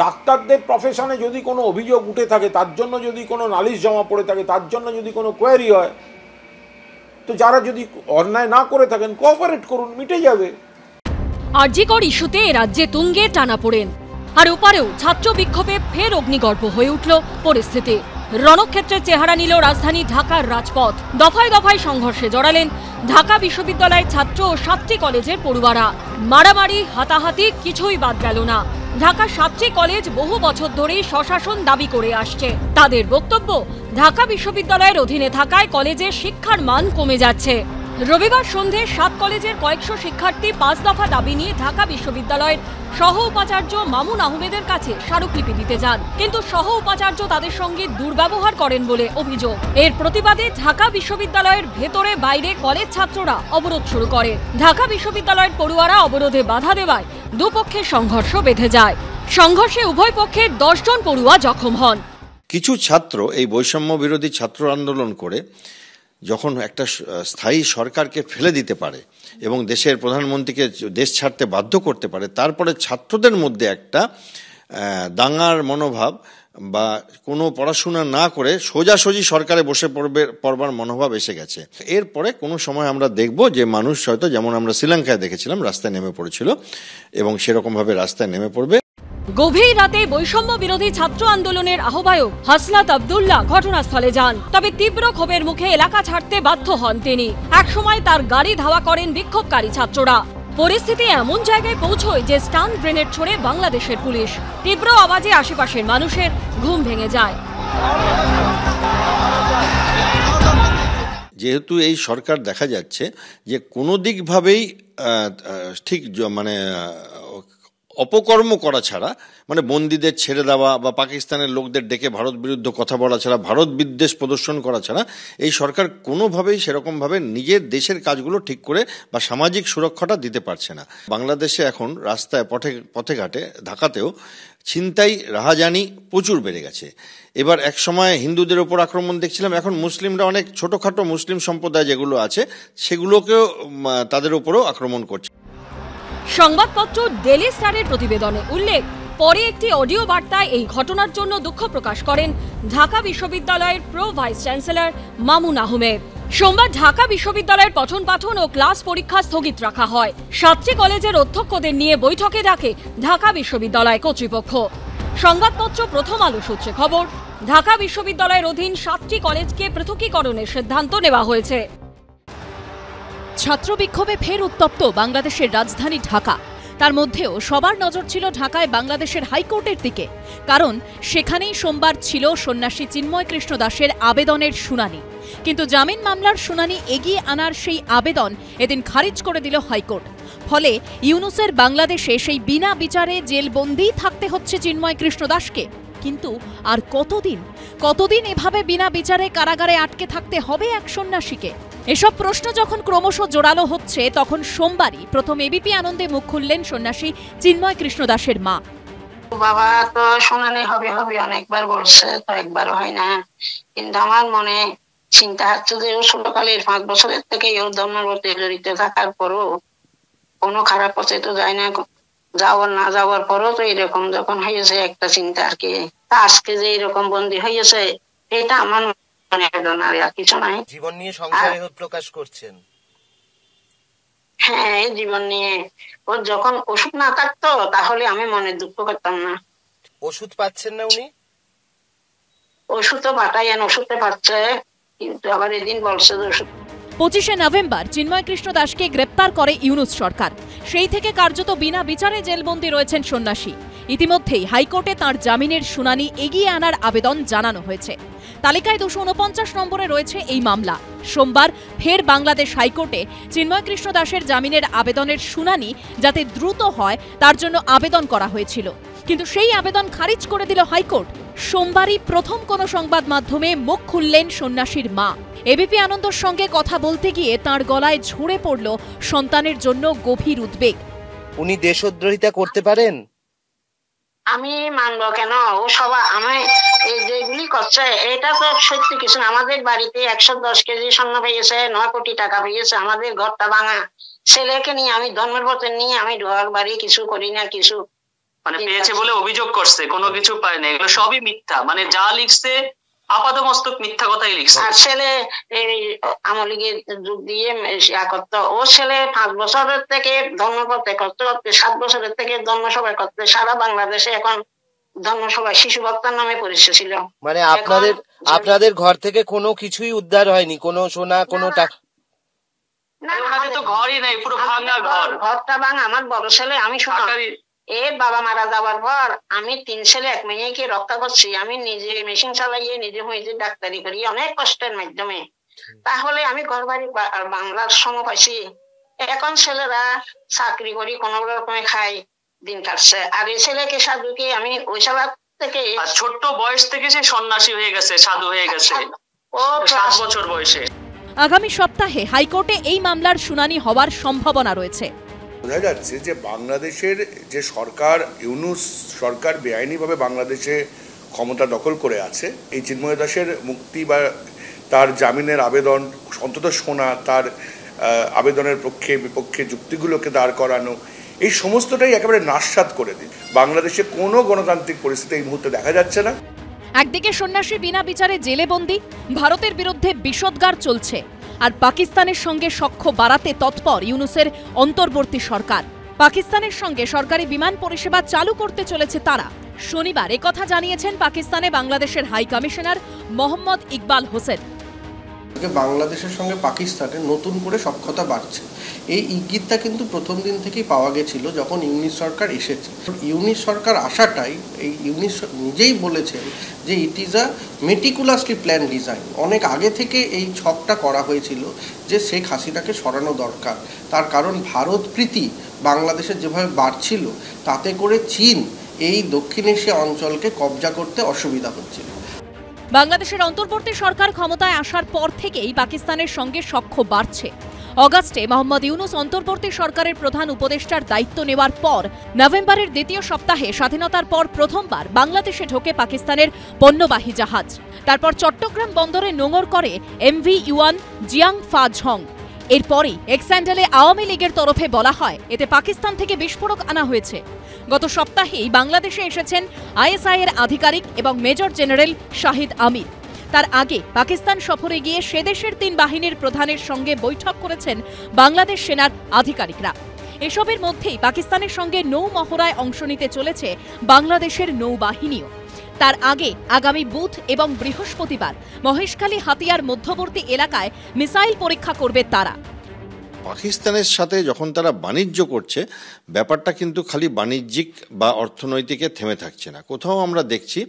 ডাক্তারদের প্রফেশনে যদি কোনো অভিযোগ উঠে থাকে, তার জন্য যদি কোনো নালিশ জমা পড়ে থাকে, তার জন্য যদি কোনো কোয়ারি হয়, তো যারা যদি অন্যায় না করে থাকেন কোঅপারেট করুন, মিটে যাবে। আরজিকর ইস্যুতে রাজ্যে তুঙ্গে টানাপোড়েন, আর ওপারেও ছাত্র বিক্ষোভে ফের অগ্নিগর্ভ হয়ে উঠল পরিস্থিতি। রণক্ষেত্রের চেহারা নিল রাজধানী ঢাকার রাজপথ। দফায় দফায় সংঘর্ষে জড়ালেন ঢাকা বিশ্ববিদ্যালয়ের ছাত্র ও 7টি কলেজের পড়ুয়ারা। মারামারি, হাতাহাতি কিছুই বাদ গেল না। ঢাকার 7টি কলেজ বহু বছর ধরেই স্বশাসন দাবি করে আসছে। তাদের বক্তব্য, ঢাকা বিশ্ববিদ্যালয়ের অধীনে থাকায় কলেজের শিক্ষার মান কমে যাচ্ছে। রবিবার সন্ধে 7 কলেজের কয়েকশো শিক্ষার্থী 5 দফা দাবি নিয়ে ঢাকা বিশ্ববিদ্যালয়ের সহ উপাচার্য মামুন আহমেদের কাছে স্মারকলিপি দিতে যান, কিন্তু সহ উপাচার্য তাদের সঙ্গে দুর্ব্যবহার করেন বলে অভিযোগ। এর প্রতিবাদে ঢাকা বিশ্ববিদ্যালয়ের ভেতরে বাইরে কলেজ ছাত্ররা অবরোধ শুরু করে। ঢাকা বিশ্ববিদ্যালয়ের পড়ুয়ারা অবরোধে বাধা দেওয়ায় দুপক্ষের সংঘর্ষ বেঁধে যায়। সংঘর্ষে উভয় পক্ষের 10 জন পড়ুয়া জখম হন। কিছু ছাত্র এই বৈষম্য বিরোধী ছাত্র আন্দোলন করে যখন একটা স্থায়ী সরকারকে ফেলে দিতে পারে এবং দেশের প্রধানমন্ত্রীকে দেশ ছাড়তে বাধ্য করতে পারে, তারপরে ছাত্রদের মধ্যে একটা দাঙ্গার মনোভাব বা কোনো পড়াশোনা না করে সোজাসুজি সরকারে বসে পড়বার মনোভাব এসে গেছে। এরপরে কোনো সময় আমরা দেখব যে মানুষ হয়তো, যেমন আমরা শ্রীলঙ্কায় দেখেছিলাম, রাস্তায় নেমে পড়েছিল এবং সেরকমভাবে রাস্তায় নেমে পড়বে। গভীর রাতে বৈষম্য বিরোধী ছাত্র আন্দোলনের আহ্বায়ক হাসনাত আব্দুল্লাহ ঘটনাস্থলে যান, তবে তীব্র ক্ষোভের মুখে এলাকা ছাড়তে বাধ্য হন তিনি। একসময় তার গাড়ি ধাওয়া করেন বিক্ষোভকারী ছাত্ররা। পরিস্থিতি এমন জায়গায় পৌঁছয় যে স্টান গ্রেনেড ছোড়ে বাংলাদেশের পুলিশ। তীব্র আওয়াজে আশেপাশের মানুষের ঘুম ভেঙে যায়। যেহেতু এই সরকার দেখা যাচ্ছে যে কোনো দিকভাবেই ঠিক মানে অপকর্ম করা ছাড়া, মানে বন্দীদের ছেড়ে দেওয়া বা পাকিস্তানের লোকদের ডেকে ভারত বিরুদ্ধ কথা বলা ছাড়া, ভারত বিদ্বেষ প্রদর্শন করা ছাড়া এই সরকার কোনোভাবেই সেরকমভাবে নিজের দেশের কাজগুলো ঠিক করে বা সামাজিক সুরক্ষাটা দিতে পারছে না। বাংলাদেশে এখন রাস্তায় পথে ঘাটে, ঢাকাতেও ছিনতাই, রাহাজানি প্রচুর বেড়ে গেছে। এবার এক সময় হিন্দুদের ওপর আক্রমণ দেখছিলাম, এখন মুসলিমরা অনেক ছোটোখাটো মুসলিম সম্প্রদায় যেগুলো আছে সেগুলোকেও তাদের ওপরও আক্রমণ করছে। সংবাদপত্র ডেলি স্টারের প্রতিবেদনে উল্লেখ, পরে একটি অডিও বার্তায় এই ঘটনার জন্য দুঃখ প্রকাশ করেন ঢাকা বিশ্ববিদ্যালয়ের pro vice chancellor Mamun Ahmed. সোমবার ঢাকা বিশ্ববিদ্যালয়ের পঠন পাঠন ও ক্লাস পরীক্ষা স্থগিত রাখা হয়। 7টি কলেজের অধ্যক্ষদের নিয়ে বৈঠকে ডাকে ঢাকা বিশ্ববিদ্যালয় কর্তৃপক্ষ। সংবাদপত্র প্রথম আলো সূত্রে খবর, ঢাকা বিশ্ববিদ্যালয়ের অধীন 7টি কলেজকে পৃথকীকরণের সিদ্ধান্ত নেওয়া হয়েছে। ছাত্র বিক্ষোভে ফের উত্তপ্ত বাংলাদেশের রাজধানী ঢাকা। তার মধ্যেও সবার নজর ছিল ঢাকায় বাংলাদেশের হাইকোর্টের দিকে, কারণ সেখানেই সোমবার ছিল সন্ন্যাসী চিন্ময় কৃষ্ণ দাসের আবেদনের শুনানি। কিন্তু জামিন মামলার শুনানি এগিয়ে আনার সেই আবেদন এদিন খারিজ করে দিল হাইকোর্ট। ফলে ইউনূসের বাংলাদেশে সেই বিনা বিচারে জেলবন্দি থাকতে হচ্ছে চিন্ময় কৃষ্ণ দাসকে। কিন্তু আর কতদিন এভাবে বিনা বিচারে কারাগারে আটকে থাকতে হবে এক সন্ন্যাসীকে? এসব প্রশ্ন যখন ক্রমশ জোরালো হচ্ছে, তখন সোমবারই প্রথম এবিপি আনন্দে মুখ খুললেন সন্ন্যাসী চিন্ময় কৃষ্ণ দাসের মা। বাবা তো শুনানি হবে অনেকবার বলছে, তো একবারও হয় না। কিন্তু আমার মনে চিন্তা হচ্ছে যে ও ছোটকালের 5 বছরের থেকে ওর ধর্মের প্রতি জড়িত থাকার পরও কোনো খারাপ পথে তো যায় না, না যাওয়ার পরও তো এরকম যখন হয়েছে একটা চিন্তা আর কি। আজকে যে এরকম বন্দী হয়েছে এটা আমার মনে বেদনা, আর কিছু নাই। জীবন নিয়ে সংশয় প্রকাশ করছেন? হ্যাঁ, জীবন নিয়ে। ওর যখন ওষুধ না থাকতো তাহলে আমি মনে দুঃখ করতাম না। ওষুধ পাচ্ছেন না উনি? ওষুধ তো পাঠাইয়েন, ওষুধে পাচ্ছে, কিন্তু আবার এদিন বলছে যে ওষুধ। 25শে নভেম্বর চিন্ময় কৃষ্ণ দাসকে গ্রেপ্তার করে ইউনূস সরকার। সেই থেকে কার্যত বিনা বিচারে জেলবন্দী রয়েছেন সন্ন্যাসী। ইতিমধ্যেই হাইকোর্টে তাঁর জামিনের শুনানি এগিয়ে আনার আবেদন জানানো হয়েছে। তালিকায় 249 নম্বরে রয়েছে এই মামলা। সোমবার ফের বাংলাদেশ হাইকোর্টে চিন্ময় কৃষ্ণ দাসের জামিনের আবেদনের শুনানি যাতে দ্রুত হয় তার জন্য আবেদন করা হয়েছিল, কিন্তু সেই আবেদন খারিজ করে দিল হাইকোর্ট। সোমবারই প্রথম কোনো সংবাদ মাধ্যমে মুখ খুললেন সন্ন্যাসীর মা। এবিপি আনন্দর সঙ্গে কথা বলতে গিয়ে তাঁর গলায় ঝরে পড়ল সন্তানের জন্য গভীর উদ্বেগ। উনি দেশদ্রোহিতা করতে পারেন? আমি মানবো কেন? ও সবাই আমি এই যেগুলি করছে এটা তো সত্যি কিছু না। আমাদের বাড়িতে 110 কেজি স্বর্ণ পেয়েছে, 9 কোটি টাকা পেয়েছে, আমাদের ঘরটা ভাঙা। ছেলেকে নিয়ে আমি ধর্মের পথে নিয়ে আমি ঘর বাড়ি কিছু করি না, কিছু মানে পেয়েছে বলে অভিযোগ করছে, কোনো কিছু পায় না। এগুলো সবই মিথ্যা, মানে যা লিখছে আপাতমস্তক মিথ্যা কথাই লিখছে। আর ছেলে এই আমলিগের যুগ দিয়ে করতো। ও ছেলে 5 বছরের থেকে ধর্মপথে করতে করতে 7 বছরের থেকে ধর্মসভায় করতে সারা বাংলাদেশে এখন ধর্মসভায় শিশু বক্তার নামে পরিচয় ছিল। মানে আপনাদের ঘর থেকে কোনো কিছুই উদ্ধার হয়নি? কোনো সোনা, কোনো টাকা? না, ওনাদের তো ঘরই নাই, পুরো ভাঙা ঘর। ঘরটা ভাঙা। আমার বড় ছেলে, আমি এর বাবা মারা যাওয়ার পর আমি 3 ছেলে 1 মেয়েকে রক্ষা করছি। আমি নিজে মেশিন চালাইয়ে নিজে হয়েছে ডাক্তারি করি অনেক কষ্টের মাধ্যমে। তাহলে আমি ঘর বাড়ি বাংলার সম পাইছি। এখন ছেলেরা চাকরি করি কোন রকমে খাই, দিন কাটছে। আর এই ছেলেকে সাধুকে আমি ওই সালা থেকে ছোট্ট বয়স থেকে সে সন্ন্যাসী হয়ে গেছে, সাধু হয়ে গেছে, ও 7 বছর বয়সে। আগামী সপ্তাহে হাইকোর্টে এই মামলার শুনানি হওয়ার সম্ভাবনা রয়েছে। বোঝা যাচ্ছে যে বাংলাদেশের যে সরকার, ইউনূস সরকার বেআইনিভাবে বাংলাদেশে ক্ষমতা দখল করে আছে। এই চিন্ময় দাসের মুক্তি বা তার জামিনের আবেদন অন্তত শোনা, তার আবেদনের পক্ষে বিপক্ষে যুক্তিগুলোকে দাঁড় করানো, এই সমস্তটাই একেবারে নাশসাৎ করে দিন। বাংলাদেশে কোনো গণতান্ত্রিক পরিস্থিতি এই মুহূর্তে দেখা যাচ্ছে না। একদিকে সন্ন্যাসী বিনা বিচারে জেলে বন্দী, ভারতের বিরুদ্ধে বিষোদ্গার চলছে, আর পাকিস্তানের সঙ্গে সখ্য বাড়াতে তৎপর ইউনূসের অন্তর্বর্তী সরকার। পাকিস্তানের সঙ্গে সরকারি বিমান পরিষেবা চালু করতে চলেছে তারা। শনিবার একথা জানিয়েছেন পাকিস্তানে বাংলাদেশের হাই কমিশনার মোহাম্মদ ইকবাল হোসেন। বাংলাদেশের সঙ্গে পাকিস্তানের নতুন করে সখ্যতা বাড়ছে, এই ইঙ্গিতটা কিন্তু প্রথম দিন থেকেই পাওয়া গেছিল যখন ইউনূস সরকার এসেছে। ইউনূস সরকার আসাটাই, এই ইউনূস নিজেই বলেছেন যে it is a meticulously plan design. অনেক আগে থেকে এই ছকটা করা হয়েছিল যে শেখ হাসিনাকে সরানো দরকার। তার কারণ ভারত প্রীতি বাংলাদেশে যেভাবে বাড়ছিল তাতে করে চীন এই দক্ষিণ এশিয়া অঞ্চলকে কবজা করতে অসুবিধা হচ্ছিল। বাংলাদেশের অন্তর্বর্তী সরকার ক্ষমতায় আসার পর থেকেই পাকিস্তানের সঙ্গে সখ্য বাড়ছে। অগাস্টে মোহাম্মদ ইউনূস অন্তর্বর্তী সরকারের প্রধান উপদেষ্টার দায়িত্ব নেওয়ার পর নভেম্বরের দ্বিতীয় সপ্তাহে স্বাধীনতার পর প্রথমবার বাংলাদেশে ঢোকে পাকিস্তানের পণ্যবাহী জাহাজ। তারপর চট্টগ্রাম বন্দরে নোঙর করে MV-1 জিয়াং ফা ঝং। এরপরই এক্স্যান্ডেলে আওয়ামী লীগের তরফে বলা হয় এতে পাকিস্তান থেকে বিস্ফোরক আনা হয়েছে। গত সপ্তাহেই বাংলাদেশে এসেছেন ISI এর আধিকারিক এবং মেজর জেনারেল শাহিদ আমির। তার আগে পাকিস্তান সফরে গিয়ে সে দেশের 3 বাহিনীর প্রধানের সঙ্গে বৈঠক করেছেন বাংলাদেশ সেনার আধিকারিকরা। এসবের মধ্যেই পাকিস্তানের সঙ্গে নৌ মহড়ায় অংশ নিতে চলেছে বাংলাদেশের নৌবাহিনীও। তার আগে আগামী বুধ এবং বৃহস্পতিবার মহেশখালী হাতিয়ার মধ্যবর্তী এলাকায় মিসাইল পরীক্ষা করবে তারা। পাকিস্তানের সাথে যখন তারা বাণিজ্য করছে, ব্যাপারটা কিন্তু খালি বাণিজ্যিক বা অর্থনৈতিকে থেমে থাকছে না। কোথাও আমরা দেখছি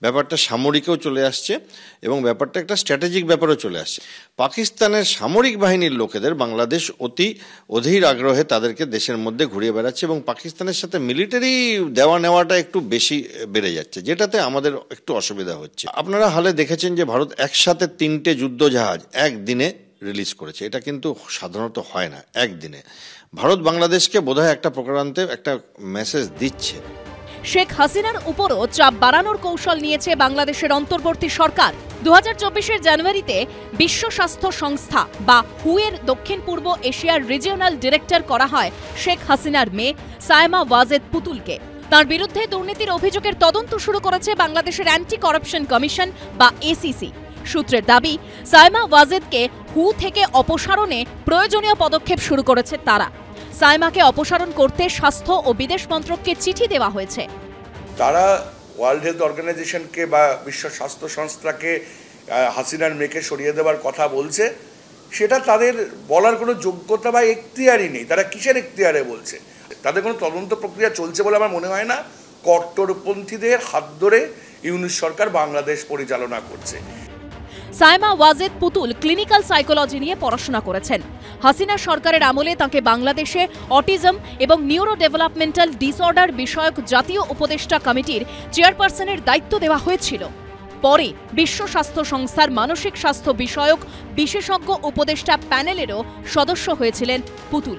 ব্যাপারটা সামরিকেও চলে আসছে এবং ব্যাপারটা একটা স্ট্র্যাটেজিক ব্যাপারেও চলে আসছে। পাকিস্তানের সামরিক বাহিনীর লোকেদের বাংলাদেশ অতি অধীর আগ্রহে তাদেরকে দেশের মধ্যে ঘুরিয়ে বেড়াচ্ছে এবং পাকিস্তানের সাথে মিলিটারি দেওয়া নেওয়াটা একটু বেশি বেড়ে যাচ্ছে, যেটাতে আমাদের একটু অসুবিধা হচ্ছে। আপনারা হালে দেখেছেন যে ভারত একসাথে 3টে যুদ্ধজাহাজ একদিনে রিলিজ করেছে। এটা কিন্তু সাধারণত হয় না একদিনে। ভারত বাংলাদেশকে বোধহয় একটা প্রকারান্তে একটা মেসেজ দিচ্ছে। শেখ হাসিনার উপরও চাপ বাড়ানোর কৌশল নিয়েছে বাংলাদেশের অন্তর্বর্তী সরকার। 2024 জানুয়ারিতে বিশ্ব স্বাস্থ্য সংস্থা বা হুয়ের দক্ষিণ পূর্ব এশিয়ার রিজিওনাল ডিরেক্টর করা হয় শেখ হাসিনার মেয়ে সায়মা ওয়াজেদ পুতুলকে। তার বিরুদ্ধে দুর্নীতির অভিযোগের তদন্ত শুরু করেছে বাংলাদেশের অ্যান্টি করাপশন কমিশন বা এসিসি। সূত্রের দাবি, সায়মা ওয়াজেদকে হু থেকে অপসারণে প্রয়োজনীয় পদক্ষেপ শুরু করেছে তারা। সায়মাকে অপসারণ করতে স্বাস্থ্য ও বিদেশ মন্ত্রককে চিঠি দেওয়া হয়েছে। তারা ওয়ার্ল্ড হেলথ অর্গানাইজেশনকে বা বিশ্ব স্বাস্থ্য সংস্থাকে হাসিনার মেয়েকে সরিয়ে দেওয়ার কথা বলছে, সেটা তাদের বলার কোনো যোগ্যতা বা এখতিয়ারই নেই। তারা কিসের এখতিয়ারে বলছে? তাদের কোনো তদন্ত প্রক্রিয়া চলছে বলে আমার মনে হয় না। কট্টরপন্থীদের হাত ধরে ইউনূস সরকার বাংলাদেশ পরিচালনা করছে। সায়মা ওয়াজেদ পুতুল ক্লিনিক্যাল সাইকোলজি নিয়ে পড়াশোনা করেছেন। হাসিনা সরকারের আমলে তাকে বাংলাদেশে অটিজম এবং নিউরো ডেভেলপমেন্টাল ডিসঅর্ডার বিষয়ক জাতীয় উপদেষ্টা কমিটির চেয়ারপারসনের দায়িত্ব দেওয়া হয়েছিল। পরে বিশ্ব স্বাস্থ্য সংস্থার মানসিক স্বাস্থ্য বিষয়ক বিশেষজ্ঞ উপদেষ্টা প্যানেলেরও সদস্য হয়েছিলেন পুতুল।